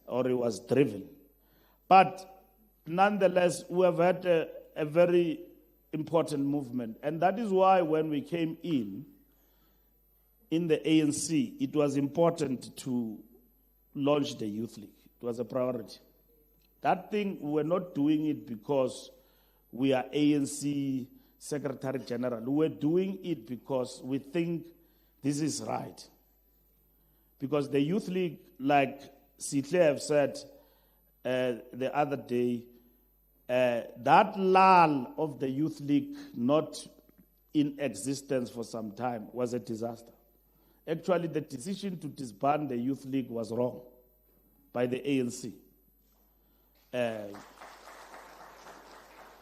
S2: or it was driven. But nonetheless, we have had a very important movement. And that is why when we came in the ANC, it was important to launch the Youth League. It was a priority. That thing, we were not doing it because we are ANC Secretary General. We were doing it because we think this is right. Because the Youth League, like Sitle have said the other day, that lull of the Youth League not in existence for some time was a disaster. Actually, the decision to disband the Youth League was wrong by the ANC.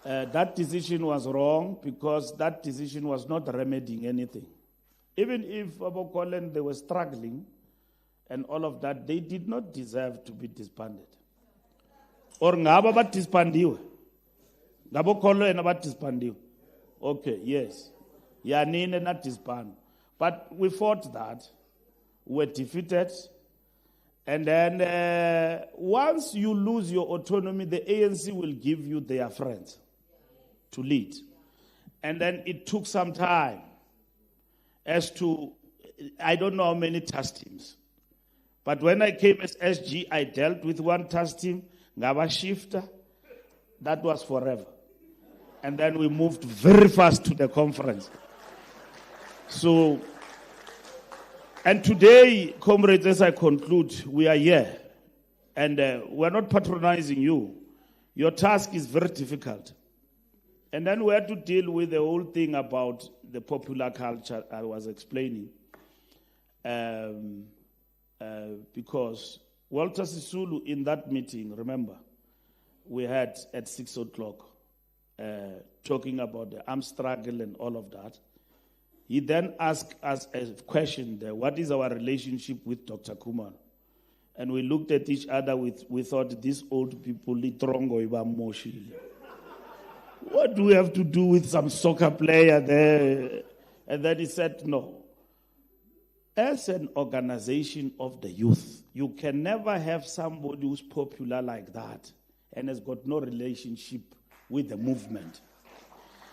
S2: That decision was wrong because that decision was not remedying anything. Even if Abu Kolen, they were struggling and all of that, they did not deserve to be disbanded. Or ngaba ba disbandiwe. Ngabo Kolen na ba disbandiwe. Okay, yes. Yanine not disband. But we fought that. We were defeated. And then once you lose your autonomy, the ANC will give you their friends to lead. And then it took some time as to, I don't know how many task teams. But when I came as SG, I dealt with one task team, Ngaba Shifter. That was forever. And then we moved very fast to the conference. So, and today, comrades, as I conclude, we are here. And we're not patronizing you. Your task is very difficult. And then we had to deal with the whole thing about the popular culture I was explaining. Because Walter Sisulu in that meeting, remember, we had at 6 o'clock talking about the armed struggle and all of that. He then asked us a question there, what is our relationship with Dr. Kumar? And we looked at each other, we thought these old people, what do we have to do with some soccer player there? And then he said, no. As an organization of the youth, You can never have somebody who's popular like that and has got no relationship with the movement.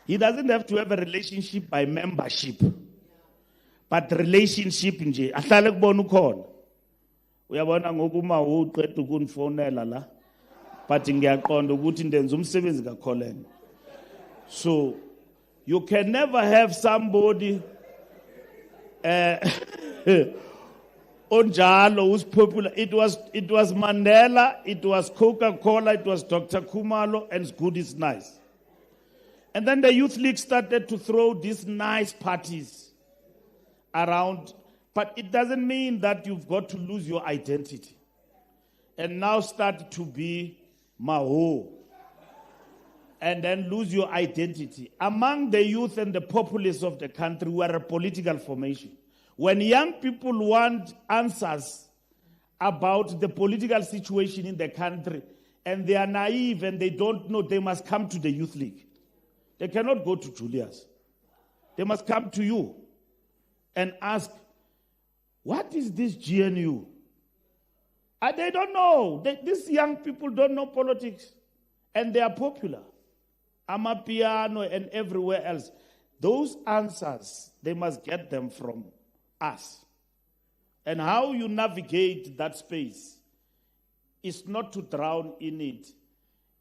S2: He doesn't have to have a relationship by membership, but relationship nje. Ahlale kubona ukhona. Uyabona ngokuma uqeda ukunfonela la. But ngiyaqonda ukuthi ndenza umsebenzi kaKholeni. So you can never have somebody onjalo who's popular. It was Mandela, it was Coca-Cola, it was Dr. Kumalo, and it's good, it's nice. And then the Youth League started to throw these nice parties around, but it doesn't mean that you've got to lose your identity and now start to be Maho and then lose your identity. Among the youth and the populace of the country, we are a political formation. When young people want answers about the political situation in the country and they are naive and they don't know, they must come to the Youth League. They cannot go to Julius. They must come to you and ask, what is this GNU? They don't know. These young people don't know politics. And they are popular. Amapiano and everywhere else. Those answers, they must get them from us. And how you navigate that space is not to drown in it,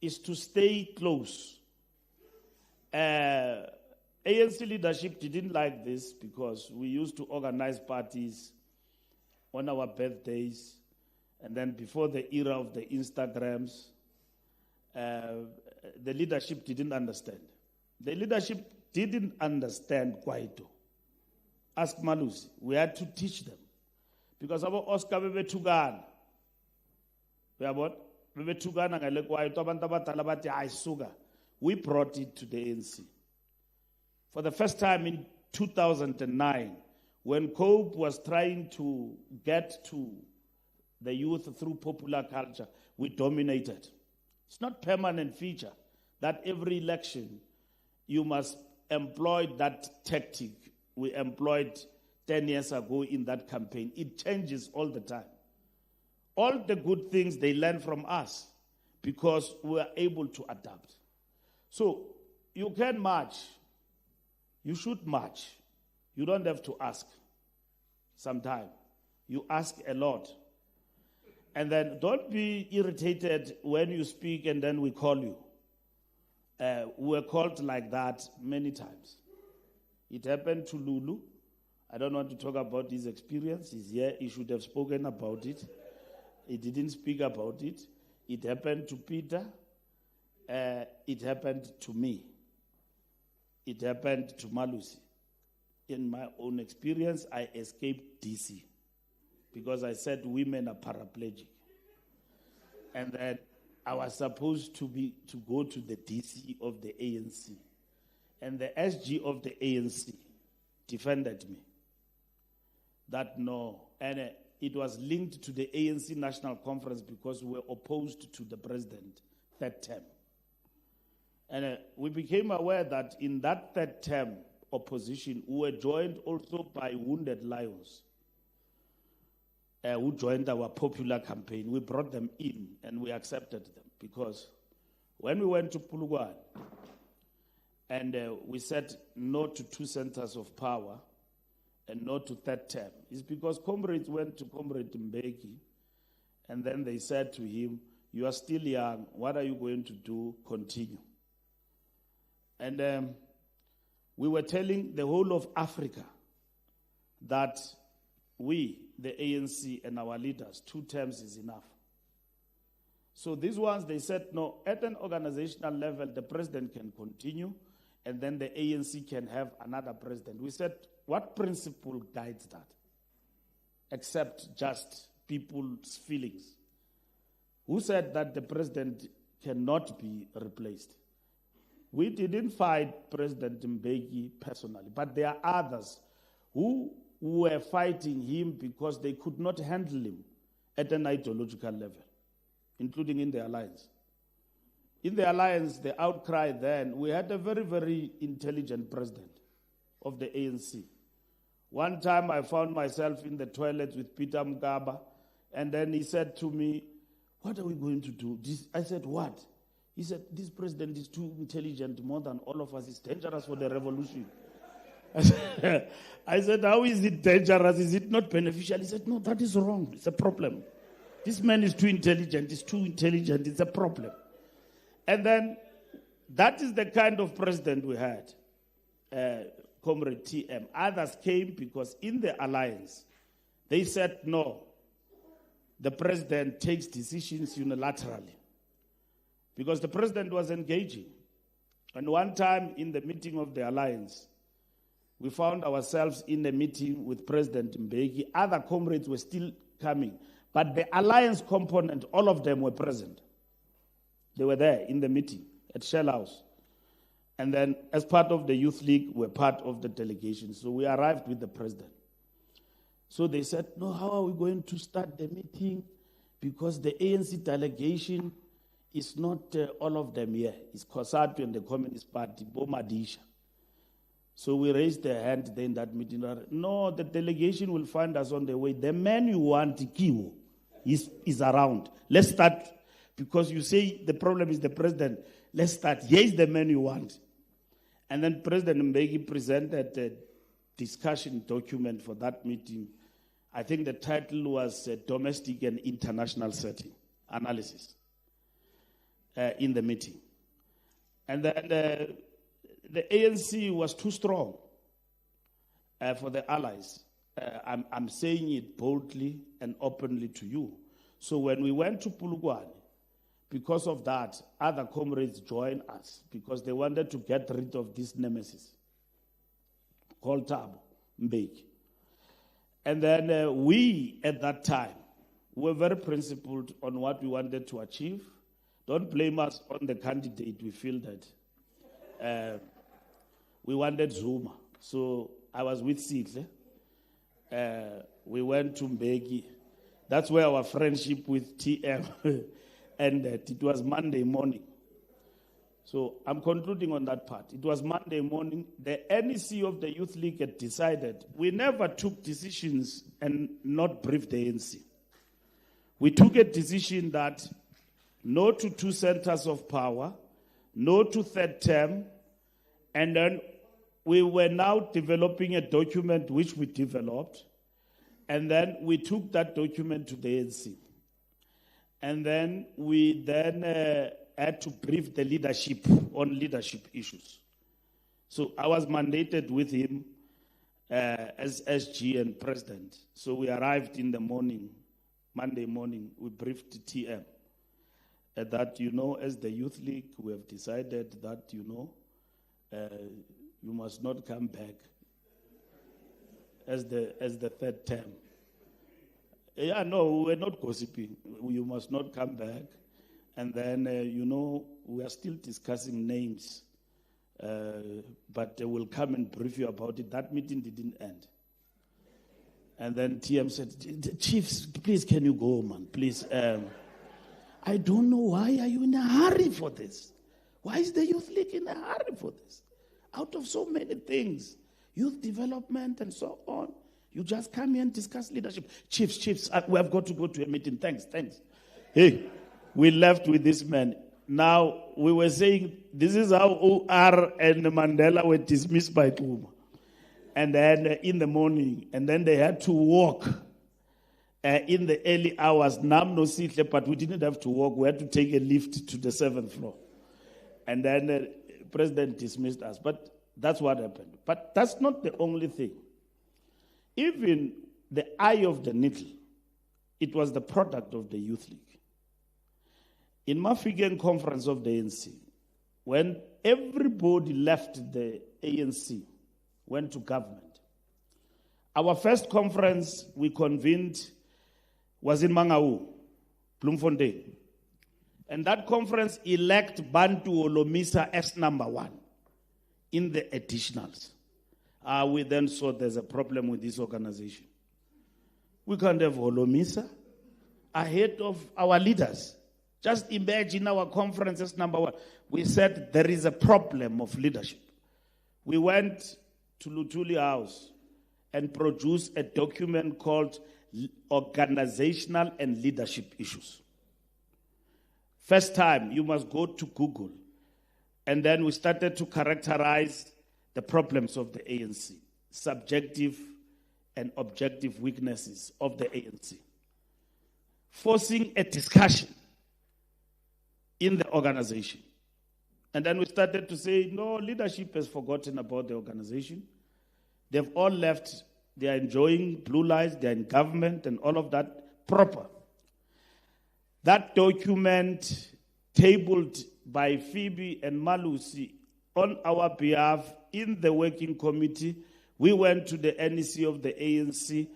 S2: is to stay close. ANC leadership didn't like this because we used to organize parties on our birthdays, and then before the era of the Instagrams, the leadership didn't understand. The leadership didn't understand Kwaito. Ask Malusi. We had to teach them. Because our Oscar bebethukana. Uyabona? Bebethukana ngale Kwaito abantu abadala bathi ayisuka. We brought it to the ANC. For the first time in 2009, when COPE was trying to get to the youth through popular culture, we dominated. It's not permanent feature that every election you must employ that tactic we employed 10 years ago in that campaign. It changes all the time. All the good things they learn from us because we are able to adapt. So you can march. You should march. You don't have to ask sometime. You ask a lot. And then don't be irritated when you speak and then we call you. We were called like that many times. It happened to Lulu. I don't want to talk about his experience. He's here. He should have spoken about it. He didn't speak about it. It happened to Peter. It happened to me. It happened to Malusi. In my own experience, I escaped DC because I said women are paraplegic. And then I was supposed to go to the DC of the ANC. And the SG of the ANC defended me. That no. And it was linked to the ANC National Conference because we were opposed to the president third term. And we became aware that in that third term opposition, we were joined also by Wounded Lions who joined our popular campaign. We brought them in and we accepted them because when we went to Pulugwan and we said no to 2 centers of power and no to third term, it's because comrades went to Comrade Mbeki and then they said to him, you are still young, what are you going to do? Continue. And we were telling the whole of Africa that we, the ANC and our leaders, 2 terms is enough. So these ones, they said, no, at an organizational level, the president can continue, and then the ANC can have another president. We said, what principle guides that? Except just people's feelings. Who said that the president cannot be replaced? We didn't fight President Mbeki personally, but there are others who were fighting him because they could not handle him at an ideological level, including in the alliance. In the alliance, the outcry then, we had a very, very intelligent president of the ANC. One time I found myself in the toilet with Peter Mugaba And then he said to me, what are we going to do? I said, what? He said, this president is too intelligent, more than all of us. It's dangerous for the revolution. I said, how is it dangerous? Is it not beneficial? He said, no, that is wrong. It's a problem. This man is too intelligent. He's too intelligent. It's a problem. And then that is the kind of president we had, Comrade TM. Others came because in the alliance, they said, no, the president takes decisions unilaterally. Because the president was engaging. And one time in the meeting of the alliance, we found ourselves in a meeting with President Mbeki. Other comrades were still coming. But the alliance component, all of them were present. They were there in the meeting at Shell House. And then as part of the Youth League, we're part of the delegation. So we arrived with the president. So they said, no, how are we going to start the meeting? Because the ANC delegation is not all of them here. It's COSATU and the Communist Party, Bomadisha. So we raised the hand there in that meeting. No, the delegation will find us on the way. The man you want, Kiwo, is around. Let's start, because you say the problem is the president. Let's start. Here is the man you want. And then President Mbeki presented a discussion document for that meeting. I think the title was Domestic and International Setting Analysis in the meeting. And then the ANC was too strong for the allies. I'm saying it boldly and openly to you. So when we went to Polokwane, because of that, other comrades joined us because they wanted to get rid of this nemesis called Thabo Mbeki. And then we, at that time, were very principled on what we wanted to achieve. Don't blame us on the candidate. We feel that we wanted Zuma. So I was with Sihle. We went to Mbeki. That's where our friendship with TM ended. It was Monday morning. So I'm concluding on that part. It was Monday morning. The NEC of the Youth League had decided we never took decisions and not briefed the ANC. We took a decision that no to 2 centers of power, no to third term, and then we were now developing a document which we developed, and then we took that document to the ANC. And then we had to brief the leadership on leadership issues. So I was mandated with him as SG and president. So we arrived in the morning, Monday morning, we briefed TM. That, as the Youth League, we have decided that, you must not come back as the third term. Yeah, no, we're not gossiping. You must not come back. And then, we are still discussing names. But we'll come and brief you about it. That meeting didn't end. And then TM said, Chiefs, please, can you go, man? Please. I don't know, why are you in a hurry for this? Why is the Youth League in a hurry for this? Out of so many things, youth development and so on, you just come here and discuss leadership. Chiefs, we have got to go to a meeting. Thanks. Hey, we left with this man. Now, we were saying, this is how OR and Mandela were dismissed by Kuma. And then in the morning, and then they had to walk in the early hours. Nam no sitle, but we didn't have to walk. We had to take a lift to the 7th floor. And then the president dismissed us. But that's what happened. But that's not the only thing. Even the eye of the needle, it was the product of the Youth League. In Mafigan conference of the ANC, when everybody left the ANC, went to government, our first conference we convened was in Mangaung, Bloemfontein. And that conference elected Bantu Olomisa as number 1 in the additionals. We then saw there's a problem with this organization. We can't have Olomisa ahead of our leaders. Just imagine our conference as number 1. We said there is a problem of leadership. We went to Lutuli House and produced a document called organizational and leadership issues. First time, you must go to Google. And then we started to characterize the problems of the ANC, subjective and objective weaknesses of the ANC, forcing a discussion in the organization. And then we started to say, no, leadership has forgotten about the organization. They've all left. They are enjoying blue lights. They're in government and all of that proper. That document tabled by Phoebe and Malusi on our behalf in the working committee. We went to the NEC of the ANC.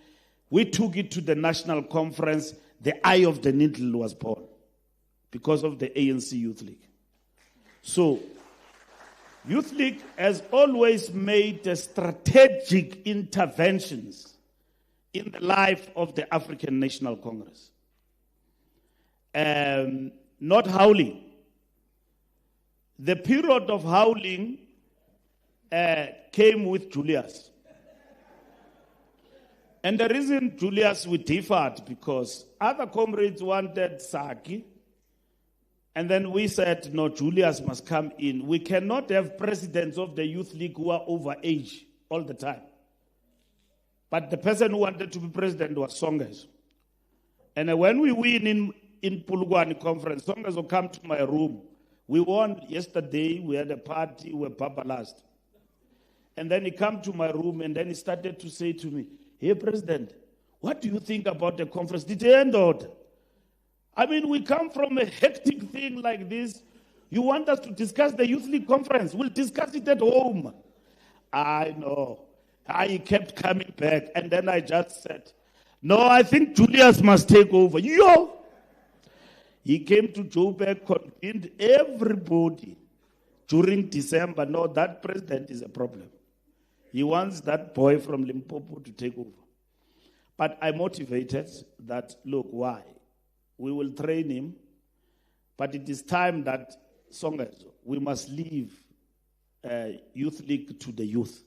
S2: We took it to the national conference. The eye of the needle was born because of the ANC Youth League. So, Youth League has always made strategic interventions in the life of the African National Congress. Not howling. The period of howling came with Julius. And the reason Julius we differed because other comrades wanted Saki. And then we said, no, Julius must come in. We cannot have presidents of the Youth League who are over age all the time. But the person who wanted to be president was Songes. And when we win in Pulugwani conference, Songes will come to my room. We won yesterday, we had a party, we were last. And then he came to my room and then he started to say to me, hey, President, what do you think about the conference? Did it end out? I mean, we come from a hectic thing like this. You want us to discuss the Youth League conference? We'll discuss it at home. I know. I kept coming back. And then I just said, no, I think Julius must take over. Yo! He came to Joburg, convened everybody during December. No, that president is a problem. He wants that boy from Limpopo to take over. But I motivated that, look, why? We will train him, but it is time that Songes, we must leave Youth League to the youth.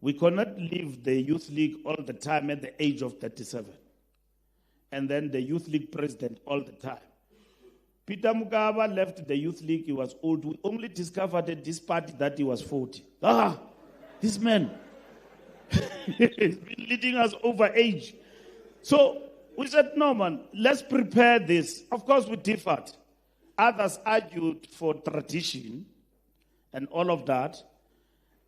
S2: We cannot leave the Youth League all the time at the age of 37. And then the Youth League president all the time. Peter Mugaba left the Youth League, he was old. We only discovered at this party that he was 40. This man, he's been leading us over age. So we said, no, man, let's prepare this. Of course, we differed. Others argued for tradition and all of that.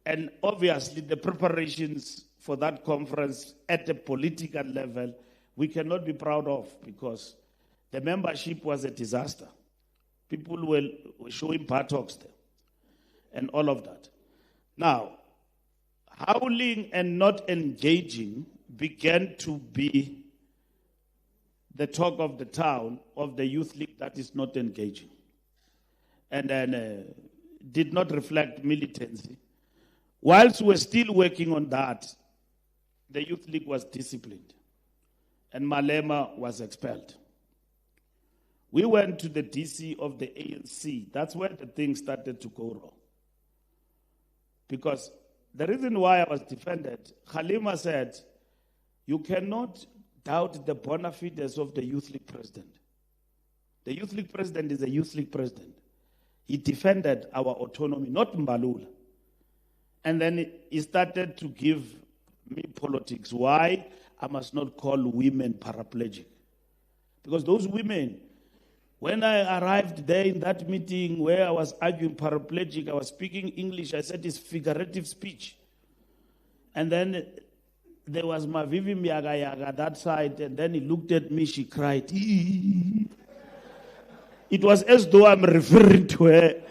S2: And obviously, the preparations for that conference at the political level, we cannot be proud of because the membership was a disaster. People were showing buttocks there and all of that. Now, howling and not engaging began to be the talk of the town of the Youth League that is not engaging. And then did not reflect militancy. Whilst we're still working on that, the Youth League was disciplined. And Malema was expelled. We went to the DC of the ANC. That's where the thing started to go wrong. Because the reason why I was defended, Khalima said, you cannot doubt the bona fides of the Youth League president. The Youth League president is a Youth League president. He defended our autonomy, not Mbalula. And then he started to give me politics. Why? I must not call women paraplegic. Because those women, when I arrived there in that meeting where I was arguing paraplegic, I was speaking English, I said it's figurative speech. And then there was Mavivi Miagayaga that side, and then he looked at me, she cried. It was as though I'm referring to her.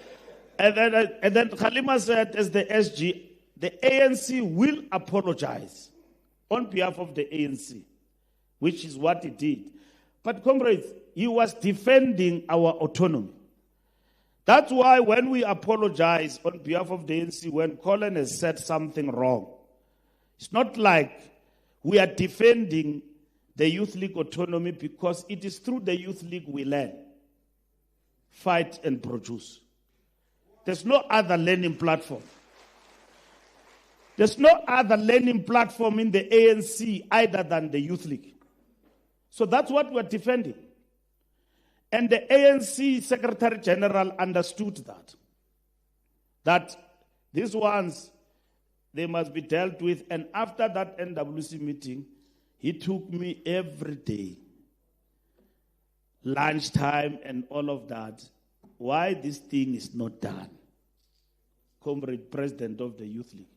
S2: And then Khalima said, as the SG, the ANC will apologize on behalf of the ANC, which is what he did. But comrades, he was defending our autonomy. That's why when we apologize on behalf of the ANC, when Colin has said something wrong, it's not like we are defending the Youth League autonomy because it is through the Youth League we learn, fight and produce. There's no other learning platform.
S13: There's no other learning platform in the ANC other than the Youth League. So that's what we're defending. And the ANC Secretary General understood that these ones, they must be dealt with. And after that NWC meeting, he took me every day, lunchtime and all of that, why this thing is not done. Comrade President of the Youth League.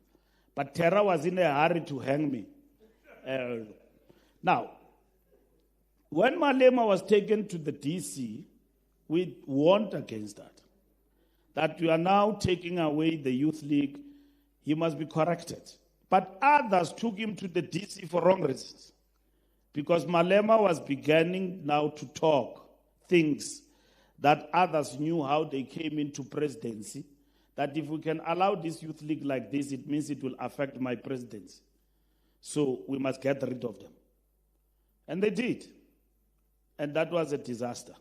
S13: But Terra was in a hurry to hang me. Now, when Malema was taken to the DC, we warned against that. That we are now taking away the Youth League, he must be corrected. But others took him to the DC for wrong reasons. Because Malema was beginning now to talk things that others knew how they came into presidency, that if we can allow this Youth League like this, it means it will affect my presidency. So we must get rid of them. And they did. And that was a disaster.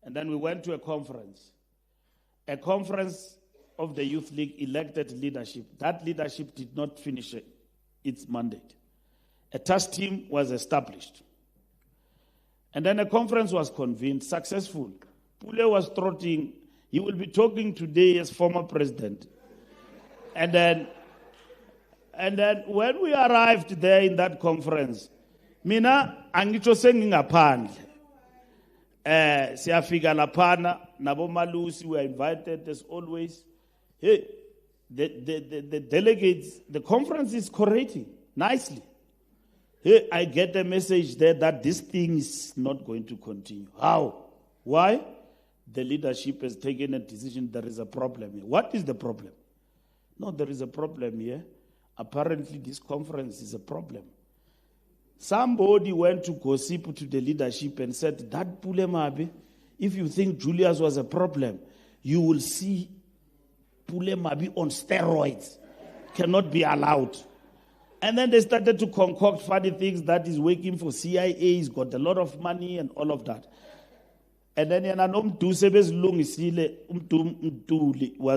S13: And then we went to a conference of the Youth League elected leadership. That leadership did not finish its mandate. A task team was established. And then a conference was convened, successful. Pule was trotting. He will be talking today as former president. And then when we arrived there in that conference, mina angitsho sengingaphandle. Siyafika laphana, nabo malusi were invited as always. Hey, the delegates, the conference is correcting nicely. Hey, I get a message there that this thing is not going to continue. How? Why? The leadership has taken a decision. There is a problem here. What is the problem? No, there is a problem here. Apparently, this conference is a problem. Somebody went to gossip to the leadership and said, that Pulemabe, if you think Julius was a problem, you will see Pulemabe on steroids. Cannot be allowed. And then they started to concoct funny things that he's working for CIA, he's got a lot of money and all of that. And then was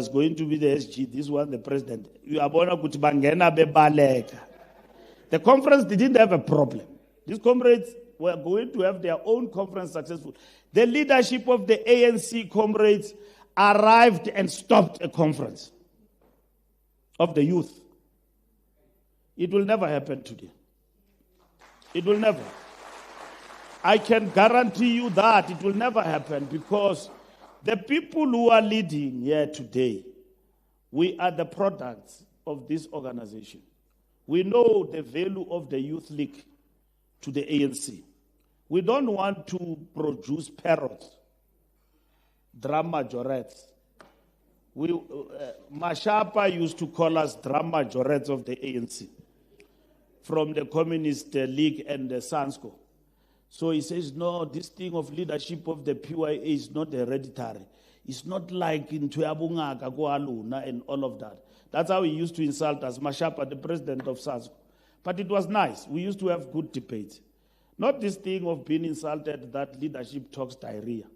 S13: going to be the SG, this one the president. The conference didn't have a problem. These comrades were going to have their own conference successful. The leadership of the ANC comrades arrived and stopped a conference of the youth. It will never happen today. It will never. I can guarantee you that it will never happen because the people who are leading here today, we are the products of this organization. We know the value of the Youth League to the ANC. We don't want to produce parrots, drama majorettes. Mashapa used to call us drama majorettes of the ANC from the Communist League and the SANSCO. So he says, no, this thing of leadership of the PYA is not hereditary. It's not like in Tuyabunga, Kagoaluna, and all of that. That's how he used to insult us, Mashapa, the president of SANSCO. But it was nice. We used to have good debates. Not this thing of being insulted that leadership talks diarrhea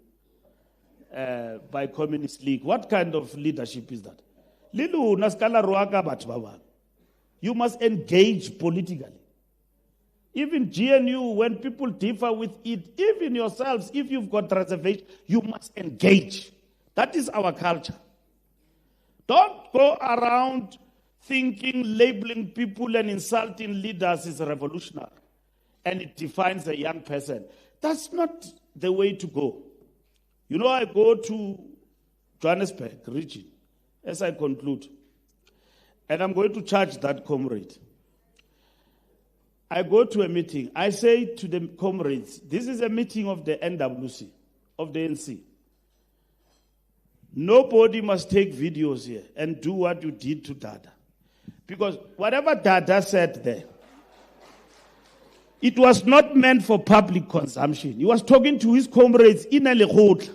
S13: by Communist League. What kind of leadership is that? Lilu naskala ruaka batbaba. You must engage politically. Even GNU, when people differ with it, even yourselves, if you've got reservation, you must engage. That is our culture. Don't go around thinking labeling people and insulting leaders is revolutionary and it defines a young person. That's not the way to go. You know, I go to Johannesburg region as I conclude, and I'm going to charge that comrade. I go to a meeting. I say to the comrades, this is a meeting of the NWC, of the NC. Nobody must take videos here and do what you did to Dada. Because whatever Dada said there, it was not meant for public consumption. He was talking to his comrades in a lekgotla.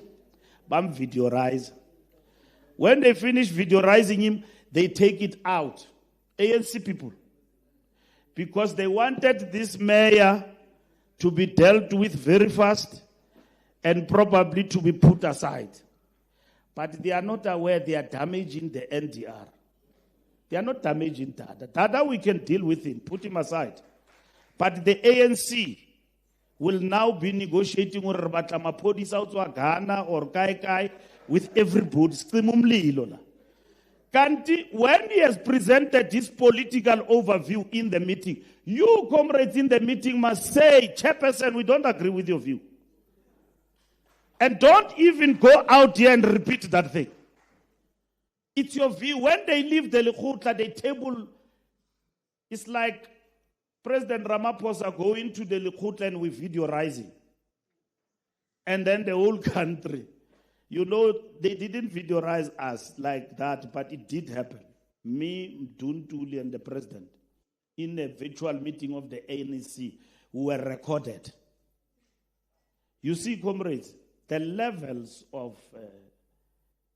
S13: Bam videorize. When they finish videorizing him, they take it out. ANC people. Because they wanted this mayor to be dealt with very fast and probably to be put aside. But they are not aware they are damaging the NDR. They are not damaging Dada. Dada, we can deal with him, put him aside. But the ANC will now be negotiating with Ghana or Kai with everybody. Kanti, when he has presented his political overview in the meeting, you comrades in the meeting must say, Chairperson, we don't agree with your view. And don't even go out here and repeat that thing. It's your view. When they leave the Lekgotla, the table is like President Ramaphosa going to the Lekgotla and with video rising. And then the whole country. You know, they didn't videorize us like that, but it did happen. Me, Mduntuli, and the president, in a virtual meeting of the ANC, were recorded. You see, comrades, the levels of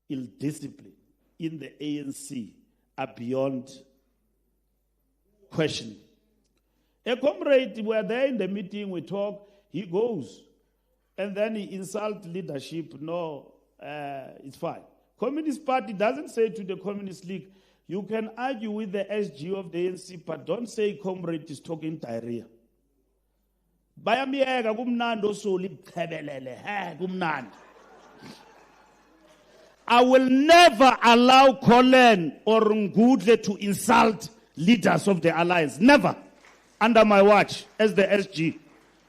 S13: ill-discipline in the ANC are beyond question. A comrade, we are there in the meeting, we talk, he goes, and then he insults leadership. No, it's fine. Communist Party doesn't say to the Communist League, you can argue with the SG of the ANC, but don't say comrade is talking diarrhea. Bayamiyeka kumnandi osoli bukebelele, kumnandi. I will never allow Colin or Ngudle to insult leaders of the alliance. Never. Under my watch as the SG,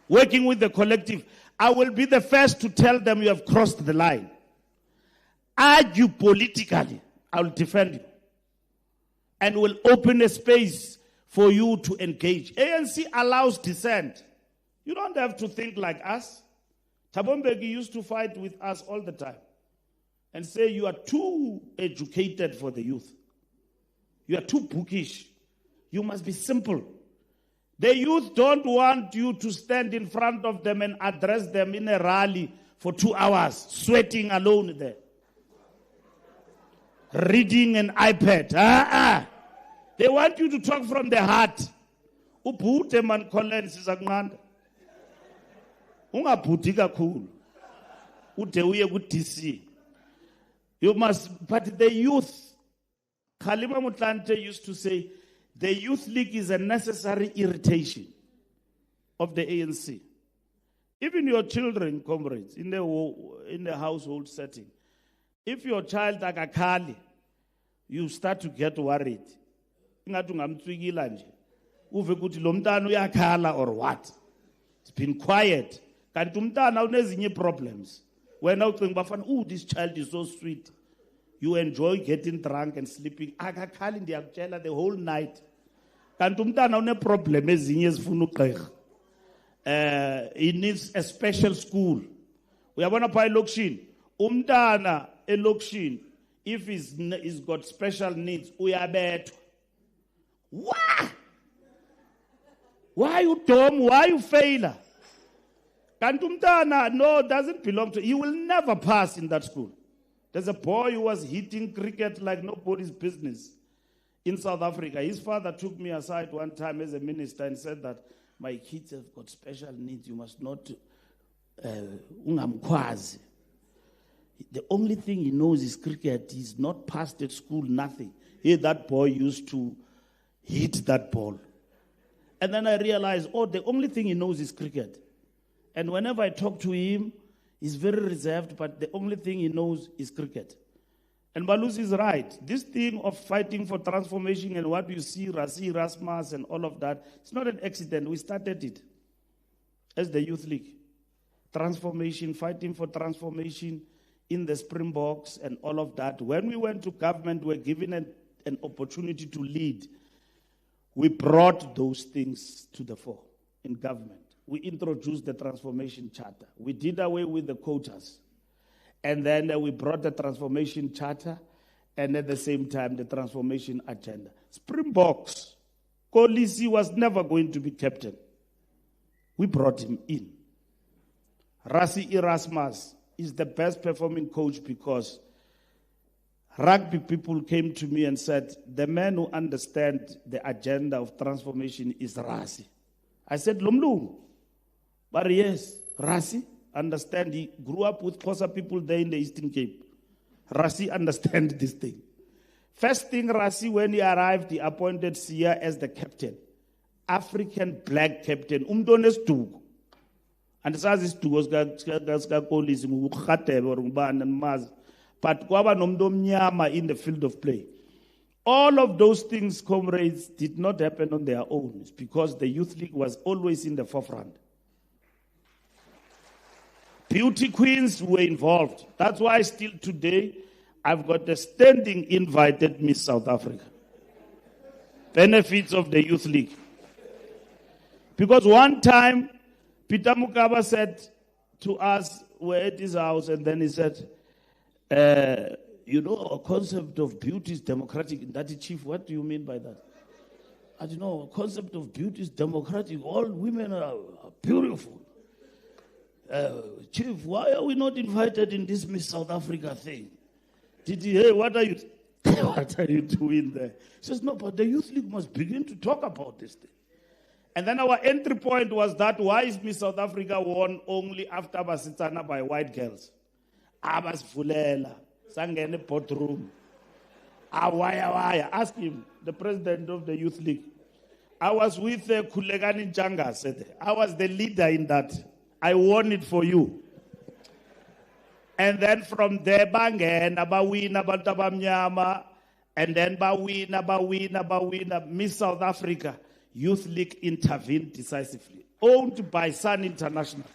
S13: working with the collective, I will be the first to tell them you have crossed the line. Argue politically, I will defend you. And will open a space for you to engage. ANC allows dissent. You don't have to think like us. Thabo Mbeki used to fight with us all the time and say you are too educated for the youth. You are too bookish. You must be simple. The youth don't want you to stand in front of them and address them in a rally for 2 hours, sweating alone there. Reading an iPad. They want you to talk from the heart. Ubhute man Collins is akunqanda. Ungabhuti kakhulu. Ude uye ku DC. You must, but the youth, Khalima Mutlante used to say, the Youth League is a necessary irritation of the ANC. Even your children, comrades, in the household setting, if your child akakhali, you start to get worried. Ingathi ungamtswikila nje. Uve ukuthi lo mntana uyakhala or what? It's been quiet. Kanti umntana unezinye problems. Wena ucinga bafana, oh, this child is so sweet. You enjoy getting drunk and sleeping. Akakhali ndiyakutshela the whole night. Kanti umntana une problem ezinye ezifuna ugqirha. He needs a special school. Uyabona pha elokishini, umntana elokishini, if he's got special needs, uyabethwa. Why? Why you dumb? Why you failure? Kanti umntana, no, doesn't belong to. He will never pass in that school. There's a boy who was hitting cricket like nobody's business in South Africa. His father took me aside one time as a minister and said that my kids have got special needs. You must not ungamkwazi. The only thing he knows is cricket. He's not passed at school, nothing. That boy used to hit that ball. And then I realized, the only thing he knows is cricket. And whenever I talk to him, he's very reserved, but the only thing he knows is cricket. And Balus is right. This thing of fighting for transformation and what you see, Rasi, Rasmas, and all of that, it's not an accident. We started it as the Youth League. Transformation, fighting for transformation in the Springboks and all of that. When we went to government, we were given an opportunity to lead. We brought those things to the fore in government. We introduced the Transformation Charter. We did away with the quotas. And then we brought the Transformation Charter and at the same time the Transformation Agenda. Springboks, Kolisi was never going to be captain. We brought him in. Rasi Erasmus is the best performing coach because rugby people came to me and said, the man who understands the agenda of transformation is Rasi. I said, Lumlu. But yes, Rasi understand. He grew up with Xhosa people there in the Eastern Cape. Rasi understand this thing. First thing, Rasi, when he arrived, he appointed Sia as the captain. African black captain. Umdones Tugu. And says Tugu police but kwaba nomdo mnyama in the field of play. All of those things, comrades, did not happen on their own. It's because the Youth League was always in the forefront. Beauty queens were involved. That's why still today, I've got a standing invited Miss South Africa. Benefits of the Youth League. Because one time, Peter Mukaba said to us, we're at his house, and then he said, you know, a concept of beauty is democratic. Daddy Chief, what do you mean by that? I don't know, a concept of beauty is democratic. All women are beautiful. Chief, why are we not invited in this Miss South Africa thing? Did he, hey, what are you doing there? He says, no, but the Youth League must begin to talk about this thing. And then our entry point was that why is Miss South Africa won only after Basitana by white girls? Abas Fulela, Sangene Potrum. Why? Ask him, the president of the Youth League. I was with Kulegani Janga, said I was the leader in that. I won it for you. And then from there, Bangen, Abawina, Bantabamnyama, and then Bawina, Miss South Africa, Youth League intervened decisively, owned by Sun International.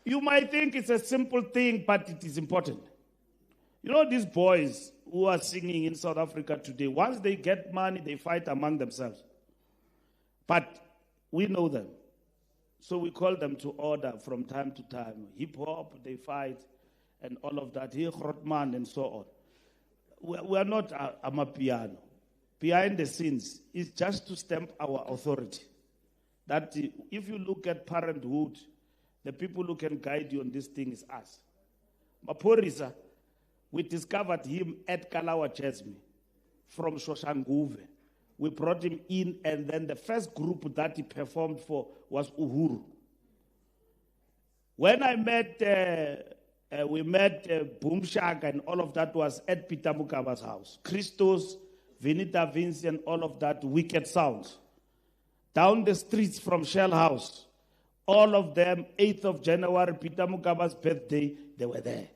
S13: You might think it's a simple thing, but it is important. You know, these boys who are singing in South Africa today, once they get money, they fight among themselves. But we know them. So we call them to order from time to time. Hip-hop, they fight, and all of that. Here, Grotman, and so on. We are not Amapiano. Behind the scenes is just to stamp our authority. That if you look at parenthood, the people who can guide you on this thing is us. Maporisa, we discovered him at Kalawa Chesme from Shoshanguve. We brought him in, and then the first group that he performed for was Uhuru. When I met, we met Boom Shaka, and all of that was at Peter Mukaba's house. Christos, Vinita Vinci, and all of that, Wicked Sounds. Down the streets from Shell House, all of them, 8th of January, Peter Mukaba's birthday, they were there.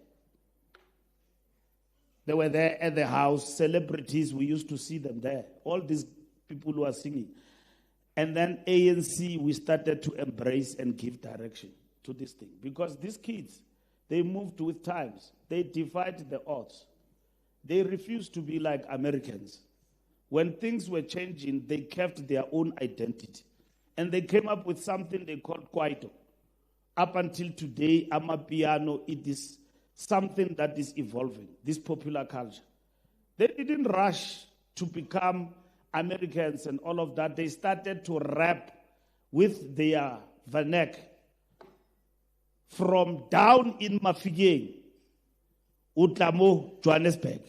S13: They were there at the house, celebrities, we used to see them there. All these people who are singing. And then ANC, we started to embrace and give direction to this thing. Because these kids, they moved with times. They defied the odds. They refused to be like Americans. When things were changing, they kept their own identity. And they came up with something they called Kwaito. Up until today, Amapiano, it is something that is evolving, this popular culture. They didn't rush to become Americans and all of that. They started to rap with their vernac from down in Mafigeng, Utlamo, Johannesburg,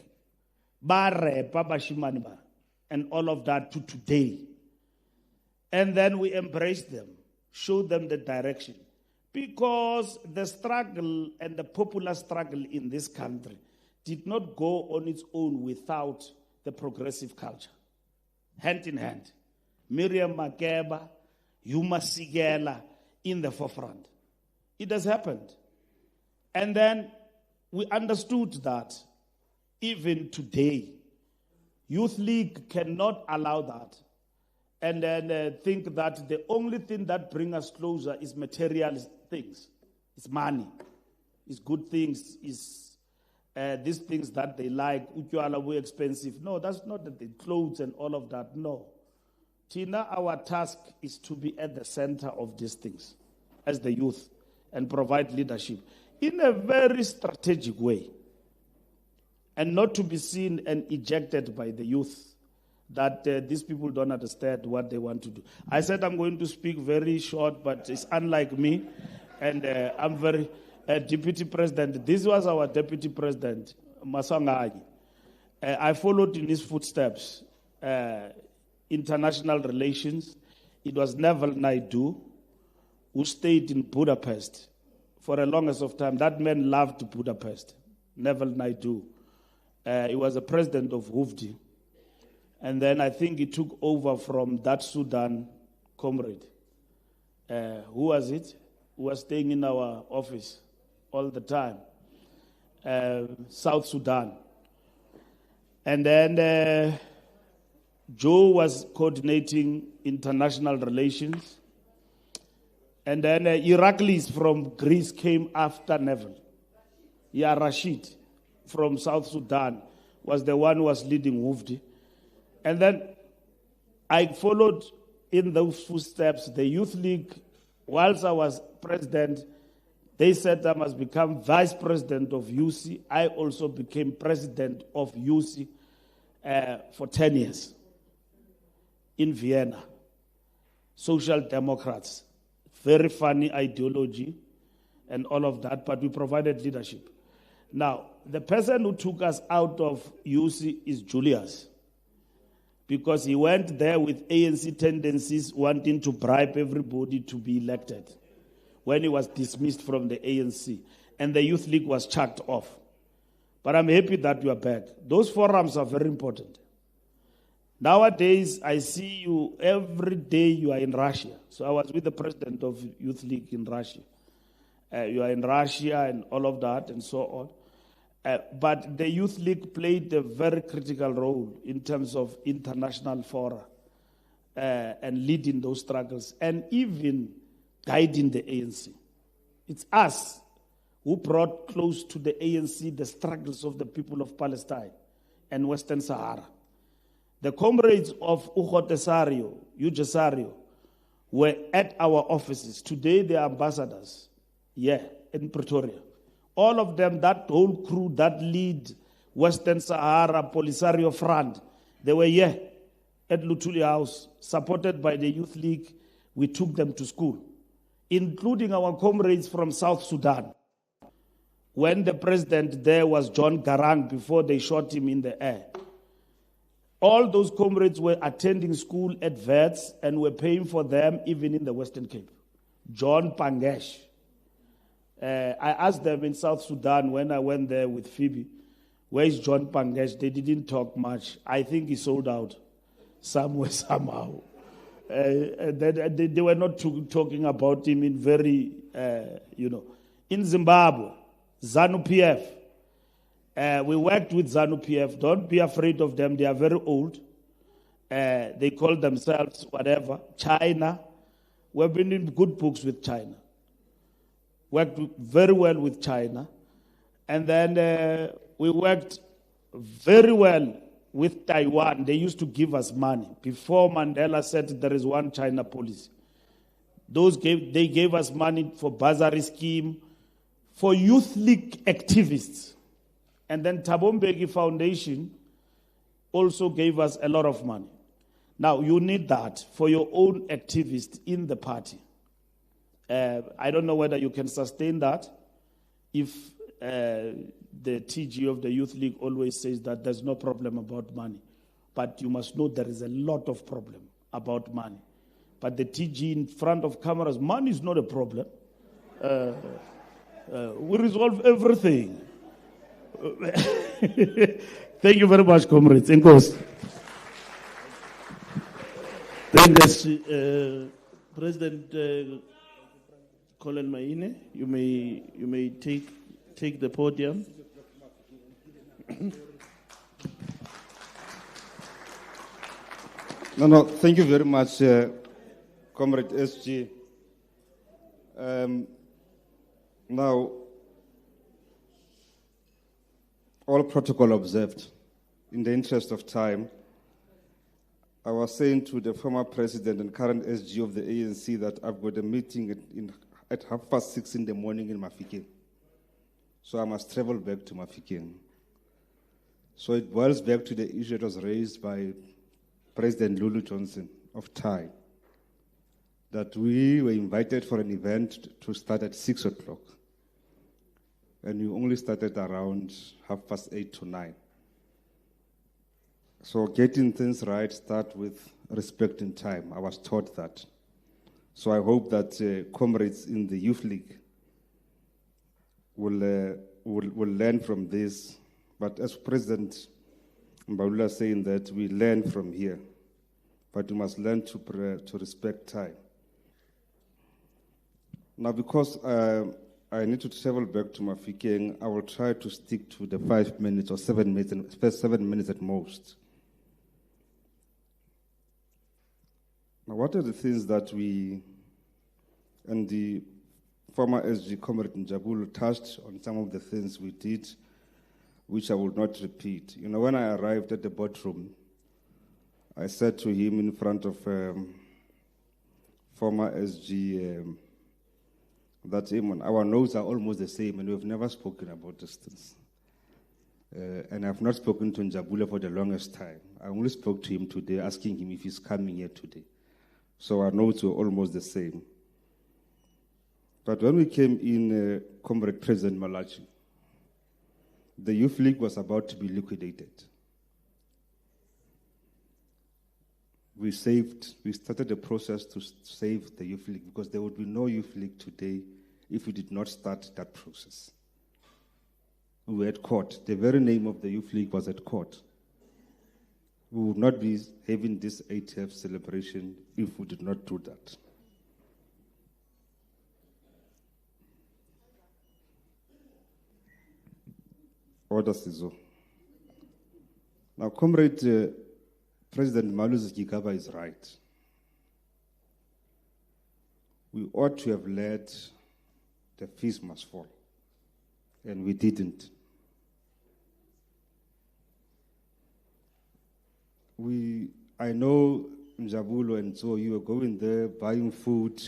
S13: Bare, Papa Shimaniba, and all of that to today. And then we embraced them, showed them the direction. Because the struggle and the popular struggle in this country did not go on its own without the progressive culture. Hand in hand. Miriam Makeba, Yuma Sigela in the forefront. It has happened. And then we understood that even today, Youth League cannot allow that. And then think that the only thing that brings us closer is material things. It's money. It's good things. It's these things that they like. Utyala were expensive. No, that's not the clothes and all of that. No. Tina, our task is to be at the center of these things as the youth and provide leadership in a very strategic way. And not to be seen and ejected by the youth. That these people don't understand what they want to do. I said I'm going to speak very short, but it's unlike me. And I'm very deputy president. This was our deputy president, Masangai. I followed in his footsteps. International relations. It was Neville Naidu, who stayed in Budapest for the longest of time. That man loved Budapest, Neville Naidu. He was the president of Hoofdi. And then I think he took over from that Sudan comrade. Who was it? Who was staying in our office all the time? South Sudan. And then Joe was coordinating international relations. And then Iraklis from Greece came after Neville. Yeah, Rashid from South Sudan was the one who was leading Hoofdi. And then I followed in those footsteps. The Youth League, whilst I was president, they said I must become vice president of UC. I also became president of UC for 10 years in Vienna. Social Democrats, very funny ideology and all of that, but we provided leadership. Now, the person who took us out of UC is Julius, because he went there with ANC tendencies, wanting to bribe everybody to be elected when he was dismissed from the ANC, and the Youth League was chucked off. But I'm happy that you are back. Those forums are very important. Nowadays, I see you every day you are in Russia. So I was with the president of Youth League in Russia. You are in Russia and all of that and so on. But the Youth League played a very critical role in terms of international fora and leading those struggles and even guiding the ANC. It's us who brought close to the ANC the struggles of the people of Palestine and Western Sahara. The comrades of Ujotesario, Ujesario, were at our offices. Today they are ambassadors, in Pretoria. All of them, that whole crew that lead Western Sahara Polisario Front, they were here at Lutuli House, supported by the Youth League. We took them to school, including our comrades from South Sudan. When the president there was John Garang, before they shot him in the air. All those comrades were attending school at Vets and were paying for them even in the Western Cape. John Pangesh. I asked them in South Sudan when I went there with Phoebe, where is John Pangesh? They didn't talk much. I think he sold out somewhere, somehow. They were not talking about him in very, In Zimbabwe, ZANU-PF. We worked with ZANU-PF. Don't be afraid of them. They are very old. They call themselves whatever. China. We've been in good books with China. Worked very well with China. And then we worked very well with Taiwan. They used to give us money. Before Mandela said there is one China policy. They gave us money for bursary scheme, for Youth League activists. And then Thabo Mbeki Foundation also gave us a lot of money. Now, you need that for your own activists in the party. I don't know whether you can sustain that if the TG of the Youth League always says that there's no problem about money. But you must know there is a lot of problem about money. But the TG in front of cameras, money is not a problem. We resolve everything. Thank you very much, comrades. Enkos.
S2: Thank you, President Colin Maine. You may take the podium.
S14: No, thank you very much, Comrade SG. Now, all protocol observed. In the interest of time, I was saying to the former president and current SG of the ANC that I've got a meeting at 6:30 in the morning in Mafikeng. So I must travel back to Mafikeng. So it boils back to the issue that was raised by President Lulu Johnson of Thai, that we were invited for an event to start at 6 o'clock. And we only started around 8:30 to 9. So getting things right start with respecting time. I was taught that. So I hope that comrades in the Youth League will learn from this. But as President Mbalula saying that we learn from here, but we must learn to respect time. Now, because I need to travel back to Mafikeng, I will try to stick to the 5 minutes or 7 minutes, first 7 minutes at most. Now, what are the things that we, and the former SG Comrade Njabulu touched on some of the things we did, which I will not repeat. You know, when I arrived at the boardroom, I said to him in front of former SG that our notes are almost the same, and we've never spoken about these things. And I've not spoken to Njabula for the longest time. I only spoke to him today, asking him if he's coming here today. So our notes were almost the same. But when we came in, Comrade President Malachi, the Youth League was about to be liquidated. We started the process to save the Youth League because there would be no Youth League today if we did not start that process. We were at court. The very name of the Youth League was at court. We would not be having this 80th celebration if we did not do that. Order Sizo. Now, Comrade President Malusi Gigaba is right. We ought to have led the fees must fall, and we didn't. I know Njabulu and so you were going there buying food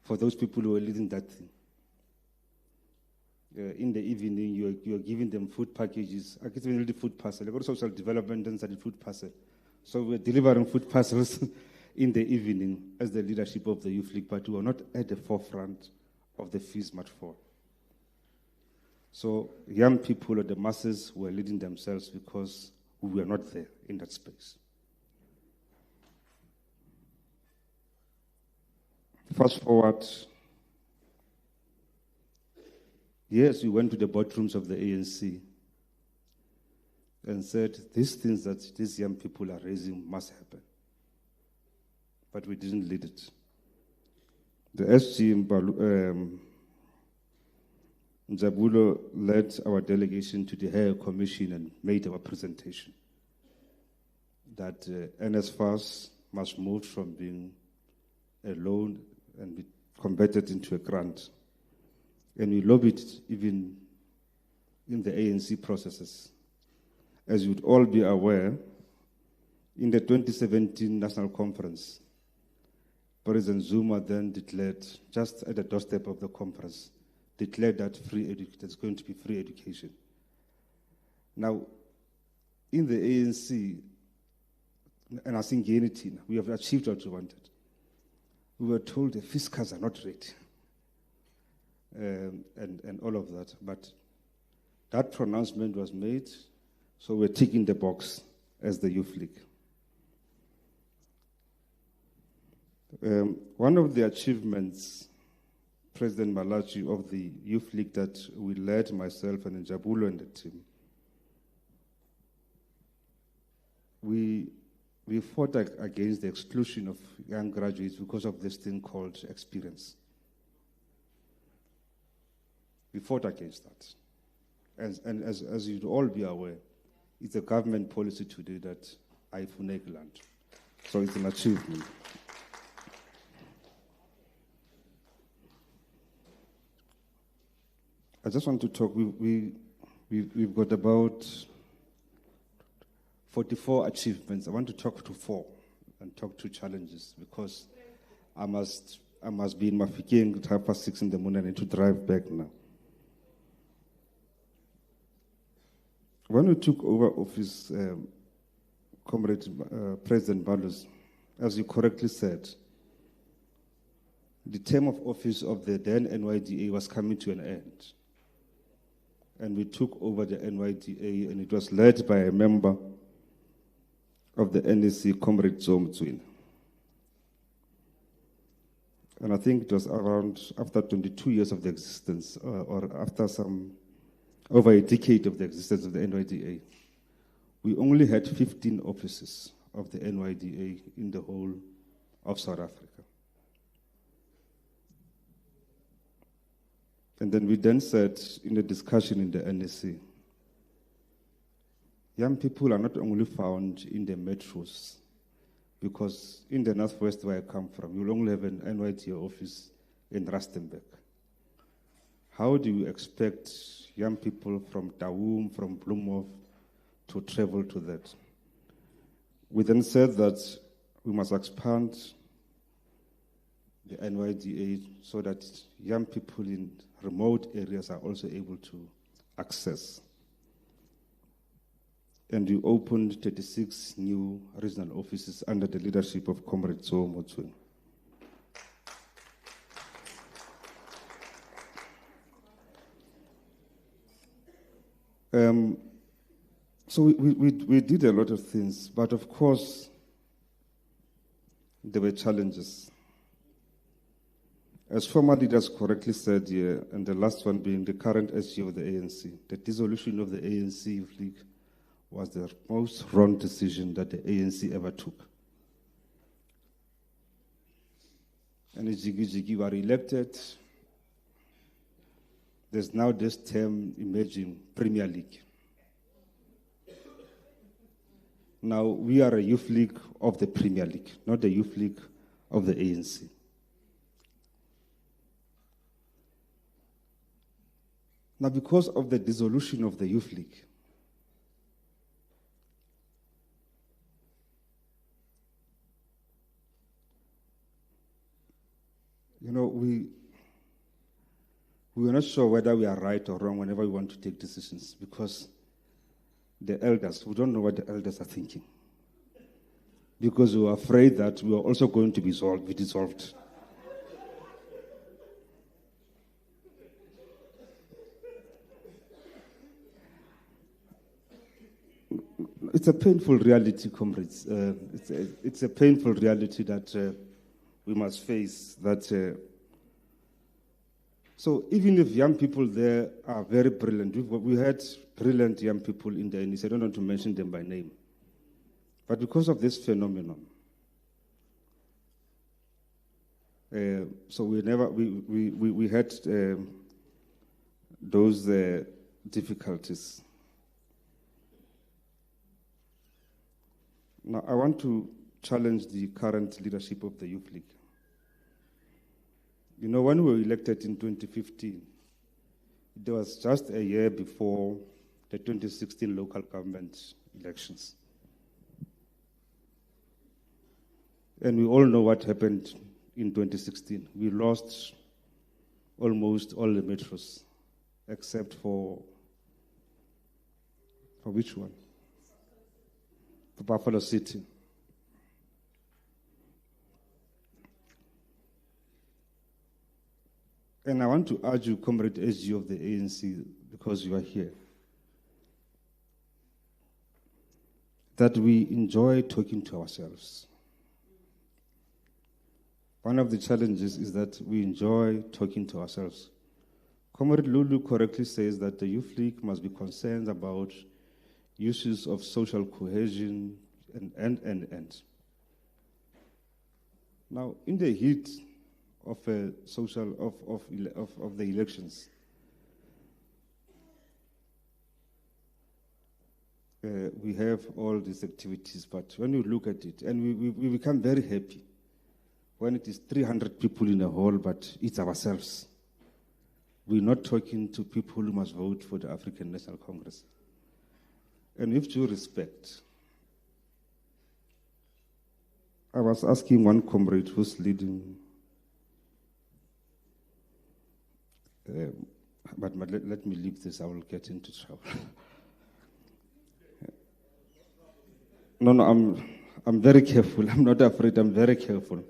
S14: for those people who were leading that thing. In the evening, you are giving them food packages. I guess we the food parcel. I got social development and the food parcel. So we're delivering food parcels in the evening as the leadership of the Youth League, but we were not at the forefront of the fees must fall. So young people or the masses were leading themselves because we were not there in that space. Fast forward. Yes, we went to the boardrooms of the ANC and said, these things that these young people are raising must happen. But we didn't lead it. The SG Njabulo led our delegation to the Higher Commission and made our presentation that NSFAS must move from being a loan and be converted into a grant. And we lobbied even in the ANC processes. As you'd all be aware, in the 2017 National Conference, President Zuma then declared, just at the doorstep of the conference, declared that there's going to be free education. Now, in the ANC, and I think unity, we have achieved what we wanted. We were told the fiscals are not ready. And all of that. But that pronouncement was made, so we're ticking the box as the Youth League. One of the achievements, President Malachi, of the Youth League that we led, myself and Njabulo and the team, we fought against the exclusion of young graduates because of this thing called experience. We fought against that. And as you'd all be aware, it's a government policy today that I land. So it's an achievement. I just want to talk, we've got about 44 achievements. I want to talk to 4 and talk to challenges because I must be in Mafikeng at 6:30 in the morning. I need to drive back now. When we took over office, Comrade President Balus, as you correctly said, the term of office of the then NYDA was coming to an end. And we took over the NYDA, and it was led by a member of the NEC, Comrade Zomtswin. And I think it was around after 22 years of the existence, or after some over a decade of the existence of the NYDA, we only had 15 offices of the NYDA in the whole of South Africa. And then we then said in a discussion in the NSC, young people are not only found in the metros, because in the northwest where I come from, you'll only have an NYDA office in Rustenburg. How do you expect young people from Taum, from Bloemhof, to travel to that? We then said that we must expand the NYDA so that young people in remote areas are also able to access. And we opened 36 new regional offices under the leadership of Comrade Tso Motsweng. So we did a lot of things, but of course, there were challenges. As former leaders correctly said here, and the last one being the current SG of the ANC, the dissolution of the ANC Youth League was the most wrong decision that the ANC ever took. And the Jigi were elected. There's now this term emerging, Premier League. Now, we are a youth league of the Premier League, not the youth league of the ANC. Now, because of the dissolution of the youth league, we were not sure whether we are right or wrong whenever we want to take decisions, because the elders, we don't know what the elders are thinking. Because we were afraid that we were also going to be dissolved. It's a painful reality, comrades. It's a painful reality that we must face. So even if young people there are very brilliant, we had brilliant young people in the NEC, I don't want to mention them by name. But because of this phenomenon, so we had those difficulties. Now, I want to challenge the current leadership of the Youth League. When we were elected in 2015, it was just a year before the 2016 local government elections. And we all know what happened in 2016. We lost almost all the metros, except for which one? For Buffalo City. And I want to urge you, Comrade SG of the ANC, because you are here, that we enjoy talking to ourselves. One of the challenges is that we enjoy talking to ourselves. Comrade Lulu correctly says that the Youth League must be concerned about issues of social cohesion and. Now, in the heat of the elections, we have all these activities, but when you look at it, and we become very happy when it is 300 people in a hall, but it's ourselves. We're not talking to people who must vote for the African National Congress. And with due respect, I was asking one comrade who's leading, but let me leave this, I will get into trouble. No, I'm very careful. I'm not afraid, I'm very careful.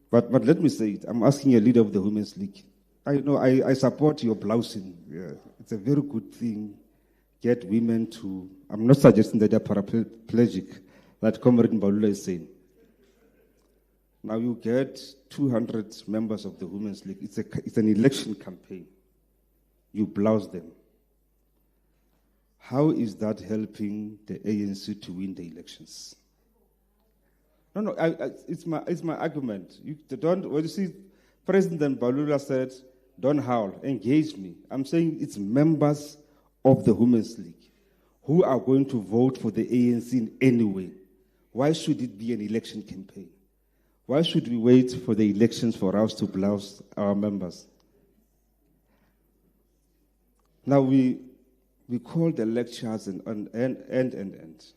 S14: But let me say it, I'm asking a leader of the Women's League. I support your blousing. Yeah, it's a very good thing. Get women to, I'm not suggesting that they're paraplegic, like Comrade Mbalula is saying. Now you get 200 members of the Women's League. It's an election campaign. you blouse them. How is that helping the ANC to win the elections? No, it's my argument. When you see President Balula said, don't howl, engage me. I'm saying it's members of the Women's League who are going to vote for the ANC in any way. Why should it be an election campaign? Why should we wait for the elections for us to blouse our members? Now we call the lectures and.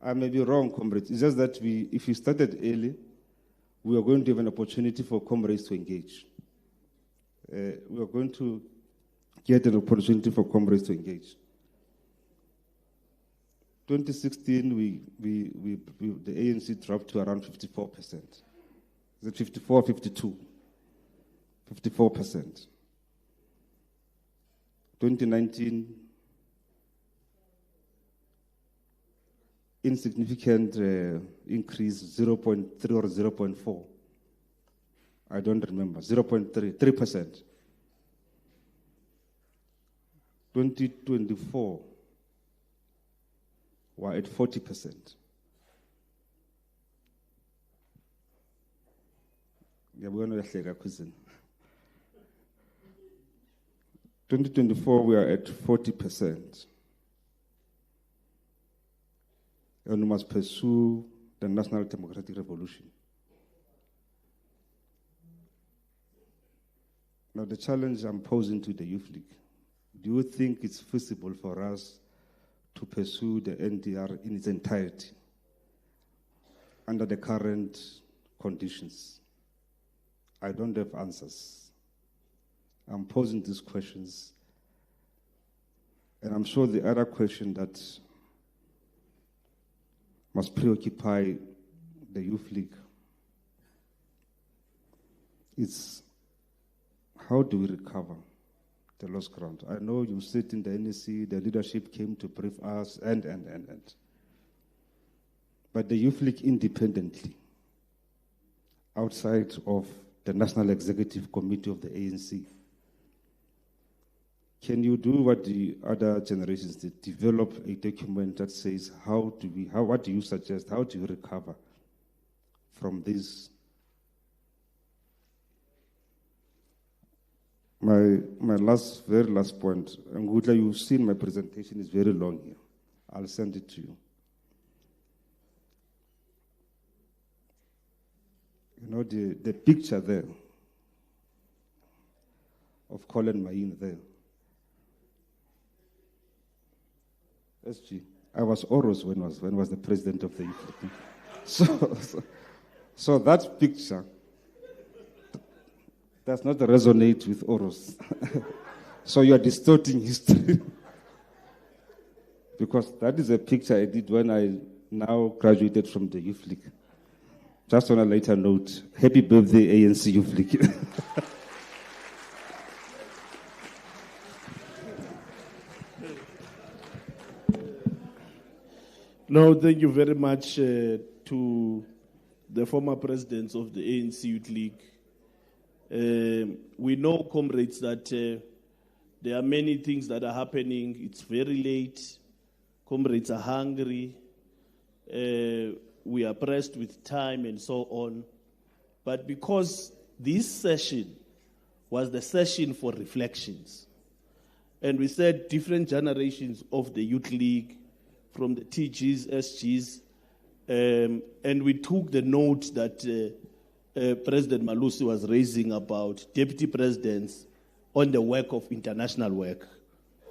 S14: I may be wrong, comrades. It's just that if we started early, we are going to have an opportunity for comrades to engage. We are going to get an opportunity for comrades to engage. 2016, the ANC dropped to around 54%. Is it 54 or 52? 54%. 2019, insignificant increase, 0.3 or 0.4. I don't remember, 3%. 2024, we're at 40%. Yeah, we're going to a question. 2024, we are at 40%. And we must pursue the National Democratic Revolution. Now, the challenge I'm posing to the Youth League, do you think it's feasible for us to pursue the NDR in its entirety under the current conditions? I don't have answers. I'm posing these questions, and I'm sure the other question that must preoccupy the Youth League is how do we recover the lost ground? I know you sit in the NEC, the leadership came to brief us, and. But the Youth League independently, outside of the National Executive Committee of the ANC, can you do what the other generations did? Develop a document that says what do you suggest? How do you recover from this? My very last point, and Gudla, you've seen my presentation is very long here. I'll send it to you. You know, the picture there of Colin Mayin there. SG, I was Oros when was the president of the youth. So that picture does not resonate with Oros. So you are distorting history. Because that is a picture I did when I now graduated from the Youth League. Just on a later note, happy birthday, ANC Youth League.
S13: No, thank you very much to the former presidents of the ANC Youth League. We know, comrades, that there are many things that are happening. It's very late. Comrades are hungry. We are pressed with time and so on. But because this session was the session for reflections, and we said different generations of the Youth League, from the TGs, SGs, and we took the note that President Malusi was raising about deputy presidents on the work of international work,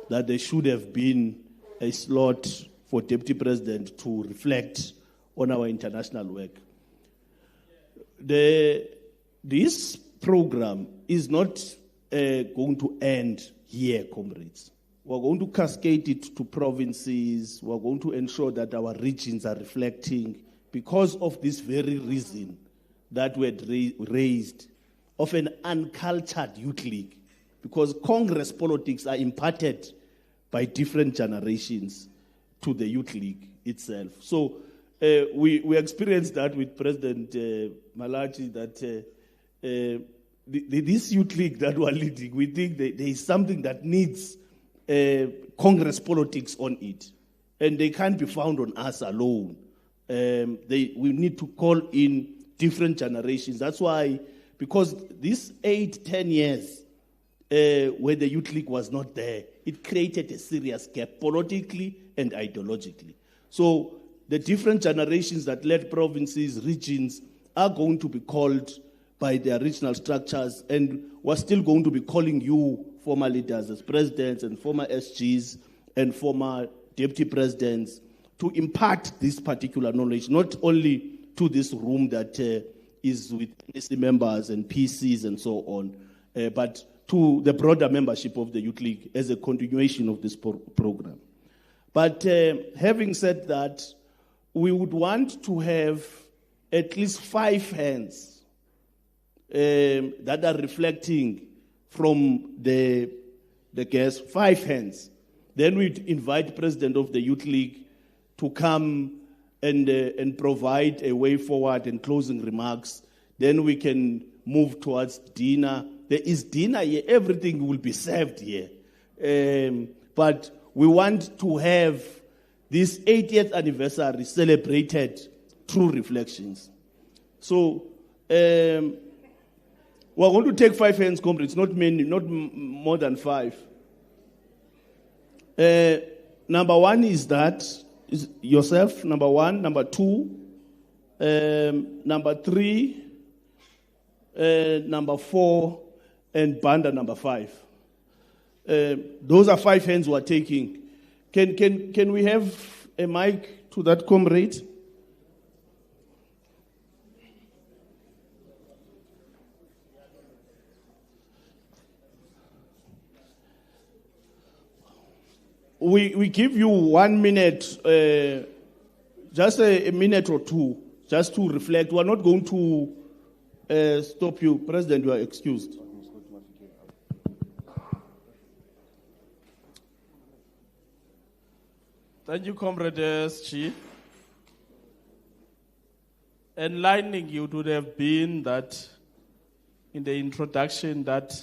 S13: that there should have been a slot for deputy president to reflect on our international work. This program is not going to end here, comrades. We're going to cascade it to provinces. We're going to ensure that our regions are reflecting because of this very reason that we had raised of an uncultured youth league, because Congress politics are imparted by different generations to the youth league itself. So we experienced that with President Malachi, that this youth league that we're leading, we think that there is something that needs Congress politics on it. And they can't be found on us alone. We need to call in different generations. That's why, because these 8-10 years where the youth league was not there, it created a serious gap politically and ideologically. So the different generations that led provinces, regions, are going to be called by their regional structures, and we're still going to be calling you, former leaders, as presidents and former SGs and former deputy presidents, to impart this particular knowledge, not only to this room that is with NEC members and PCs and so on, but to the broader membership of the Youth League as a continuation of this program. But having said that, we would want to have at least 5 hands that are reflecting from the guests, 5 hands. Then we'd invite President of the Youth League to come and provide a way forward and closing remarks. Then we can move towards dinner. There is dinner here. Everything will be served here. But we want to have this 80th anniversary celebrated through reflections. So we're going to take 5 hands, comrades, not many, not more than 5. Number 1 is that, is yourself, number 1. Number 2, number 3, number 4, and Banda number 5. Those are 5 hands we're taking. Can we have a mic to that comrade? We give you 1 minute, just a minute or 2, just to reflect. We're not going to stop you. President, you are excused.
S10: Thank you, Comrade SG. Enlightening you would have been that in the introduction that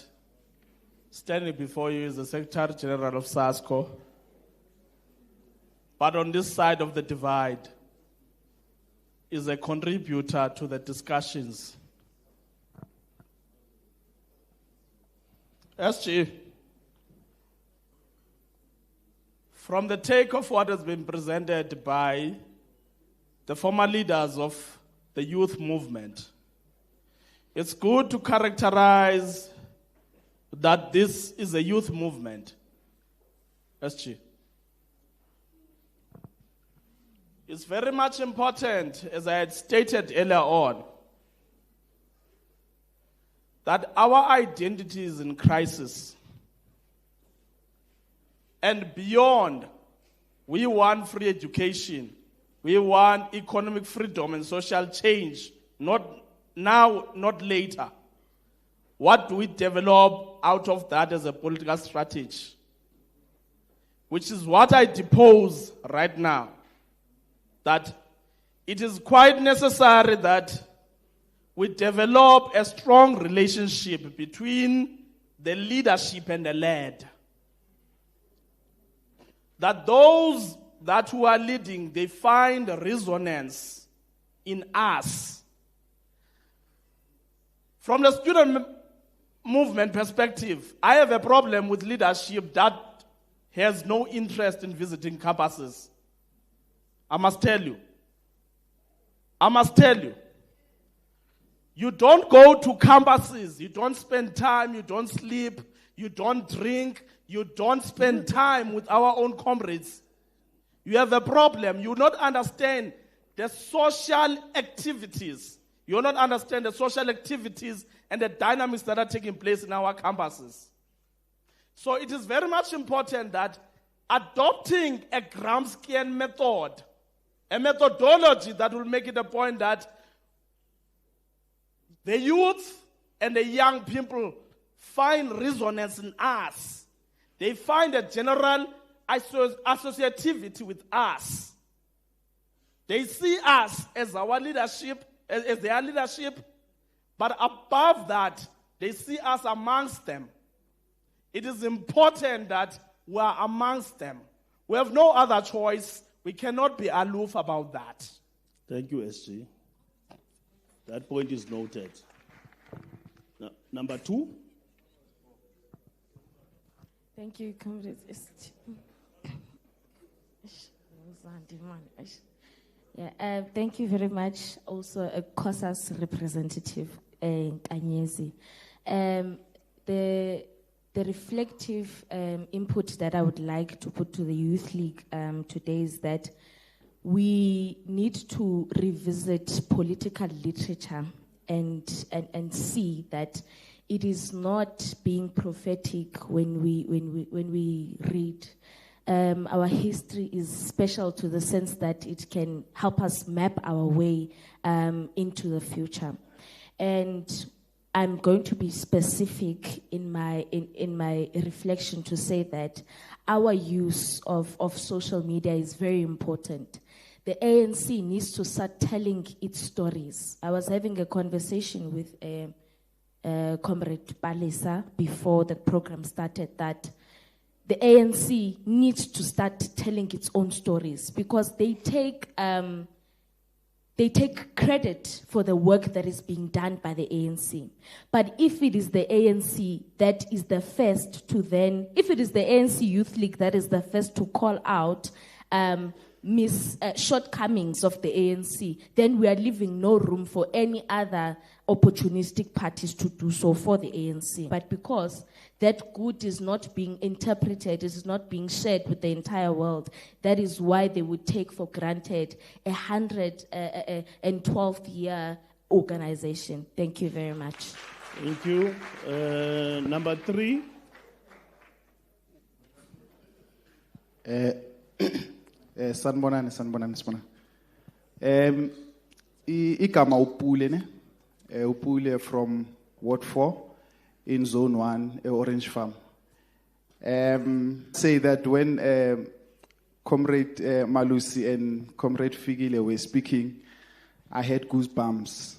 S10: standing before you is the Secretary General of SASCO. But on this side of the divide is a contributor to the discussions. SG, from the take of what has been presented by the former leaders of the youth movement, it's good to characterize that this is a youth movement. SG. It's very much important, as I had stated earlier on, that our identity is in crisis. And beyond, we want free education. We want economic freedom and social change, not now, not later. What do we develop out of that as a political strategy? Which is what I depose right now. That it is quite necessary that we develop a strong relationship between the leadership and the led. That those that who are leading, they find resonance in us. From the student movement perspective, I have a problem with leadership that has no interest in visiting campuses. I must tell you. You don't go to campuses. You don't spend time. You don't sleep. You don't drink. You don't spend time with our own comrades. You have a problem. You don't understand the social activities. You don't understand the social activities and the dynamics that are taking place in our campuses. So it is very much important that adopting a Gramscian method, a methodology that will make it a point that the youth and the young people find resonance in us. They find a general associativity with us. They see us as our leadership, as their leadership, but above that, They see us amongst them. It is important that we are amongst them. We have no other choice. We cannot be aloof about that.
S2: Thank you, SG. That point is noted. Number 2.
S15: Thank you, Comrade. Yeah, thank you very much. Also, a COSAS representative, Anyezi. The reflective input that I would like to put to the Youth League today is that we need to revisit political literature and see that it is not being prophetic when we read. Our history is special to the sense that it can help us map our way into the future. And I'm going to be specific in my reflection to say that our use of social media is very important. The ANC needs to start telling its stories. I was having a conversation with Comrade Palesa before the program started that the ANC needs to start telling its own stories because they take credit for the work that is being done by the ANC. But if it is the ANC that is the first to if it is the ANC Youth League that is the first to call out shortcomings of the ANC, then we are leaving no room for any other opportunistic parties to do so for the ANC. But because that good is not being interpreted, it is not being shared with the entire world, that is why they would take for granted 112th year organization. Thank you very much.
S2: Thank you. Number 3.
S16: Sanbonani. Igama Upule ne? Upule from Ward 4 in Zone 1, Orange Farm. Say that when Comrade Malusi and Comrade Figile were speaking, I had goosebumps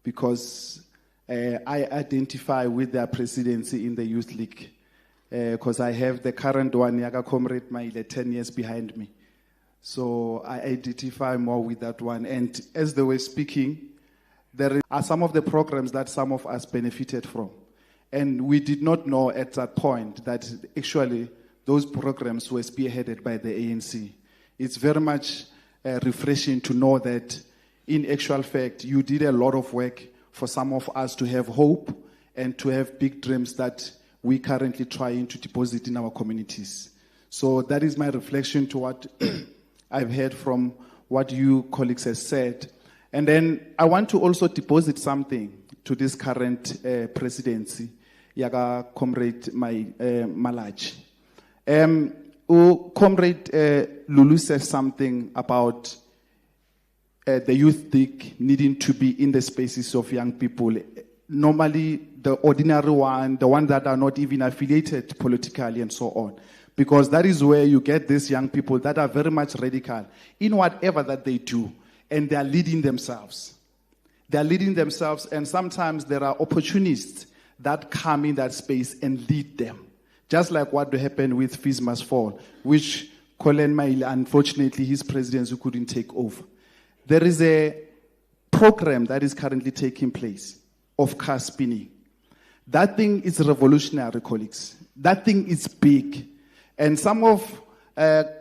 S16: because I identify with their presidency in the Youth League. Because I have the current one, Yaga Comrade Maile, 10 years behind me. So I identify more with that one. And as they were speaking, there are some of the programs that some of us benefited from. And we did not know at that point that actually those programs were spearheaded by the ANC. It's very much refreshing to know that in actual fact, you did a lot of work for some of us to have hope and to have big dreams that we currently trying to deposit in our communities. So that is my reflection to what I've heard from what you colleagues have said. And then I want to also deposit something to this current presidency, Yaga Comrade Malachi. Comrade Lulu says something about the Youth League needing to be in the spaces of young people. Normally, the ordinary one, the ones that are not even affiliated politically and so on. Because that is where you get these young people that are very much radical in whatever that they do. And they are leading themselves. They are leading themselves, and sometimes there are opportunists that come in that space and lead them. Just like what happened with Fees Must Fall, which Colin Maile, unfortunately, his presidency couldn't take over. There is a program that is currently taking place of car spinning. That thing is revolutionary, colleagues. That thing is big. And some of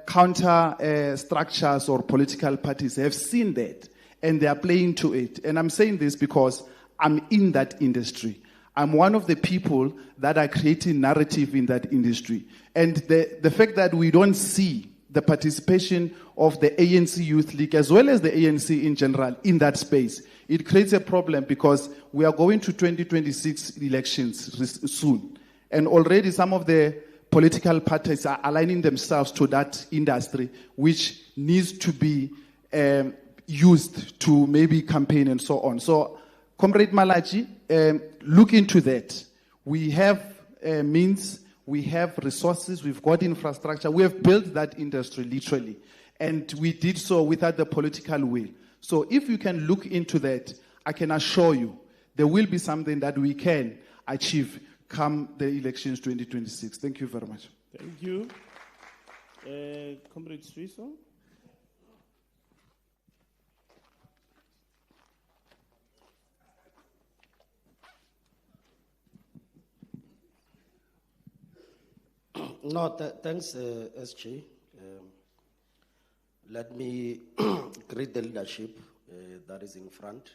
S16: counter structures or political parties have seen that, and they are playing to it. And I'm saying this because I'm in that industry. I'm one of the people that are creating narrative in that industry. And the fact that we don't see the participation of the ANC Youth League as well as the ANC in general in that space, it creates a problem because we are going to 2026 elections soon. And already some of the political parties are aligning themselves to that industry, which needs to be used to maybe campaign and so on. So, Comrade Malachi, look into that. We have means, we have resources, we've got infrastructure, we have built that industry literally. And we did so without the political will. So if you can look into that, I can assure you there will be something that we can achieve come the elections 2026. Thank you very much.
S2: Thank you. Comrade Swiso.
S17: No, thanks, SG. Let me greet the leadership that is in front,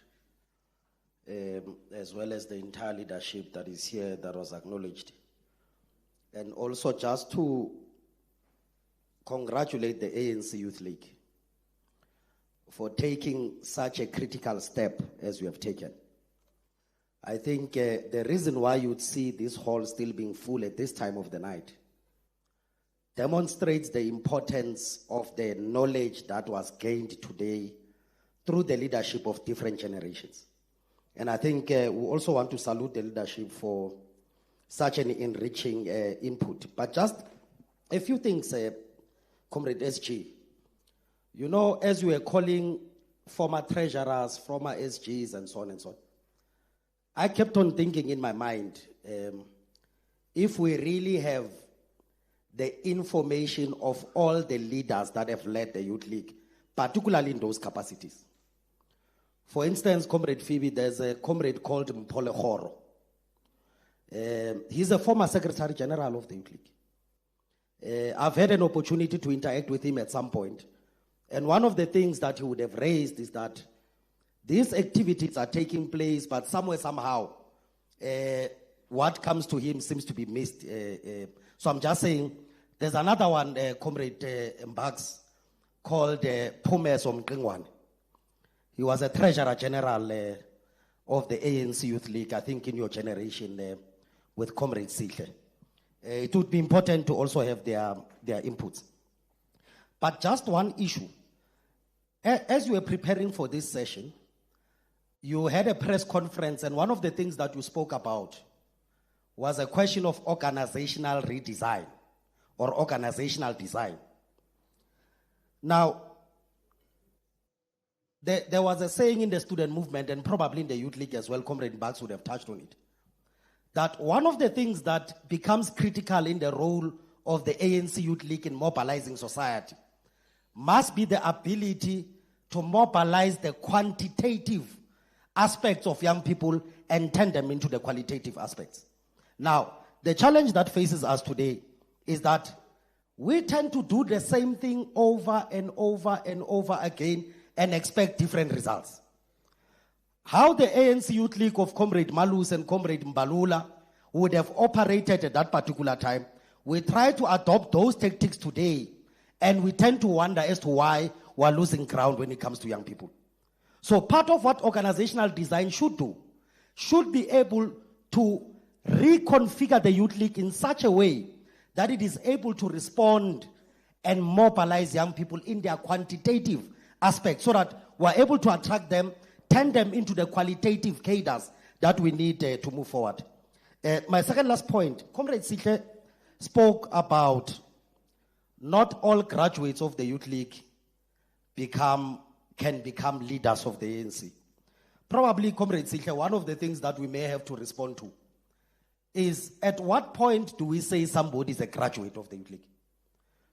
S17: as well as the entire leadership that is here that was acknowledged. And also just to congratulate the ANC Youth League for taking such a critical step as we have taken. I think the reason why you'd see this hall still being full at this time of the night demonstrates the importance of the knowledge that was gained today through the leadership of different generations. And I think we also want to salute the leadership for such an enriching input. But just a few things, Comrade SG. You know, as you were calling former treasurers, former SGs, and so on and so on, I kept on thinking in my mind, if we really have the information of all the leaders that have led the Youth League, particularly in those capacities. For instance, Comrade Phoebe, there's a comrade called Mpole Khoro. He's a former Secretary General of the Youth League. I've had an opportunity to interact with him at some point. And one of the things that he would have raised is that these activities are taking place, but somewhere, somehow, what comes to him seems to be missed. So I'm just saying, there's another one, Comrade Mbax, called Pumes Omqingwane. He was a Treasurer General of the ANC Youth League, I think in your generation, with Comrade Sihle. It would be important to also have their inputs. But just one issue. As you were preparing for this session, you had a press conference, and one of the things that you spoke about was a question of organizational redesign or organizational design. Now, there was a saying in the student movement, and probably in the Youth League as well, Comrade Bax would have touched on it, that one of the things that becomes critical in the role of the ANC Youth League in mobilizing society must be the ability to mobilize the quantitative aspects of young people and turn them into the qualitative aspects. Now, the challenge that faces us today is that we tend to do the same thing over and over and over again and expect different results. How the ANC Youth League of Comrade Malus and Comrade Mbalula would have operated at that particular time, we try to adopt those tactics today, and we tend to wonder as to why we're losing ground when it comes to young people. So part of what organizational design should do, should be able to reconfigure the Youth League in such a way that it is able to respond and mobilize young people in their quantitative aspects so that we're able to attract them, turn them into the qualitative cadres that we need to move forward. My second last point, Comrade Sihle spoke about not all graduates of the Youth League can become leaders of the ANC. Probably, Comrade Sihle, one of the things that we may have to respond to is, at what point do we say somebody is a graduate of the Youth League?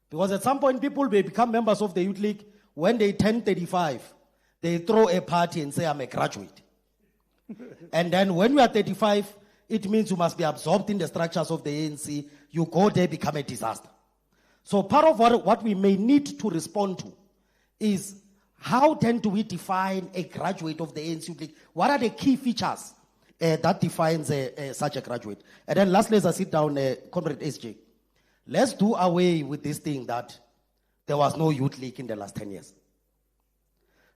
S17: Because at some point, people may become members of the Youth League when they turn 35. They throw a party and say, I'm a graduate. And then when you are 35, it means you must be absorbed in the structures of the ANC. You go there, become a disaster. So part of what we may need to respond to is, how then do we define a graduate of the ANC Youth League? What are the key features that defines such a graduate? And then lastly, as I sit down, Comrade SJ, let's do away with this thing that there was no Youth League in the last 10 years.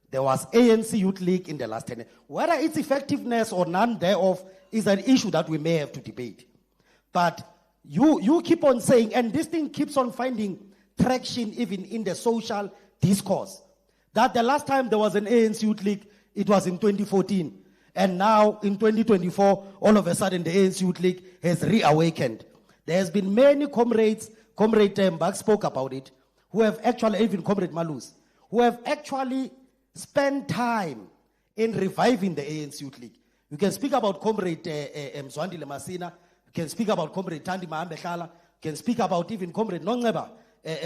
S17: There was ANC Youth League in the last 10 years. Whether its effectiveness or none thereof is an issue that we may have to debate. But you keep on saying, and this thing keeps on finding traction even in the social discourse, that the last time there was an ANC Youth League, it was in 2014. And now in 2024, all of a sudden the ANC Youth League has reawakened. There has been many comrades, Comrade Mbak spoke about it, who have actually, even Comrade Malus, who have actually spent time in reviving the ANC Youth League. You can speak about Comrade Mzwandile Masina. You can speak about Comrade Tandi Mahambe-Hlala. You can speak about even Comrade Nongceba,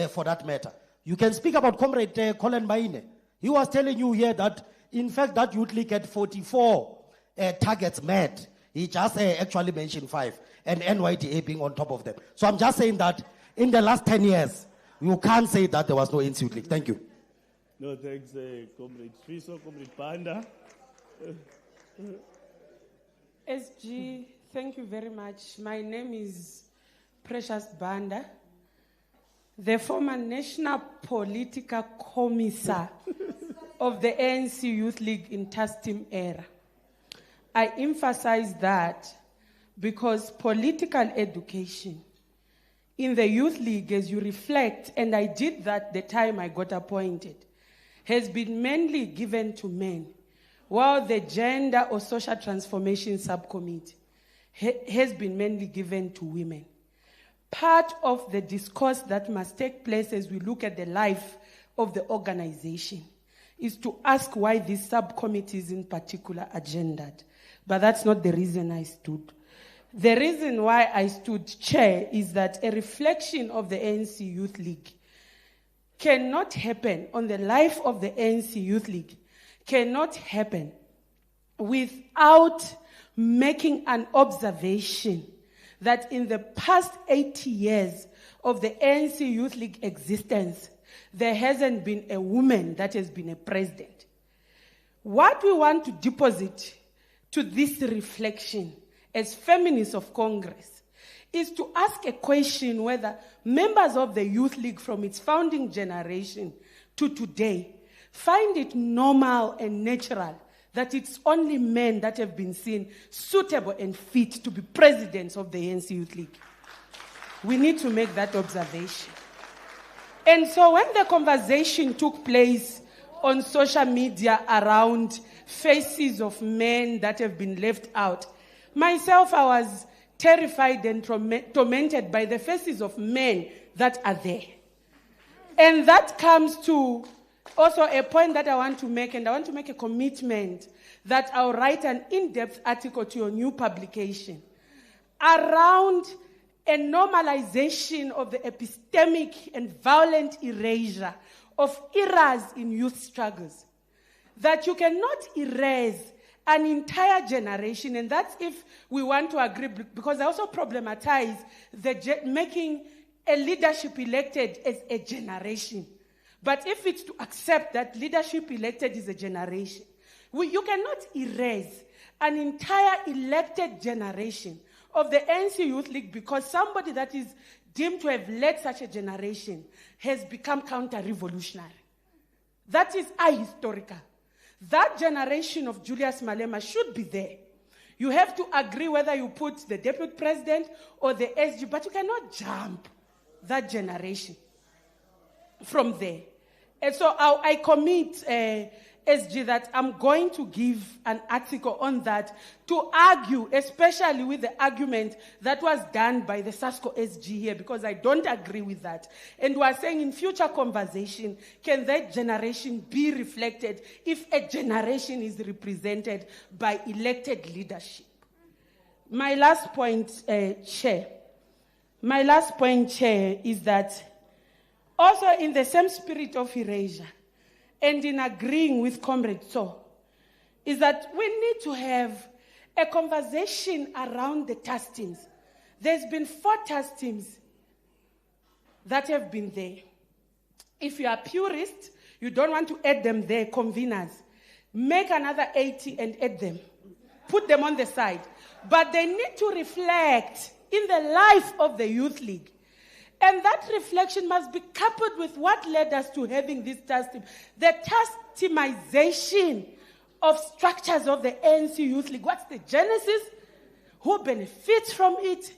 S17: for that matter. You can speak about Comrade Colin Maine. He was telling you here that, in fact, that youth league had 44 targets met. He just actually mentioned 5, and NYDA being on top of them. So I'm just saying that in the last 10 years, you can't say that there was no ANCYL youth league. Thank you.
S2: No, thanks, Comrade Fiso, Comrade Banda.
S18: SG, thank you very much. My name is Precious Banda, the former National Political Commissar of the ANC Youth League in Tastim era. I emphasize that because political education in the Youth League, as you reflect, and I did that the time I got appointed, has been mainly given to men, while the Gender or Social Transformation Subcommittee has been mainly given to women. Part of the discourse that must take place as we look at the life of the organization is to ask why these subcommittees in particular are gendered. But that's not the reason I stood. The reason why I stood chair is that a reflection of the ANC Youth League cannot happen on the life of the ANC Youth League, cannot happen without making an observation that in the past 80 years of the ANC Youth League existence, there hasn't been a woman that has been a president. What we want to deposit to this reflection as feminists of Congress is to ask a question whether members of the Youth League from its founding generation to today find it normal and natural that it's only men that have been seen suitable and fit to be presidents of the ANC Youth League. We need to make that observation. And so when the conversation took place on social media around faces of men that have been left out, myself, I was terrified and tormented by the faces of men that are there. And that comes to also a point that I want to make, and I want to make a commitment that I'll write an in-depth article to your new publication around a normalization of the epistemic and violent erasure of eras in youth struggles. That you cannot erase an entire generation, and that's if we want to agree, because I also problematize making a leadership elected as a generation. But if it's to accept that leadership elected is a generation, you cannot erase an entire elected generation of the ANC Youth League because somebody that is deemed to have led such a generation has become counter-revolutionary. That is ahistorical. That generation of Julius Malema should be there. You have to agree whether you put the deputy president or the SG, but you cannot jump that generation from there. And so I commit, SG, that I'm going to give an article on that to argue, especially with the argument that was done by the SASCO SG here, because I don't agree with that. And we're saying in future conversation, can that generation be reflected if a generation is represented by elected leadership? My last point, Chair. My last point, Chair, is that also in the same spirit of erasure, and in agreeing with Comrade So, is that we need to have a conversation around the task teams. There's been 4 task teams that have been there. If you are purist, you don't want to add them there, conveners, make another 80 and add them. Put them on the side. But they need to reflect in the life of the Youth League. And that reflection must be coupled with what led us to having this task team. The task teamization of structures of the ANC Youth League. What's the genesis? Who benefits from it?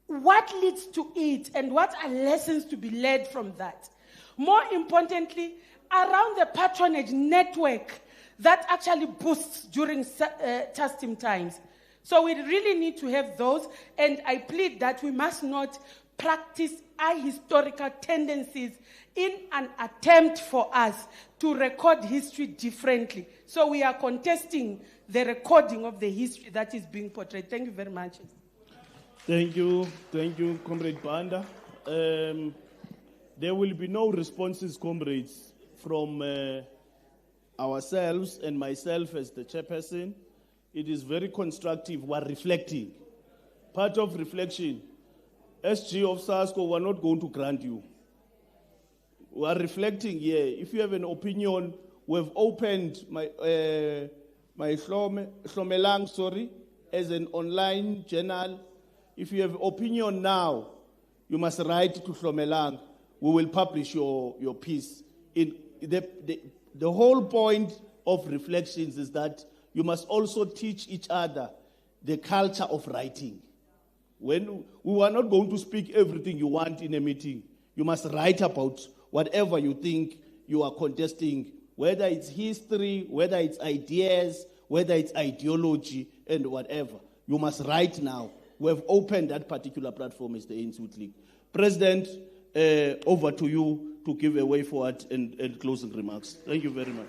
S18: What leads to it? And what are lessons to be learned from that? More importantly, around the patronage network that actually boosts during task team times. So we really need to have those, and I plead that we must not practice ahistorical tendencies in an attempt for us to record history differently. So we are contesting the recording of the history that is being portrayed. Thank you very much.
S13: Thank you, Comrade Banda. There will be no responses, comrades, from ourselves and myself as the chairperson. It is very constructive. We're reflecting. Part of reflection, SG of SASCO, we're not going to grant you. We are reflecting here. If you have an opinion, we've opened my Shlomelang, as an online journal. If you have opinion now, you must write to Shlomelang. We will publish your piece. The whole point of reflections is that you must also teach each other the culture of writing. When we are not going to speak everything you want in a meeting, you must write about whatever you think you are contesting, whether it's history, whether it's ideas, whether it's ideology, and whatever. You must write now. We have opened that particular platform as the ANC Youth League. President, over to you to give a way forward and closing remarks. Thank you very much.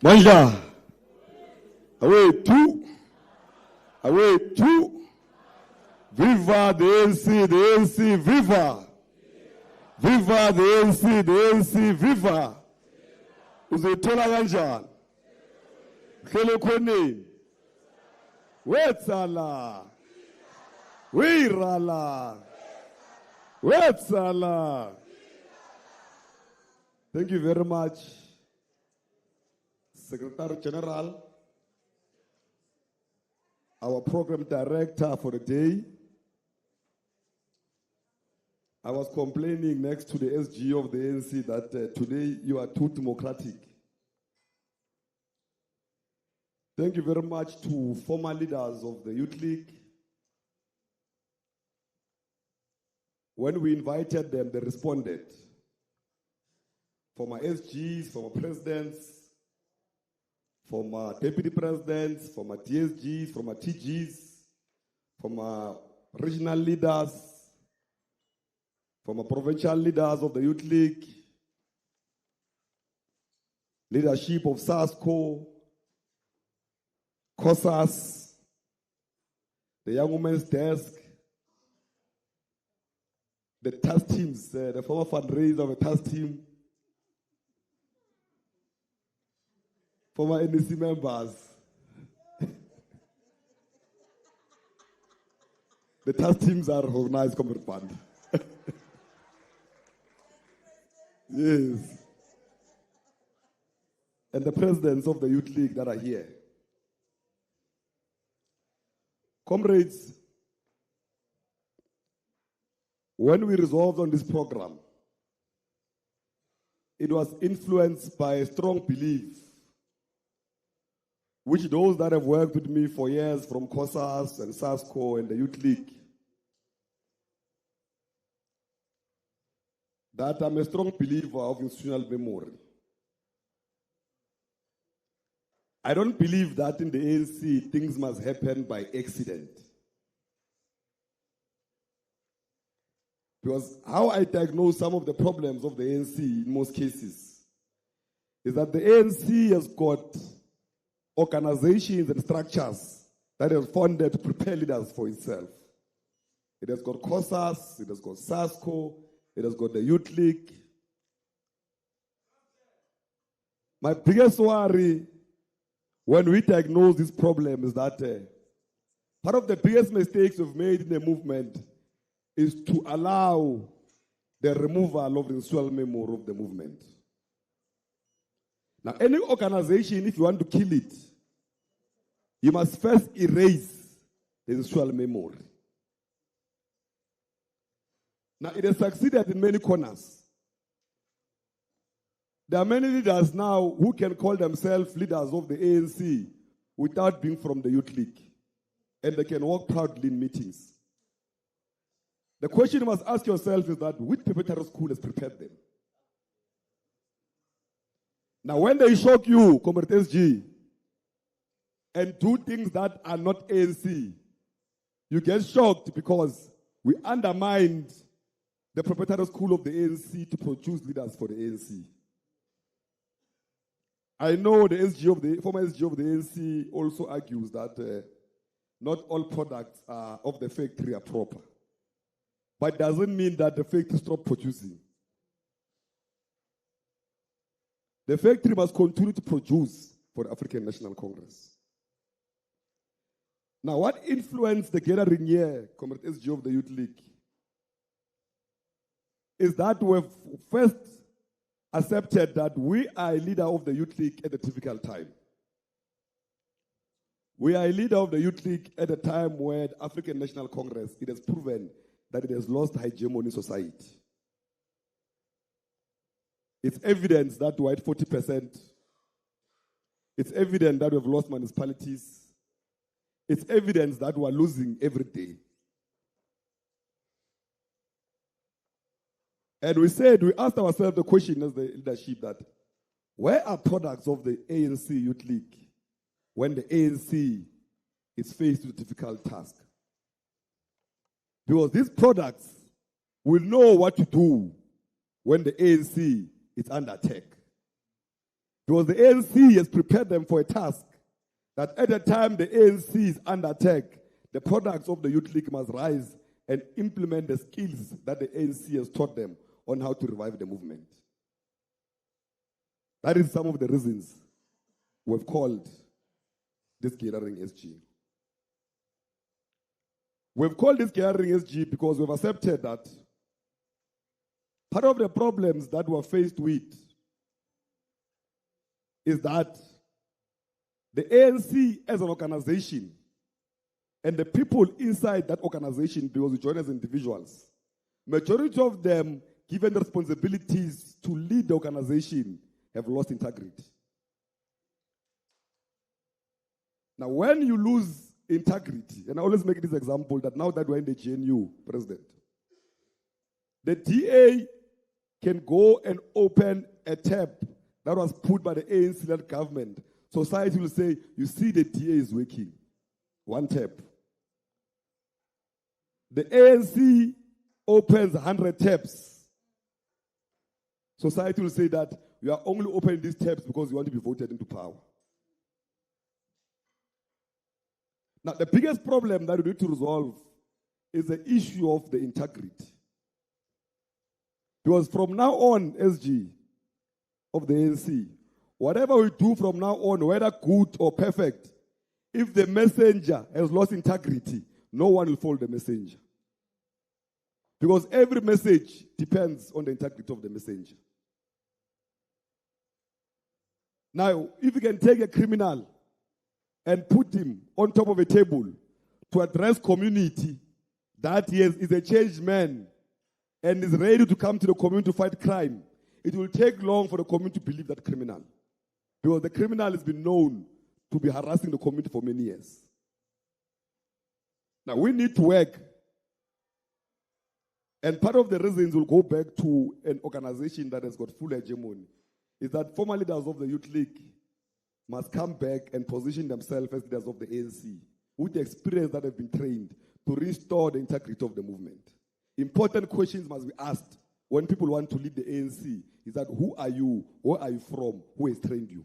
S19: Manja, away two, viva the ANC, viva, viva the ANC, viva. Uzithola kanjani? Khele khoneni. Wetsala. Wirala. Wetsala. Thank you very much, Secretary General, our program director for the day. I was complaining next to the SG of the ANC that today you are too democratic. Thank you very much to former leaders of the Youth League. When we invited them, they responded. Former SGs, former presidents, former deputy presidents, former TSGs, former TGs, former regional leaders, former provincial leaders of the Youth League, leadership of SASCO, COSAS, the Young Women's Desk, the task teams, the former fundraiser of the task team, former NEC members, the task teams are organized, Comrade Band. Yes. And the presidents of the Youth League that are here. Comrades, when we resolved on this program, it was influenced by a strong belief, which those that have worked with me for years from COSAS and SASCO and the Youth League, that I'm a strong believer of institutional memory. I don't believe that in the ANC things must happen by accident. Because how I diagnose some of the problems of the ANC in most cases is that the ANC has got organizations and structures that are funded to prepare leaders for itself. It has got COSAS, it has got SASCO, it has got the Youth League. My biggest worry when we diagnose this problem is that part of the biggest mistakes we've made in the movement is to allow the removal of the institutional memory of the movement. Now, any organization, if you want to kill it, you must first erase the institutional memory. Now, it has succeeded in many corners. There are many leaders now who can call themselves leaders of the ANC without being from the Youth League. And they can walk proudly in meetings. The question you must ask yourself is that which preparatory school has prepared them? Now, when they shock you, Comrade SG, and do things that are not ANC, you get shocked because we undermined the preparatory school of the ANC to produce leaders for the ANC. I know the former SG of the ANC also argues that not all products of the factory are proper. But it doesn't mean that the factory stopped producing. The factory must continue to produce for the African National Congress. Now, what influenced the gathering here, Comrade SG of the Youth League, is that we've first accepted that we are a leader of the Youth League at a difficult time. We are a leader of the Youth League at a time where the African National Congress, it has proven that it has lost hegemony in society. It's evidence that we're at 40%. It's evident that we've lost municipalities. It's evidence that we're losing every day. And we asked ourselves the question as the leadership that, where are products of the ANC Youth League when the ANC is faced with a difficult task? Because these products will know what to do when the ANC is under attack. Because the ANC has prepared them for a task that at the time the ANC is under attack, the products of the Youth League must rise and implement the skills that the ANC has taught them on how to revive the movement. That is some of the reasons we've called this gathering SG. We've called this gathering SG because we've accepted that part of the problems that we're faced with is that the ANC as an organization and the people inside that organization, because we join as individuals, majority of them, given the responsibilities to lead the organization, have lost integrity. Now, when you lose integrity, and I always make this example that now that we're in the GNU, President, the DA can go and open a tab that was put by the ANC-led government. Society will say, you see the DA is working. One tab. The ANC opens 100 tabs. Society will say that you are only opening these tabs because you want to be voted into power. Now, the biggest problem that we need to resolve is the issue of the integrity. Because from now on, SG of the ANC, whatever we do from now on, whether good or perfect, if the messenger has lost integrity, no one will follow the messenger. Because every message depends on the integrity of the messenger. Now, if you can take a criminal and put him on top of a table to address community that he is a changed man and is ready to come to the community to fight crime, it will take long for the community to believe that criminal. Because the criminal has been known to be harassing the community for many years. Now, we need to work. And part of the reasons we'll go back to an organization that has got full hegemony is that former leaders of the Youth League must come back and position themselves as leaders of the ANC with the experience that have been trained to restore the integrity of the movement. Important questions must be asked when people want to lead the ANC is that who are you, where are you from, who has trained you?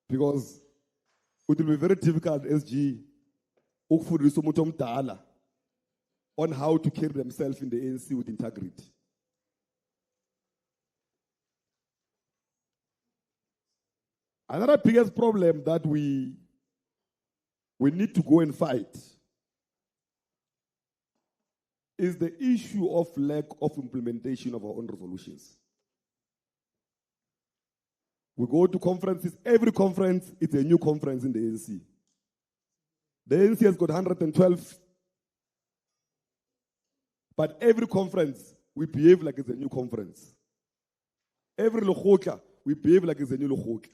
S19: Because it will be very difficult, SG, on how to carry themselves in the ANC with integrity. Another biggest problem that we need to go and fight is the issue of lack of implementation of our own resolutions. We go to conferences, every conference, it's a new conference in the ANC. The ANC has got 112, but every conference, we behave like it's a new conference. Every Lokhoka, we behave like it's a new Lokhoka.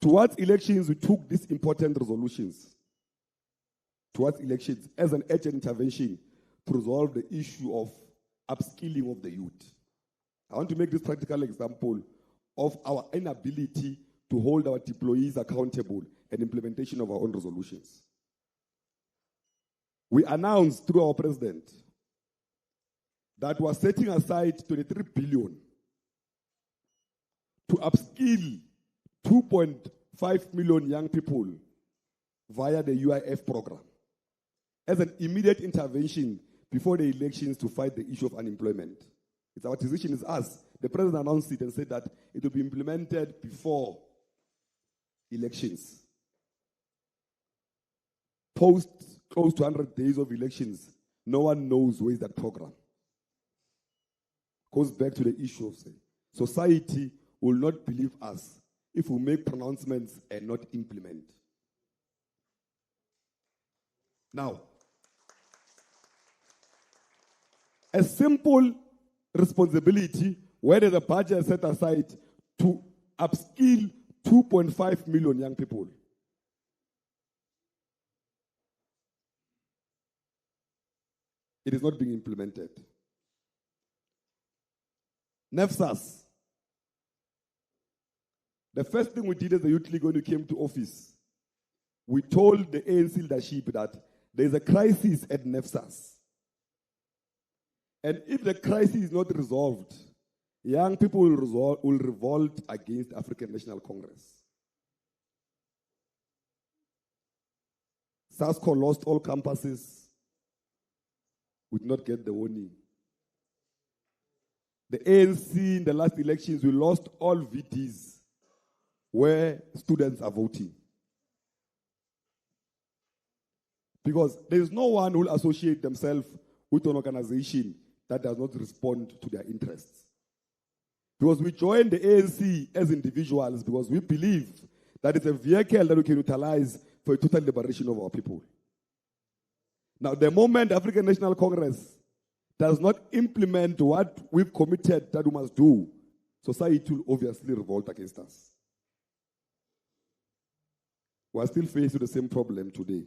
S19: Towards elections, we took these important resolutions towards elections as an urgent intervention to resolve the issue of upskilling of the youth. I want to make this practical example of our inability to hold our employees accountable and implementation of our own resolutions. We announced through our president that we are setting aside 23 billion to upskill 2.5 million young people via the UIF program as an immediate intervention before the elections to fight the issue of unemployment. It's our decision, is us. The president announced it and said that it will be implemented before elections. Post close to 100 days of elections, no one knows where is that program. Goes back to the issue of society will not believe us if we make pronouncements and not implement. Now, a simple responsibility where there's a budget set aside to upskill 2.5 million young people. It is not being implemented. NEFSAS. The first thing we did as the Youth League when we came to office, we told the ANC leadership that there is a crisis at NEFSAS. And if the crisis is not resolved, young people will revolt against African National Congress. SASCO lost all campuses. We did not get the warning. The ANC in the last elections, we lost all VDs where students are voting. Because there is no one who will associate themselves with an organization that does not respond to their interests. Because we joined the ANC as individuals because we believe that it's a vehicle that we can utilize for a total liberation of our people. Now, the moment the African National Congress does not implement what we've committed that we must do, society will obviously revolt against us. We are still faced with the same problem today.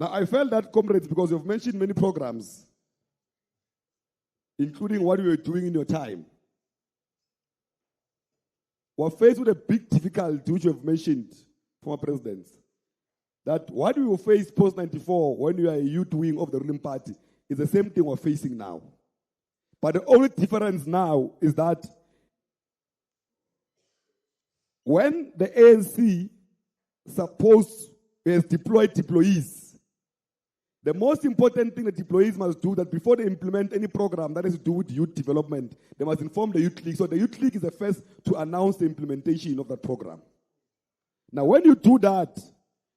S19: Now, I felt that, comrades, because you've mentioned many programs, including what you were doing in your time, we're faced with a big difficulty, which you have mentioned, former presidents, that what we will face post-94 when you are a youth wing of the ruling party is the same thing we're facing now. But the only difference now is that when the ANC has deployed deployees, the most important thing the deployees must do that before they implement any program that has to do with youth development, they must inform the Youth League. So the Youth League is the first to announce the implementation of that program. Now, when you do that,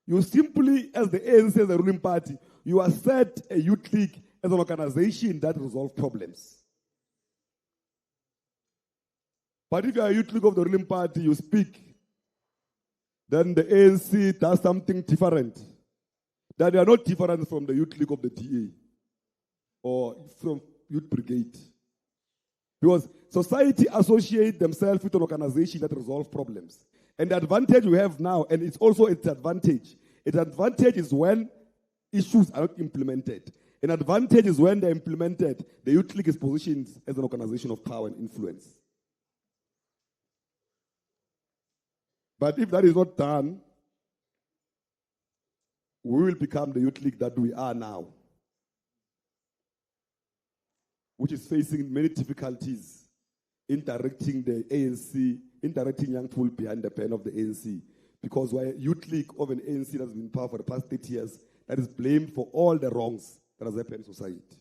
S19: you simply, as the ANC, as the ruling party, you assert a Youth League as an organization that resolves problems. But if you are a Youth League of the ruling party, you speak, then the ANC does something different. That they are not different from the Youth League of the DA or from Youth Brigade. Because society associates themselves with an organization that resolves problems. And the advantage we have now, and it's also its advantage. Its advantage is when issues are not implemented. An advantage is when they're implemented, the Youth League is positioned as an organization of power and influence. But if that is not done, we will become the Youth League that we are now, which is facing many difficulties in directing the ANC, in directing young people behind the pen of the ANC. Because we're a Youth League of an ANC that has been in power for the past 30 years, that is blamed for all the wrongs that has happened in society.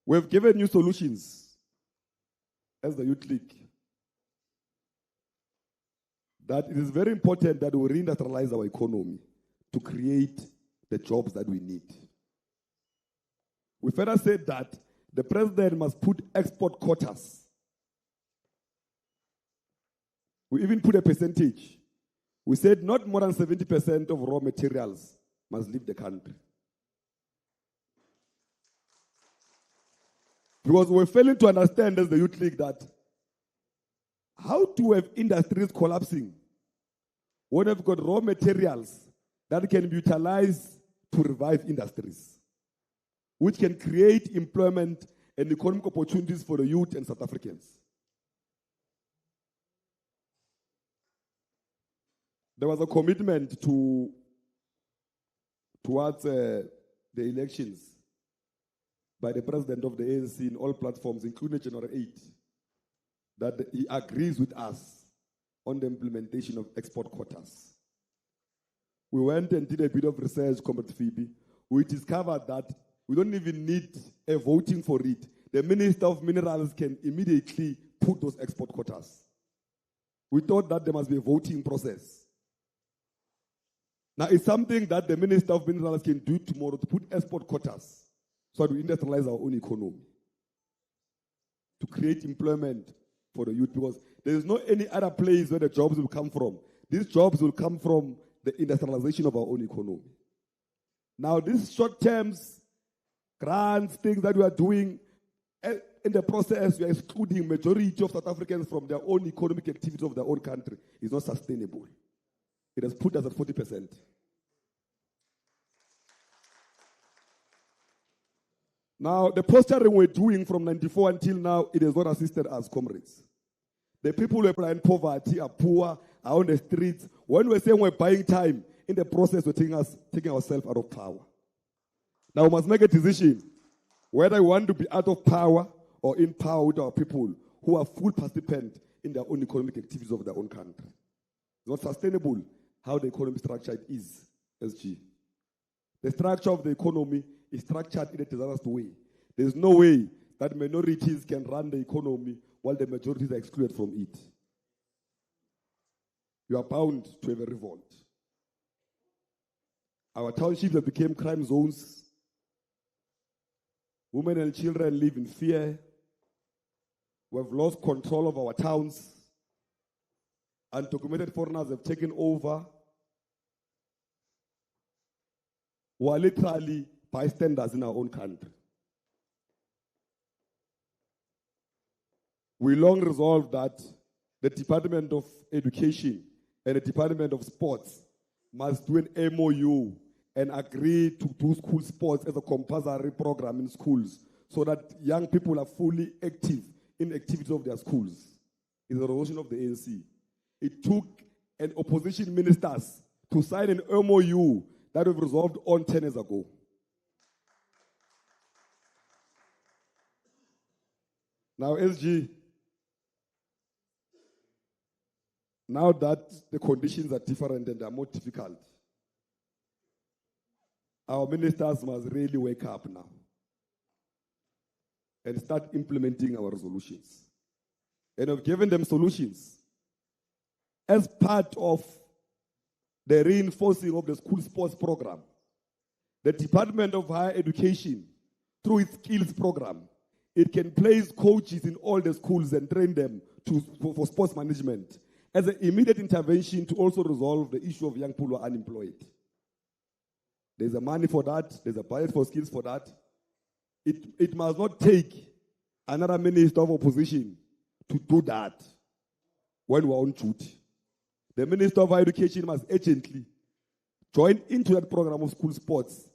S19: We have given you solutions as the Youth League. That it is very important that we reindustrialize our economy to create the jobs that we need. We further said that the president must put export quotas. We even put a percentage. We said not more than 70% of raw materials must leave the country. Because we're failing to understand as the Youth League that how to have industries collapsing when we've got raw materials that can be utilized to revive industries, which can create employment and economic opportunities for the youth and South Africans. There was a commitment towards the elections by the president of the ANC in all platforms, including January 8, that he agrees with us on the implementation of export quotas. We went and did a bit of research, Comrade Phoebe. We discovered that we don't even need a voting for it. The Minister of Minerals can immediately put those export quotas. We thought that there must be a voting process. Now, it's something that the Minister of Minerals can do tomorrow to put export quotas so that we industrialize our own economy, to create employment for the youth, because there is no any other place where the jobs will come from. These jobs will come from the industrialization of our own economy. Now, these short-term grants, things that we are doing, in the process, we are excluding majority of South Africans from their own economic activities of their own country. It's not sustainable. It has put us at 40%. Now, the posturing we're doing from 94 until now, it has not assisted us, comrades. The people who are in poverty, are poor, are on the streets. When we're saying we're buying time, in the process, we're taking ourselves out of power. Now, we must make a decision whether we want to be out of power or in power with our people who are full participants in their own economic activities of their own country. It's not sustainable how the economy structured is, SG. The structure of the economy is structured in a disastrous way. There's no way that minorities can run the economy while the majorities are excluded from it. You are bound to have a revolt. Our townships have become crime zones. Women and children live in fear. We've lost control of our towns. Undocumented foreigners have taken over. We are literally bystanders in our own country. We long resolved that the Department of Education and the Department of Sports must do an MOU and agree to do school sports as a compulsory program in schools so that young people are fully active in activities of their schools. It's a resolution of the ANC. It took an opposition ministers to sign an MOU that we've resolved on 10 years ago. Now, SG, now that the conditions are different and are more difficult, our ministers must really wake up now and start implementing our resolutions. And I've given them solutions. As part of the reinforcing of the school sports program, the Department of Higher Education, through its skills program, it can place coaches in all the schools and train them for sports management as an immediate intervention to also resolve the issue of young people who are unemployed. There's a money for that. There's a budget for skills for that. It must not take another minister of opposition to do that when we're on duty. The Minister of Education must urgently join into that program of school sports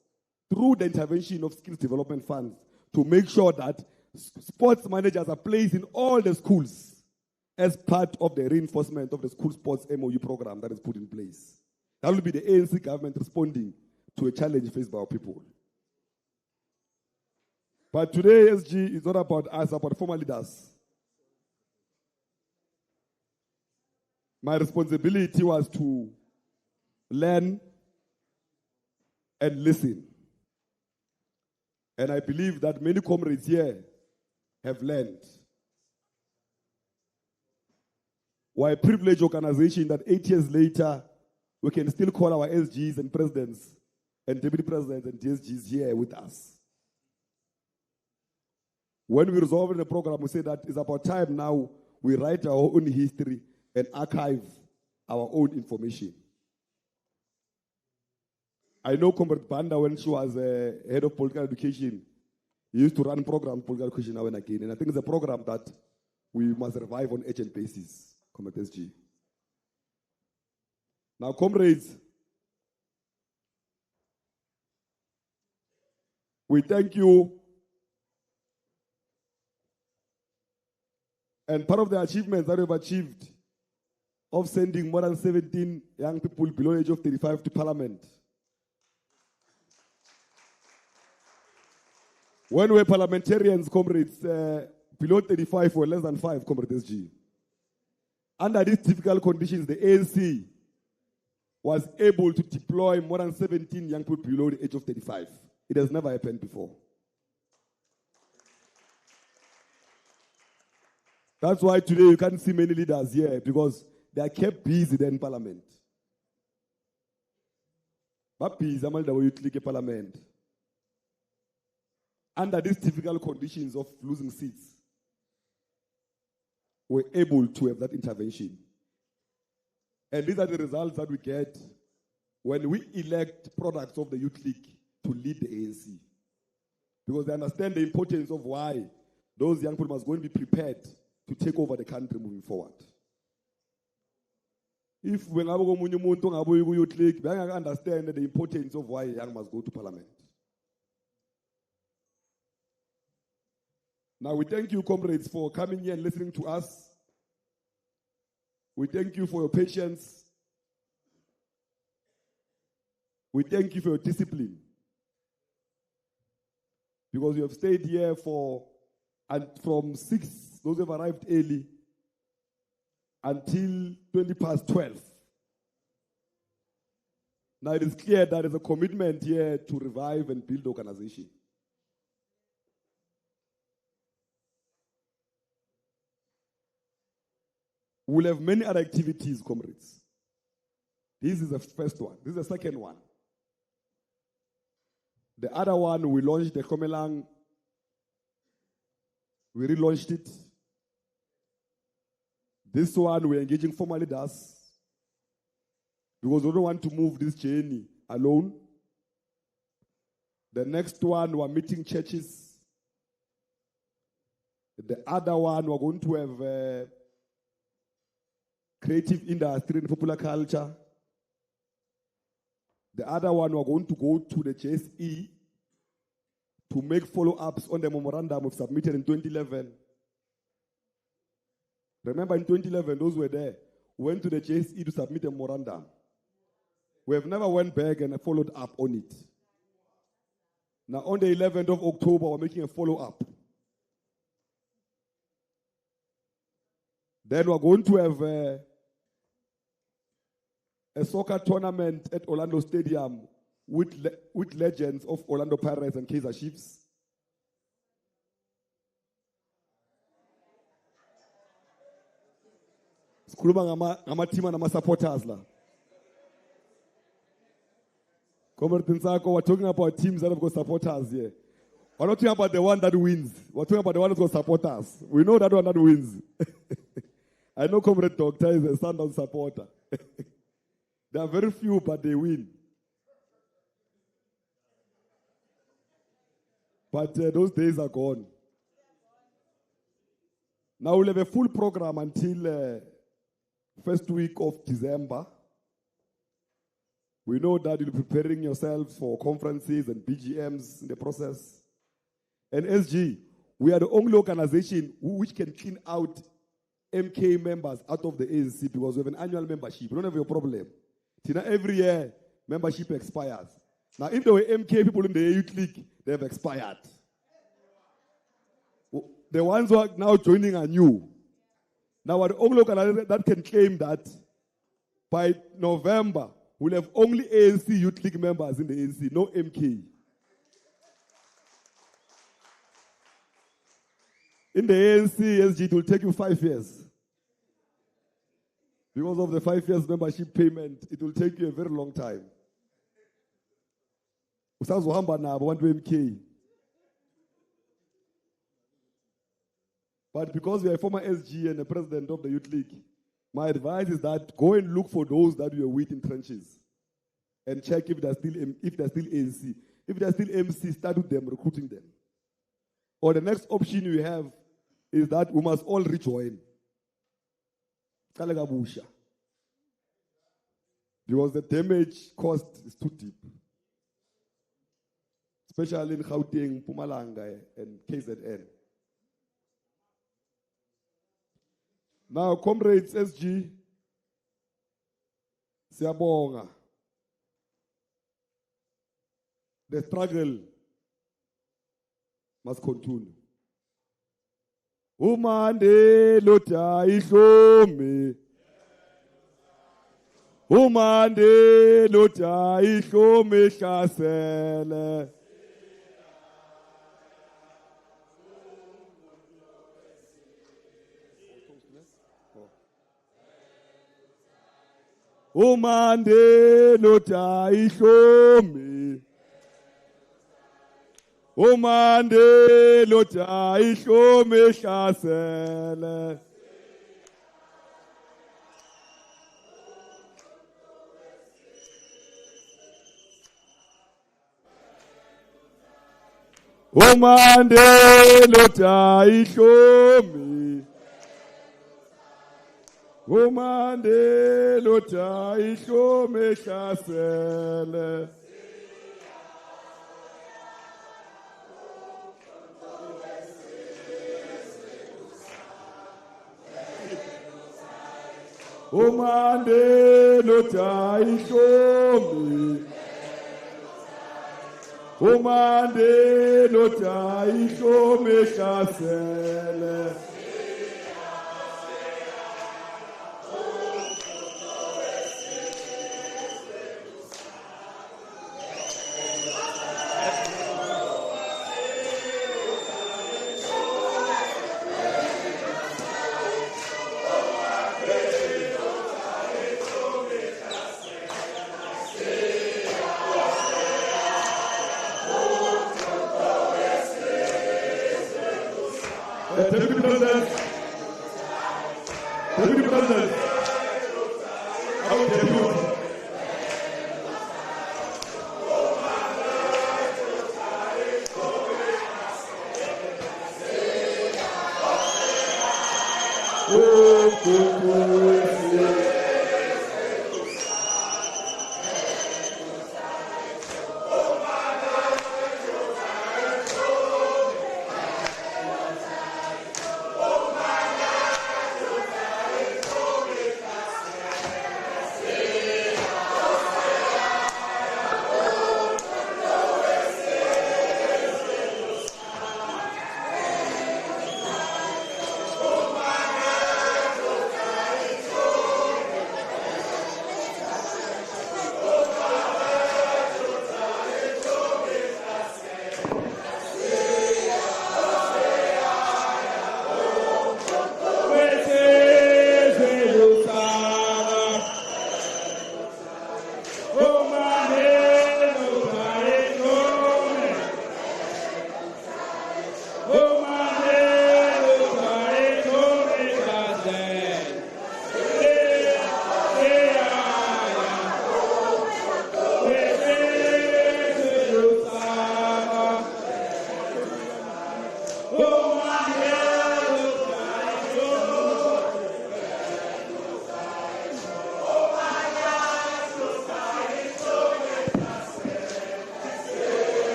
S19: through the intervention of skills development funds to make sure that sports managers are placed in all the schools as part of the reinforcement of the school sports MOU program that is put in place. That will be the ANC government responding to a challenge faced by our people. But today, SG, is not about us, about former leaders. My responsibility was to learn and listen. And I believe that many comrades here have learned. We're a privileged organization that 8 years later, we can still call our SGs and presidents and deputy presidents and DSGs here with us. When we resolve the program, we say that it's about time now we write our own history and archive our own information. I know Comrade Banda, when she was head of political education, he used to run programs political education now and again. And I think it's a program that we must revive on urgent basis, Comrade SG. Now, comrades, We thank you. And part of the achievements that we've achieved of sending more than 17 young people below the age of 35 to Parliament. When we're parliamentarians, comrades, below 35 were less than 5, comrade SG. Under these difficult conditions, the ANC was able to deploy more than 17 young people below the age of 35. It has never happened before. That's why today you can't see many leaders here, because they are kept busy there in Parliament. But busy, I'm you click Parliament. Under these difficult conditions of losing seats, we're able to have that intervention. And these are the results that we get when we elect products of the Youth League to lead the ANC. Because they understand the importance of why those young people must go and be prepared to take over the country moving forward. If we Youth League, they understand the importance of why young must go to Parliament. Now we thank you, comrades, for coming here and listening to us. We thank you for your patience. We thank you for your discipline. Because you have stayed here and from 6, those who have arrived early, until 20 past 12. Now it is clear that there is a commitment here to revive and build the organization. We'll have many other activities, comrades. This is the first one. This is the second one. The other one, we launched the Komelang. We relaunched it. This one, we're engaging formal leaders, because we don't want to move this journey alone. The next one, we're meeting churches. The other one, we're going to have creative industry and popular culture. The other one, we're going to go to the JSE to make follow-ups on the memorandum we've submitted in 2011. Remember, in 2011, those were there. We went to the JSE to submit a memorandum. We have never went back and followed up on it. Now, on the 11th of October, we're making a follow-up. Then we're going to have a soccer tournament at Orlando Stadium with legends of Orlando Pirates and Kaizer Chiefs. Sikhuluma team and supporters la. Comrade Nsako, we're talking about teams that have got supporters here. We're not talking about the one that wins. We're talking about the one that's got supporters. We know that one that wins. I know Comrade Doctor is a Sundown supporter. There are very few, but they win. But those days are gone. Now we'll have a full program until first week of December. We know that you'll be preparing yourselves for conferences and BGMs in the process. And SG, we are the only organization which can clean out MK members out of the ANC, because we have an annual membership. We don't have a problem. Every year, membership expires. Now, if there were MK people in the Youth League, they have expired. The ones who are now joining are new. Now, we're the only organization that can claim that by November, we'll have only ANC Youth League members in the ANC, no MK. In the ANC, SG, it will take you 5 years. Because of the 5 years membership payment, it will take you a very long time. Usazohamba na abantu MK. But because we are a former SG and the president of the Youth League, my advice is that go and look for those that you are with in trenches and check if they're still ANC. If they're still MC, start with them, recruiting them. Or the next option you have is that we must all rejoin. Because the damage cost is too deep. especially in Gauteng, Mpumalanga, and KZN. Now, comrades SG, siyabonga. The struggle must continue. Umande lota ihlome. Umande lota ihlome hlasele. Umande lota ihlome. Umande lota ihlome hlasele. Umande lota ihlome. Umande lota ihlome hlasele. Umande lota ihlome. Umande lota ihlome hlasele. Deputy President, our deputy.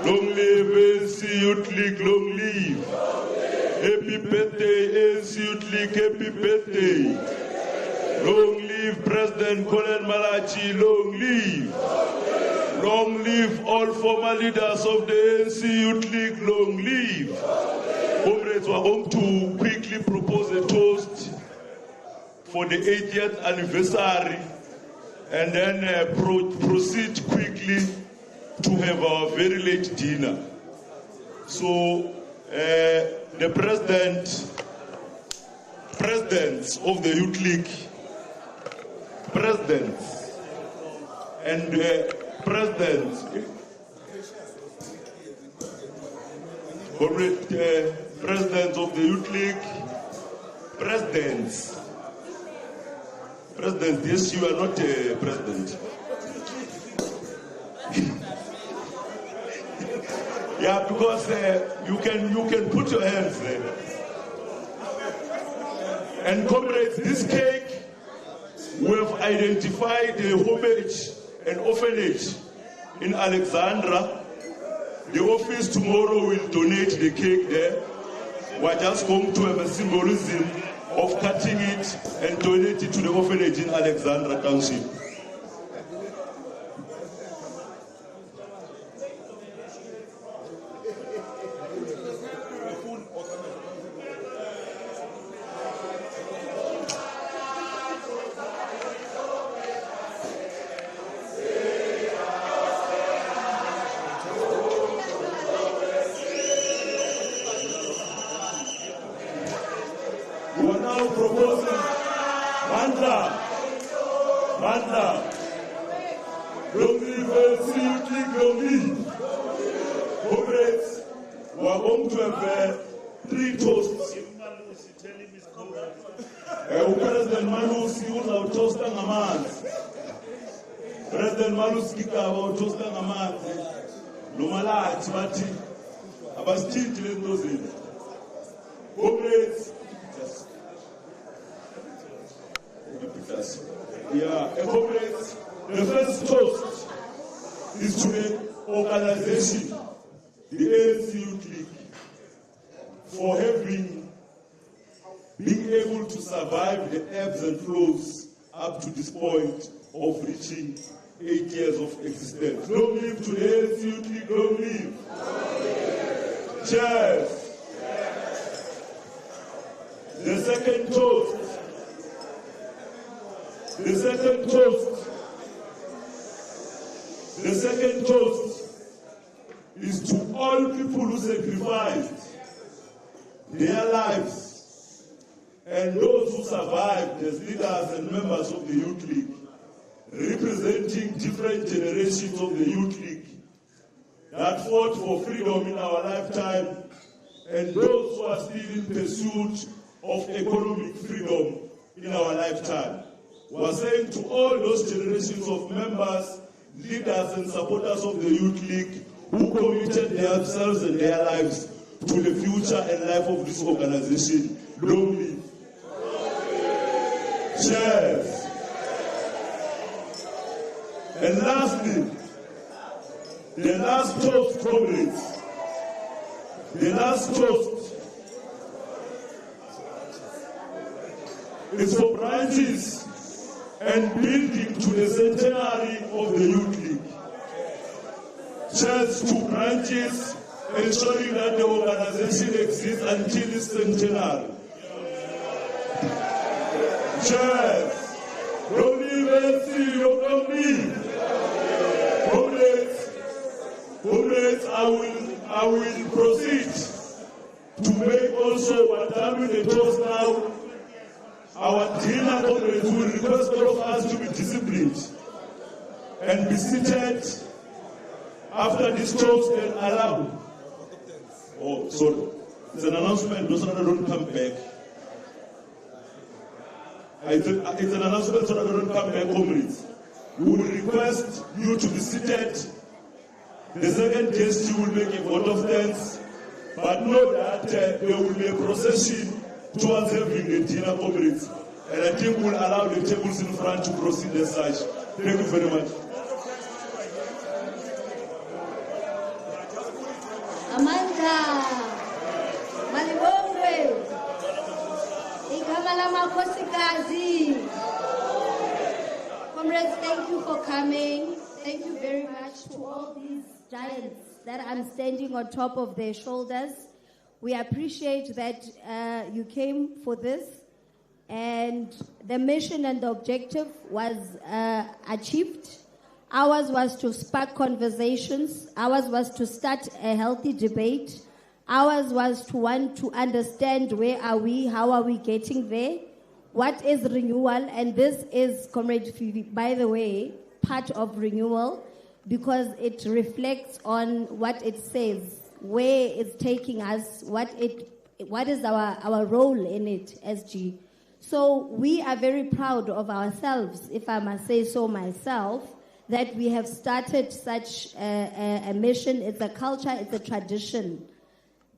S19: Long live ANC Youth League, long live. Happy birthday, ANC Youth League, happy birthday. Long live President Colin Malachi, long live. Long live all former leaders of the ANC Youth League, long live. Comrades, we're going to quickly propose a toast for the 80th anniversary and then proceed quickly to have our very late dinner. So the presidents of the Youth League, presidents and presidents, presidents of the Youth League, presidents, yes, you are not a president. Yeah, because you can put your hands there.
S7: And comrades, this cake, we have identified a homage and orphanage in Alexandra. The office tomorrow will donate the cake there. We're just going to have a symbolism of cutting it and donate it to the orphanage in Alexandra Township. We are now proposing Manda, don't leave don't leave. Comrades, we are going to have 3 toasts. President Malusi uzawutosta ngamanzi. President Malusi Gigaba utosta ngamanzi. Nomalathi bathi abasithinti lento zini. Comrades, comrades, the first toast is to the organization, the ANC Youth League, for having been able to survive the ebbs and flows up to this point of reaching 8 years of existence. Long live to the ANC Youth League, long live. Cheers. The second toast. The second toast is to all people who sacrificed their lives and those who survived as leaders and members of the Youth League, representing different generations of the Youth League that fought for freedom in our lifetime, and those who are still in pursuit of economic freedom in our lifetime. We are saying to all those generations of members, leaders and supporters of the Youth League who committed themselves and their lives to the future and life of this organization, long live. Cheers. And lastly, the last toast, comrades, the last toast is for branches and building to the centenary of the Youth League. Cheers to branches, ensuring that the organization exists until its centenary. Cheers. Don't leave ANC, don't leave. Comrades, I will proceed to make also what I'm with the toast now. Our dinner comrades will request all of us to be disciplined and be seated after this toast and allow. Oh, sorry. It's an announcement, so that I don't come back. It's an announcement so that I don't come back, comrades. We will request you to be seated. The second guest, you will make a vote of thanks, but know that there will be a procession towards having the dinner, comrades. And I think we'll allow the tables in front to proceed as such. Thank you very much.
S20: Amanda, Malibongwe, Ikamala Makosikazi. Comrades, thank you for coming. Thank you very much to all these giants that I'm standing on top of their shoulders. We appreciate that you came for this, and the mission and the objective was achieved. Ours was to spark conversations. Ours was to start a healthy debate. Ours was to want to understand where are we, how are we getting there, what is renewal, and this is, Comrade Phoebe, by the way, part of renewal, because it reflects on what it says, where it's taking us, what is our role in it, SG. So we are very proud of ourselves, if I must say so myself, that we have started such a mission. It's a culture, it's a tradition.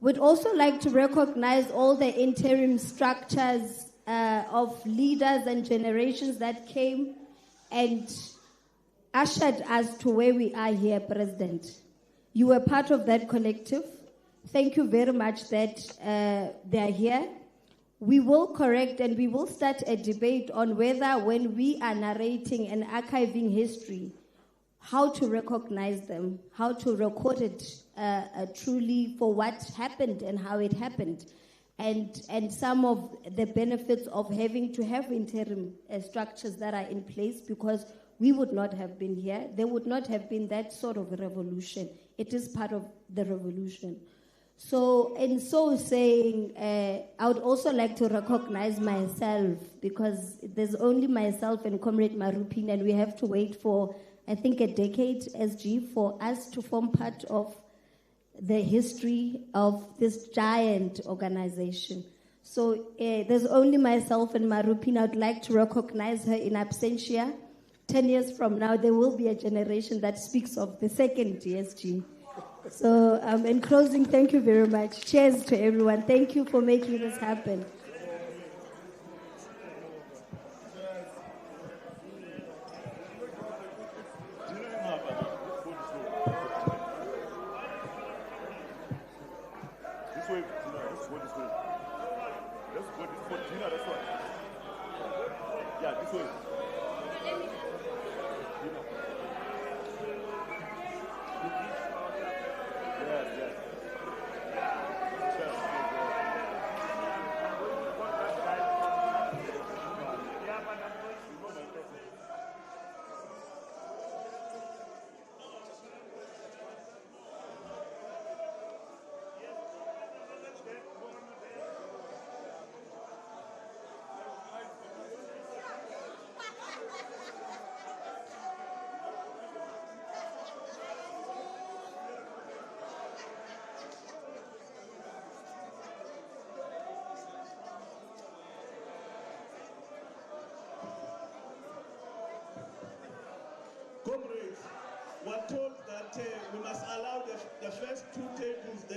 S20: We'd also like to recognize all the interim structures of leaders and generations that came and ushered us to where we are here, President. You were part of that collective. Thank you very much that they are here. We will correct and we will start a debate on whether when we are narrating and archiving history, how to recognize them, how to record it truly for what happened and how it happened, and some of the benefits of having to have interim structures that are in place, because we would not have been here. There would not have been that sort of revolution. It is part of the revolution. So, in so saying, I would also like to recognize myself, because there's only myself and Comrade Marupin, and we have to wait for, I think, a decade, SG, for us to form part of the history of this giant organization. So there's only myself and Marupin. I'd like to recognize her in absentia. 10 years from now, there will be a generation that speaks of the second DSG. So in closing, thank you very much. Cheers to everyone. Thank you for making this happen.
S2: Comrades, we're told that we must allow the first two tables there.